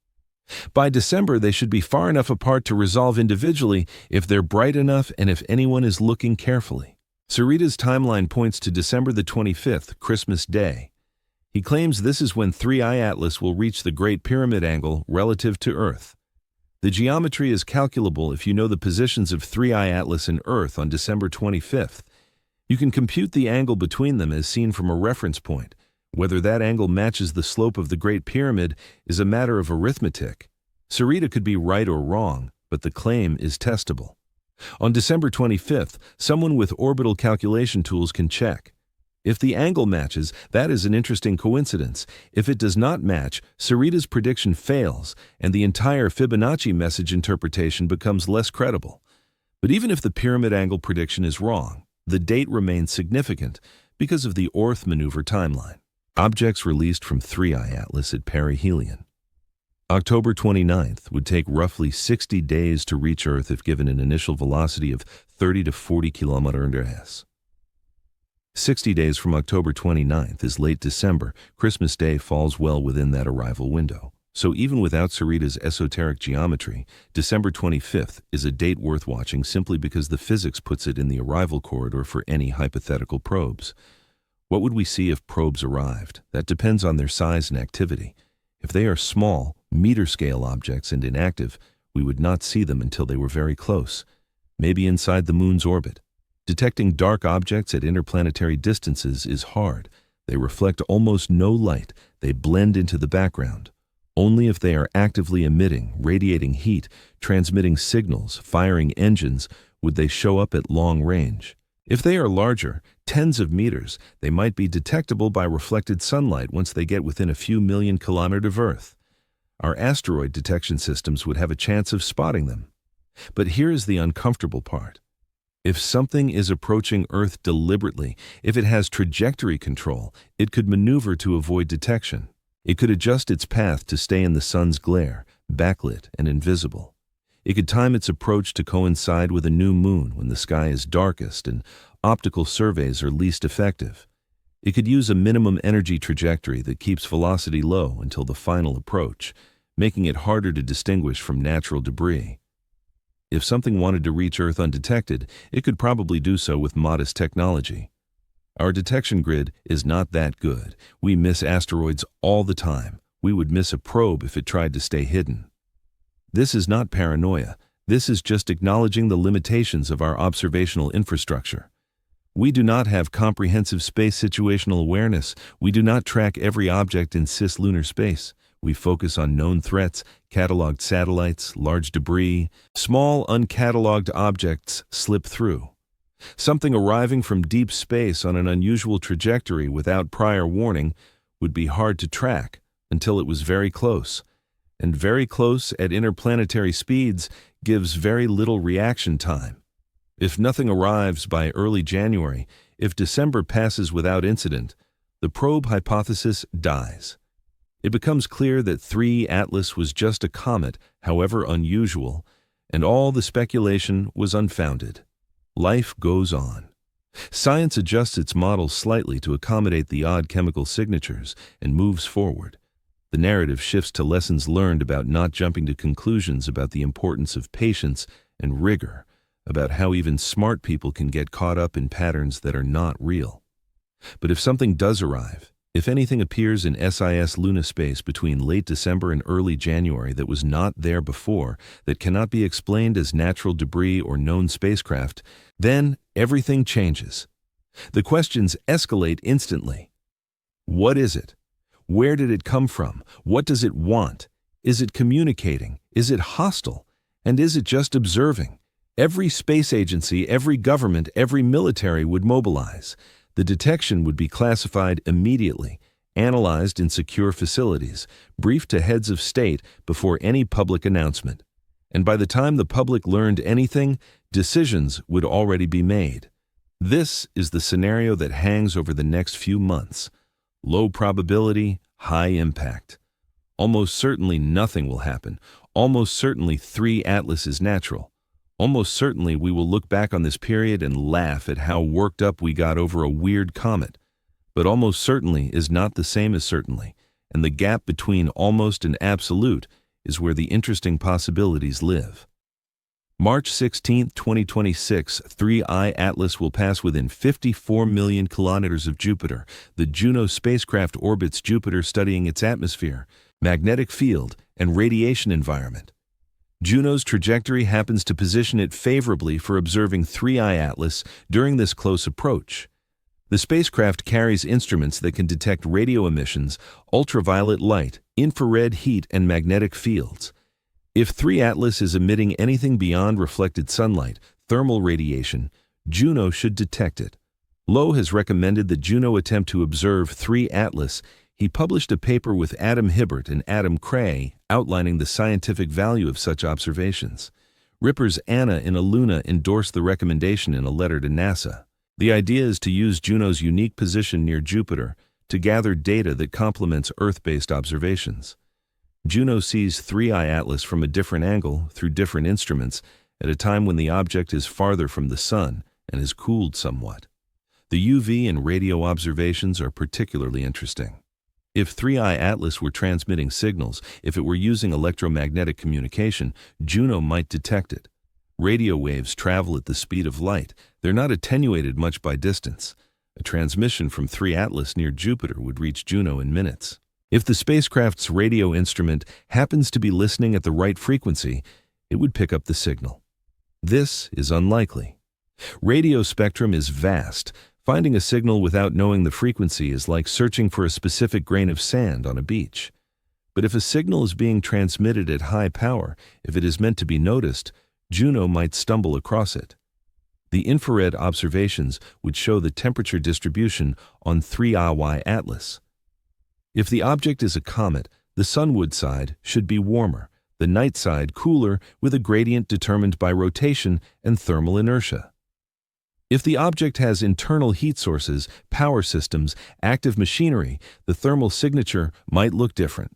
By December, they should be far enough apart to resolve individually if they're bright enough and if anyone is looking carefully. Sarita's timeline points to December the 25th, Christmas Day. He claims this is when 3i Atlas will reach the Great Pyramid angle relative to Earth. The geometry is calculable if you know the positions of 3i Atlas and Earth on December 25th. You can compute the angle between them as seen from a reference point. Whether that angle matches the slope of the Great Pyramid is a matter of arithmetic. Sarita could be right or wrong, but the claim is testable. On December 25th, someone with orbital calculation tools can check. If the angle matches, that is an interesting coincidence. If it does not match, Sarita's prediction fails, and the entire Fibonacci message interpretation becomes less credible. But even if the pyramid angle prediction is wrong, the date remains significant because of the Orth maneuver timeline. Objects released from 3i Atlas at perihelion. October 29th would take roughly 60 days to reach Earth if given an initial velocity of 30 to 40 km/s. 60 days from October 29th is late December. Christmas Day falls well within that arrival window. So even without Sarita's esoteric geometry, December 25th is a date worth watching simply because the physics puts it in the arrival corridor for any hypothetical probes. What would we see if probes arrived? That depends on their size and activity. If they are small, meter-scale objects and inactive, we would not see them until they were very close, maybe inside the moon's orbit. Detecting dark objects at interplanetary distances is hard. They reflect almost no light. They blend into the background. Only if they are actively emitting, radiating heat, transmitting signals, firing engines, would they show up at long range. If they are larger, tens of meters, they might be detectable by reflected sunlight once they get within a few million kilometers of Earth. Our asteroid detection systems would have a chance of spotting them. But here is the uncomfortable part. If something is approaching Earth deliberately, if it has trajectory control, it could maneuver to avoid detection. It could adjust its path to stay in the sun's glare, backlit and invisible. It could time its approach to coincide with a new moon when the sky is darkest and optical surveys are least effective. It could use a minimum energy trajectory that keeps velocity low until the final approach, making it harder to distinguish from natural debris. If something wanted to reach Earth undetected, it could probably do so with modest technology. Our detection grid is not that good. We miss asteroids all the time. We would miss a probe if it tried to stay hidden. This is not paranoia. This is just acknowledging the limitations of our observational infrastructure. We do not have comprehensive space situational awareness. We do not track every object in cislunar space. We focus on known threats, cataloged satellites, large debris. Small, uncatalogued objects slip through. Something arriving from deep space on an unusual trajectory without prior warning would be hard to track until it was very close. And very close at interplanetary speeds gives very little reaction time. If nothing arrives by early January, if December passes without incident, the probe hypothesis dies. It becomes clear that 3 Atlas was just a comet, however unusual, and all the speculation was unfounded. Life goes on. Science adjusts its models slightly to accommodate the odd chemical signatures and moves forward. The narrative shifts to lessons learned about not jumping to conclusions about the importance of patience and rigor, about how even smart people can get caught up in patterns that are not real. But if something does arrive, if anything appears in SIS Luna space between late December and early January that was not there before, that cannot be explained as natural debris or known spacecraft, then everything changes. The questions escalate instantly. What is it? Where did it come from? What does it want? Is it communicating? Is it hostile? And is it just observing? Every space agency, every government, every military would mobilize. The detection would be classified immediately, analyzed in secure facilities, briefed to heads of state before any public announcement. And by the time the public learned anything, decisions would already be made. This is the scenario that hangs over the next few months. Low probability, high impact. Almost certainly nothing will happen. Almost certainly 3 Atlas is natural. Almost certainly we will look back on this period and laugh at how worked up we got over a weird comet. But almost certainly is not the same as certainly, and the gap between almost and absolute is where the interesting possibilities live. March 16, 2026, 3I Atlas will pass within 54 million kilometers of Jupiter. The Juno spacecraft orbits Jupiter, studying its atmosphere, magnetic field, and radiation environment. Juno's trajectory happens to position it favorably for observing 3I Atlas during this close approach. The spacecraft carries instruments that can detect radio emissions, ultraviolet light, infrared heat, and magnetic fields. If 3 Atlas is emitting anything beyond reflected sunlight, thermal radiation, Juno should detect it. Lowe has recommended that Juno attempt to observe 3 Atlas. He published a paper with Adam Hibbert and Adam Cray outlining the scientific value of such observations. Ripper's Anna in a Luna endorsed the recommendation in a letter to NASA. The idea is to use Juno's unique position near Jupiter to gather data that complements Earth-based observations. Juno sees 3I Atlas from a different angle through different instruments at a time when the object is farther from the Sun and is cooled somewhat. The UV and radio observations are particularly interesting. If 3I Atlas were transmitting signals, if it were using electromagnetic communication, Juno might detect it. Radio waves travel at the speed of light. They're not attenuated much by distance. A transmission from 3 Atlas near Jupiter would reach Juno in minutes. If the spacecraft's radio instrument happens to be listening at the right frequency, it would pick up the signal. This is unlikely. Radio spectrum is vast. Finding a signal without knowing the frequency is like searching for a specific grain of sand on a beach. But if a signal is being transmitted at high power, if it is meant to be noticed, Juno might stumble across it. The infrared observations would show the temperature distribution on 3I Atlas. If the object is a comet, the sunward side should be warmer, the night side cooler, with a gradient determined by rotation and thermal inertia. If the object has internal heat sources, power systems, active machinery, the thermal signature might look different.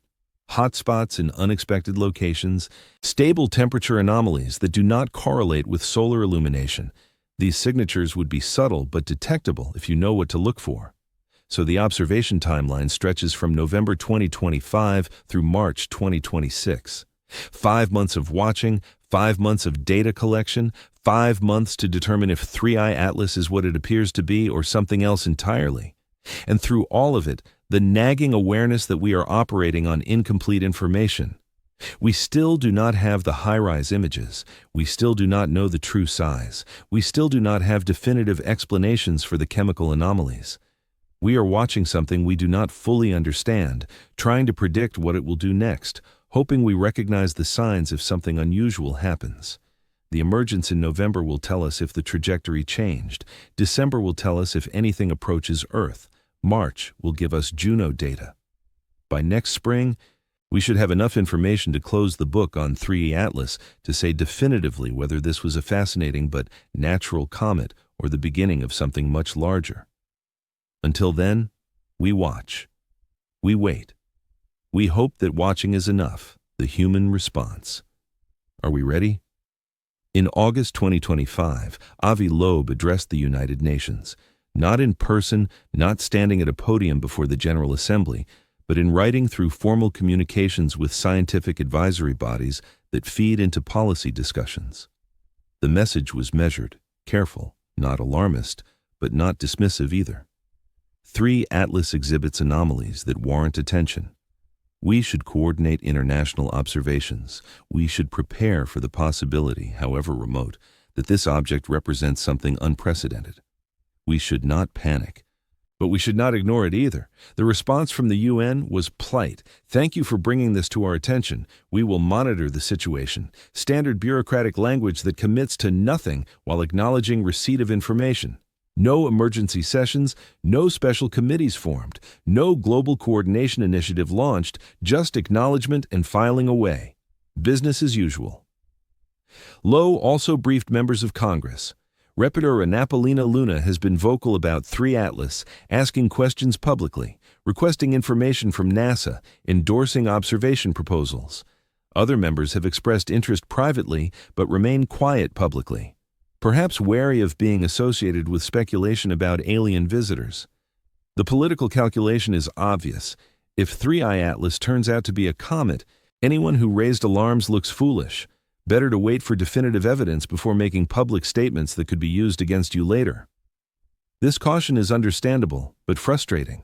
Hotspots in unexpected locations, stable temperature anomalies that do not correlate with solar illumination. These signatures would be subtle but detectable if you know what to look for. So the observation timeline stretches from November 2025 through March 2026. 5 months of watching, 5 months of data collection, 5 months to determine if 3I Atlas is what it appears to be or something else entirely. And through all of it, the nagging awareness that we are operating on incomplete information. We still do not have the high-rise images. We still do not know the true size. We still do not have definitive explanations for the chemical anomalies. We are watching something we do not fully understand, trying to predict what it will do next, hoping we recognize the signs if something unusual happens. The emergence in November will tell us if the trajectory changed. December will tell us if anything approaches Earth. March will give us Juno data. By next spring, we should have enough information to close the book on 3 Atlas to say definitively whether this was a fascinating but natural comet or the beginning of something much larger. Until then, we watch. We wait. We hope that watching is enough, the human response. Are we ready? In August 2025, Avi Loeb addressed the United Nations, not in person, not standing at a podium before the General Assembly, but in writing through formal communications with scientific advisory bodies that feed into policy discussions. The message was measured, careful, not alarmist, but not dismissive either. 3 Atlas exhibits anomalies that warrant attention. We should coordinate international observations. We should prepare for the possibility, however remote, that this object represents something unprecedented. We should not panic, but we should not ignore it either. The response from the UN was polite. Thank you for bringing this to our attention. We will monitor the situation. Standard bureaucratic language that commits to nothing while acknowledging receipt of information. No emergency sessions, no special committees formed, no global coordination initiative launched, just acknowledgement and filing away. Business as usual. Lowe also briefed members of Congress. Reporter Anapolina Luna has been vocal about 3 Atlas, asking questions publicly, requesting information from NASA, endorsing observation proposals. Other members have expressed interest privately but remain quiet publicly, perhaps wary of being associated with speculation about alien visitors. The political calculation is obvious. If 3I Atlas turns out to be a comet, Anyone who raised alarms looks foolish. Better to wait for definitive evidence before making public statements that could be used against you later. This caution is understandable, but frustrating.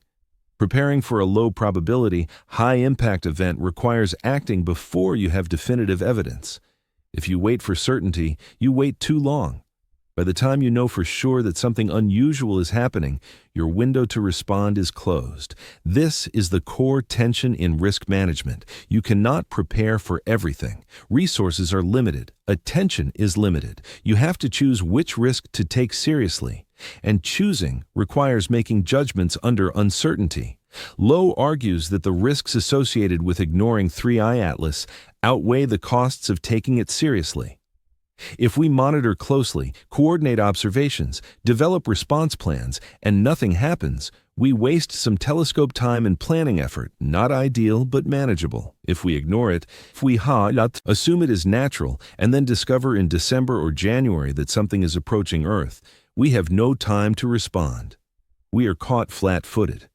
Preparing for a low probability, high impact event requires acting before you have definitive evidence. If you wait for certainty, you wait too long. By the time you know for sure that something unusual is happening, your window to respond is closed. This is the core tension in risk management. You cannot prepare for everything. Resources are limited. Attention is limited. You have to choose which risk to take seriously. And choosing requires making judgments under uncertainty. Lowe argues that the risks associated with ignoring 3I Atlas outweigh the costs of taking it seriously. If we monitor closely, coordinate observations, develop response plans, and nothing happens, we waste some telescope time and planning effort, not ideal but manageable. If we ignore it, if we assume it is natural, and then discover in December or January that something is approaching Earth, we have no time to respond. We are caught flat-footed.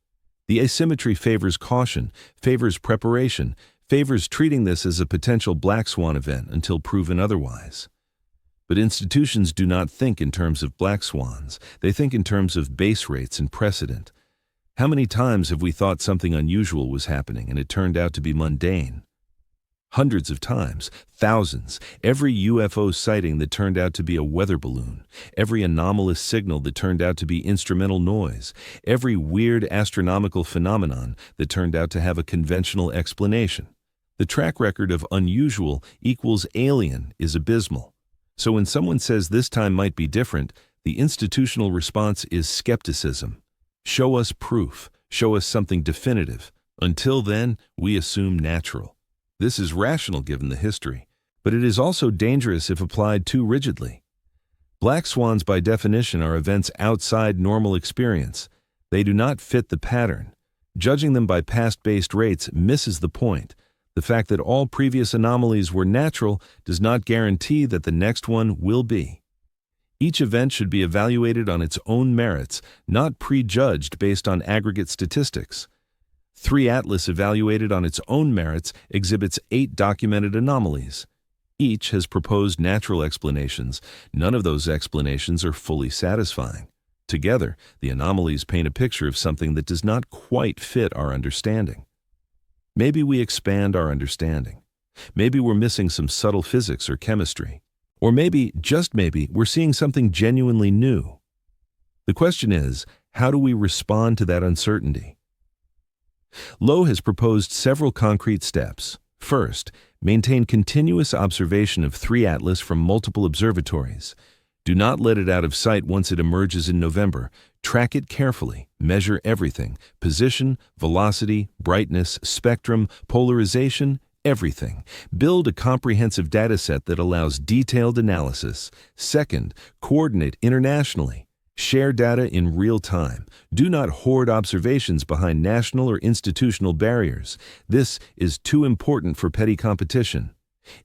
The asymmetry favors caution, favors preparation, favors treating this as a potential black swan event until proven otherwise. But institutions do not think in terms of black swans. They think in terms of base rates and precedent. How many times have we thought something unusual was happening and it turned out to be mundane? Hundreds of times, thousands, every UFO sighting that turned out to be a weather balloon, every anomalous signal that turned out to be instrumental noise, every weird astronomical phenomenon that turned out to have a conventional explanation. The track record of unusual equals alien is abysmal. So when someone says this time might be different, the institutional response is skepticism. Show us proof. Show us something definitive. Until then, we assume natural. This is rational given the history, but it is also dangerous if applied too rigidly. Black swans by definition are events outside normal experience. They do not fit the pattern. Judging them by past-based rates misses the point. The fact that all previous anomalies were natural does not guarantee that the next one will be. Each event should be evaluated on its own merits, not prejudged based on aggregate statistics. 3 Atlas evaluated on its own merits exhibits 8 documented anomalies. Each has proposed natural explanations. None of those explanations are fully satisfying. Together, the anomalies paint a picture of something that does not quite fit our understanding. Maybe we expand our understanding. Maybe we're missing some subtle physics or chemistry. Or maybe, just maybe, we're seeing something genuinely new. The question is, how do we respond to that uncertainty? Lowe has proposed several concrete steps. First, maintain continuous observation of 3 Atlas from multiple observatories. Do not let it out of sight once it emerges in November. Track it carefully. Measure everything: position, velocity, brightness, spectrum, polarization, everything. Build a comprehensive dataset that allows detailed analysis. Second, coordinate internationally. Share data in real time. Do not hoard observations behind national or institutional barriers. This is too important for petty competition.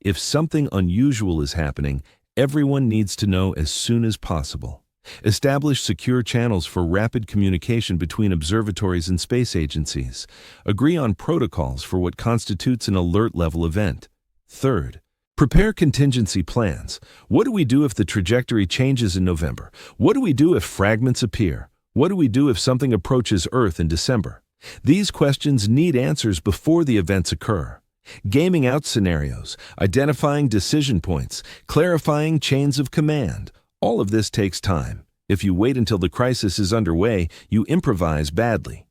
If something unusual is happening, everyone needs to know as soon as possible. Establish secure channels for rapid communication between observatories and space agencies. Agree on protocols for what constitutes an alert-level event. Third, prepare contingency plans. What do we do if the trajectory changes in November? What do we do if fragments appear? What do we do if something approaches Earth in December? These questions need answers before the events occur. Gaming out scenarios, identifying decision points, clarifying chains of command. All of this takes time. If you wait until the crisis is underway, you improvise badly.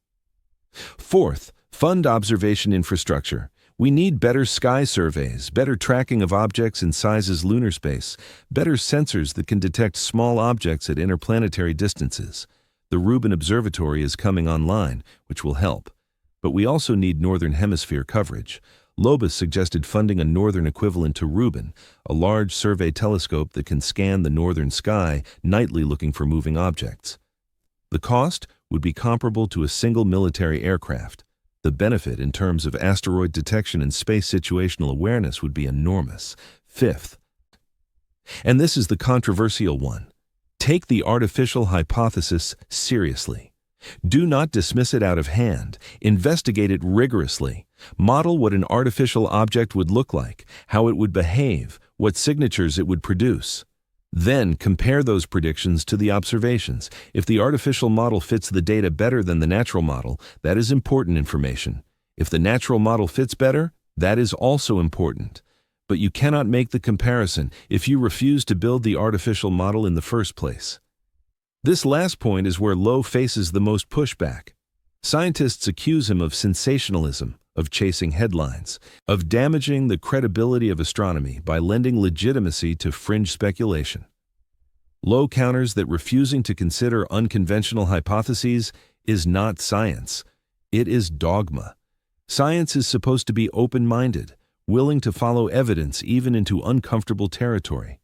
Fourth, fund observation infrastructure. We need better sky surveys, better tracking of objects in sizes lunar space, better sensors that can detect small objects at interplanetary distances. The Rubin Observatory is coming online, which will help. But we also need Northern Hemisphere coverage. Lobus suggested funding a northern equivalent to Rubin, a large survey telescope that can scan the northern sky nightly looking for moving objects. The cost would be comparable to a single military aircraft. The benefit in terms of asteroid detection and space situational awareness would be enormous. Fifth, and this is the controversial one, take the artificial hypothesis seriously. Do not dismiss it out of hand. Investigate it rigorously. Model what an artificial object would look like, how it would behave, what signatures it would produce. Then compare those predictions to the observations. If the artificial model fits the data better than the natural model, that is important information. If the natural model fits better, that is also important. But you cannot make the comparison if you refuse to build the artificial model in the first place. This last point is where Lowe faces the most pushback. Scientists accuse him of sensationalism, of chasing headlines, of damaging the credibility of astronomy by lending legitimacy to fringe speculation. Lowe counters that refusing to consider unconventional hypotheses is not science. It is dogma. Science is supposed to be open-minded, willing to follow evidence even into uncomfortable territory.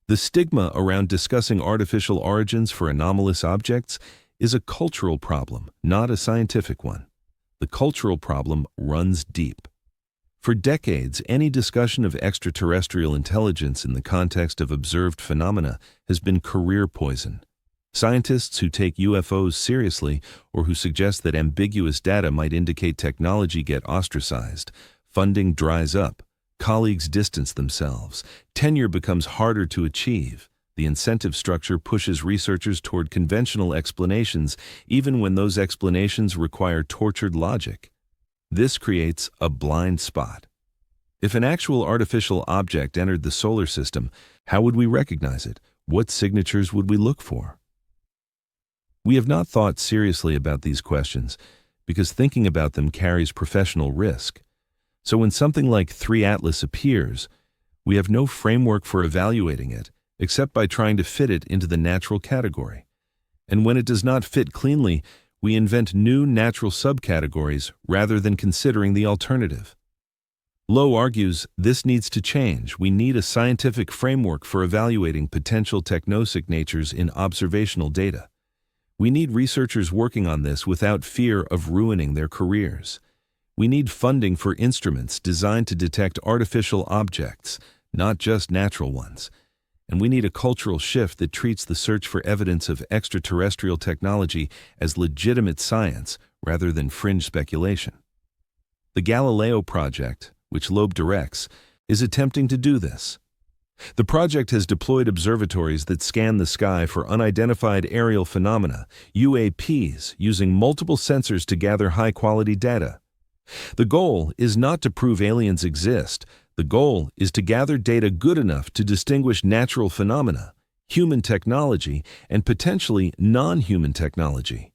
The stigma around discussing artificial origins for anomalous objects is a cultural problem, not a scientific one. The cultural problem runs deep. For decades, any discussion of extraterrestrial intelligence in the context of observed phenomena has been career poison. Scientists who take UFOs seriously or who suggest that ambiguous data might indicate technology get ostracized. Funding dries up. Colleagues distance themselves. Tenure becomes harder to achieve. The incentive structure pushes researchers toward conventional explanations, even when those explanations require tortured logic. This creates a blind spot. If an actual artificial object entered the solar system, how would we recognize it? What signatures would we look for? We have not thought seriously about these questions because thinking about them carries professional risk. So when something like 3 Atlas appears, we have no framework for evaluating it except by trying to fit it into the natural category. And when it does not fit cleanly, we invent new natural subcategories rather than considering the alternative. Lowe argues this needs to change. We need a scientific framework for evaluating potential technosic natures in observational data. We need researchers working on this without fear of ruining their careers. We need funding for instruments designed to detect artificial objects, not just natural ones. And we need a cultural shift that treats the search for evidence of extraterrestrial technology as legitimate science rather than fringe speculation. The Galileo Project, which Loeb directs, is attempting to do this. The project has deployed observatories that scan the sky for unidentified aerial phenomena, UAPs, using multiple sensors to gather high-quality data. The goal is not to prove aliens exist. The goal is to gather data good enough to distinguish natural phenomena, human technology, and potentially non-human technology.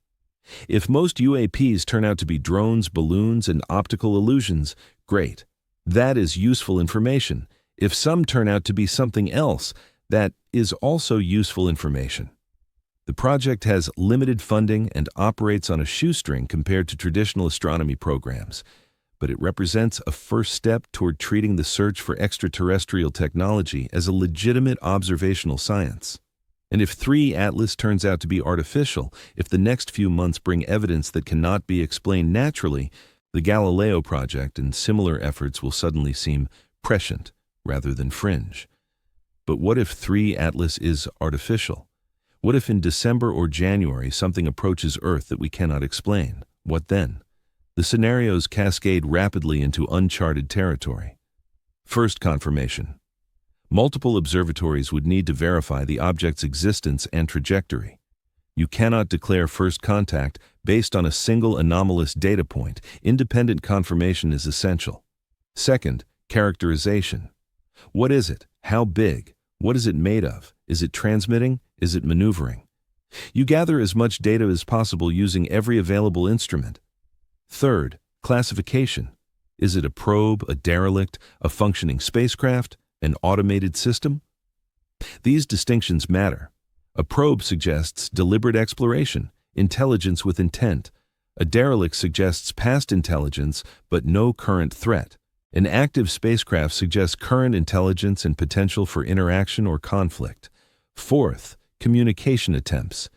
If most UAPs turn out to be drones, balloons, and optical illusions, great. That is useful information. If some turn out to be something else, that is also useful information. The project has limited funding and operates on a shoestring compared to traditional astronomy programs, but it represents a first step toward treating the search for extraterrestrial technology as a legitimate observational science. And if 3 Atlas turns out to be artificial, if the next few months bring evidence that cannot be explained naturally, the Galileo Project and similar efforts will suddenly seem prescient rather than fringe. But what if 3 Atlas is artificial? What if in December or January something approaches Earth that we cannot explain? What then? The scenarios cascade rapidly into uncharted territory. First confirmation. Multiple observatories would need to verify the object's existence and trajectory. You cannot declare first contact based on a single anomalous data point. Independent confirmation is essential. Second, characterization. What is it? How big? What is it made of? Is it transmitting? Is it maneuvering? You gather as much data as possible using every available instrument. Third, classification. Is it a probe, a derelict, a functioning spacecraft, an automated system? These distinctions matter. A probe suggests deliberate exploration, intelligence with intent. A derelict suggests past intelligence, but no current threat. An active spacecraft suggests current intelligence and potential for interaction or conflict. Fourth, communication attempts.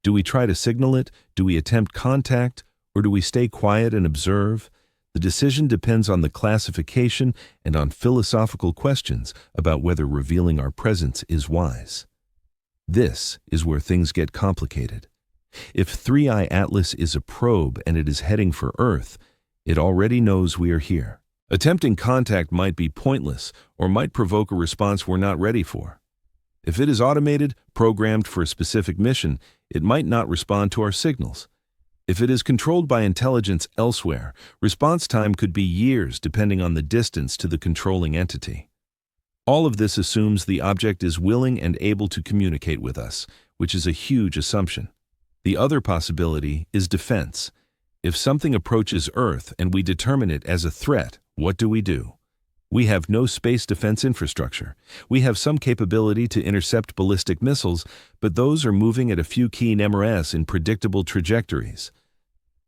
Do we try to signal it? Do we attempt contact? Or do we stay quiet and observe? The decision depends on the classification and on philosophical questions about whether revealing our presence is wise. This is where things get complicated. If 3i Atlas is a probe and it is heading for Earth, it already knows we are here. Attempting contact might be pointless or might provoke a response we're not ready for. If it is automated, programmed for a specific mission, it might not respond to our signals. If it is controlled by intelligence elsewhere, response time could be years depending on the distance to the controlling entity. All of this assumes the object is willing and able to communicate with us, which is a huge assumption. The other possibility is defense. If something approaches Earth and we determine it as a threat, what do? We have no space defense infrastructure. We have some capability to intercept ballistic missiles, but those are moving at a few km/s in predictable trajectories.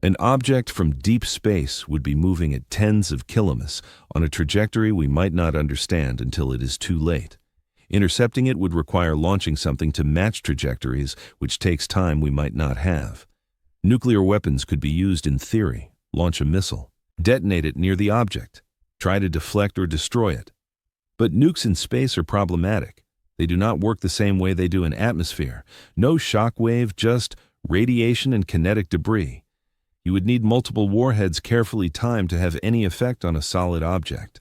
An object from deep space would be moving at tens of kilometers on a trajectory we might not understand until it is too late. Intercepting it would require launching something to match trajectories, which takes time we might not have. Nuclear weapons could be used in theory. Launch a missile, detonate it near the object, try to deflect or destroy it. But nukes in space are problematic. They do not work the same way they do in atmosphere. No shock wave, just radiation and kinetic debris. You would need multiple warheads carefully timed to have any effect on a solid object.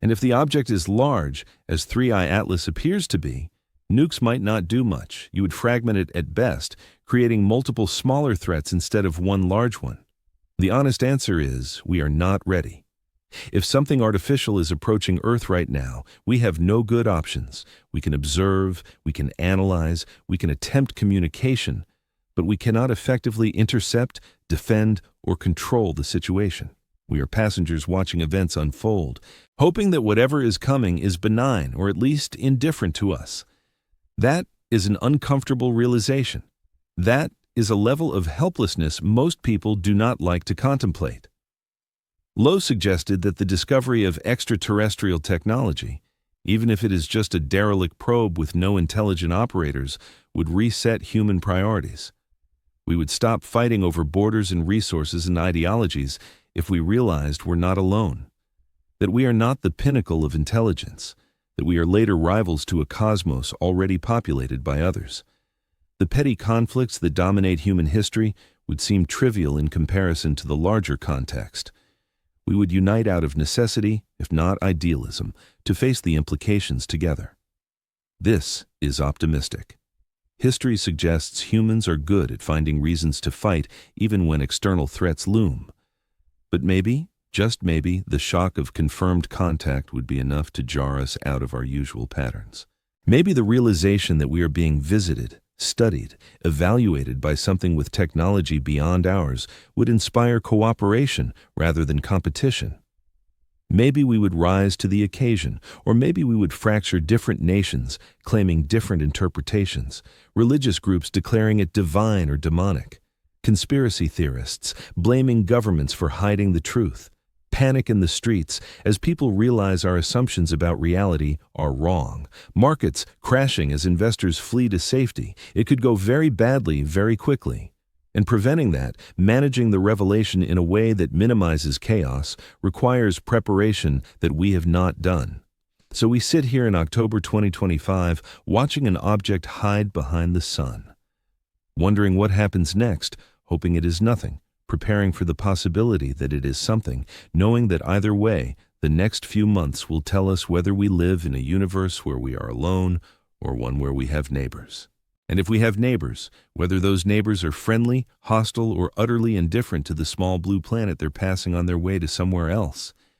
And if the object is large, as 3i Atlas appears to be, nukes might not do much. You would fragment it at best, creating multiple smaller threats instead of one large one. The honest answer is, we are not ready. If something artificial is approaching Earth right now, we have no good options. We can observe, we can analyze, we can attempt communication, but we cannot effectively intercept, defend, or control the situation. We are passengers watching events unfold, hoping that whatever is coming is benign or at least indifferent to us. That is an uncomfortable realization. That is a level of helplessness most people do not like to contemplate. Lowe suggested that the discovery of extraterrestrial technology, even if it is just a derelict probe with no intelligent operators, would reset human priorities. We would stop fighting over borders and resources and ideologies if we realized we're not alone, that we are not the pinnacle of intelligence, that we are later rivals to a cosmos already populated by others. The petty conflicts that dominate human history would seem trivial in comparison to the larger context. We would unite out of necessity, if not idealism, to face the implications together. This is optimistic. History suggests humans are good at finding reasons to fight even when external threats loom. But maybe, just maybe, the shock of confirmed contact would be enough to jar us out of our usual patterns. Maybe the realization that we are being visited, studied, evaluated by something with technology beyond ours would inspire cooperation rather than competition. Maybe we would rise to the occasion, or maybe we would fracture different nations, claiming different interpretations, religious groups declaring it divine or demonic, conspiracy theorists blaming governments for hiding the truth, panic in the streets as people realize our assumptions about reality are wrong, markets crashing as investors flee to safety. It could go very badly very quickly. And preventing that, managing the revelation in a way that minimizes chaos, requires preparation that we have not done. So we sit here in October 2025, watching an object hide behind the sun, wondering what happens next, hoping it is nothing, preparing for the possibility that it is something, knowing that either way, the next few months will tell us whether we live in a universe where we are alone or one where we have neighbors. And if we have neighbors, whether those neighbors are friendly, hostile, or utterly indifferent to the small blue planet they're passing on their way to somewhere else.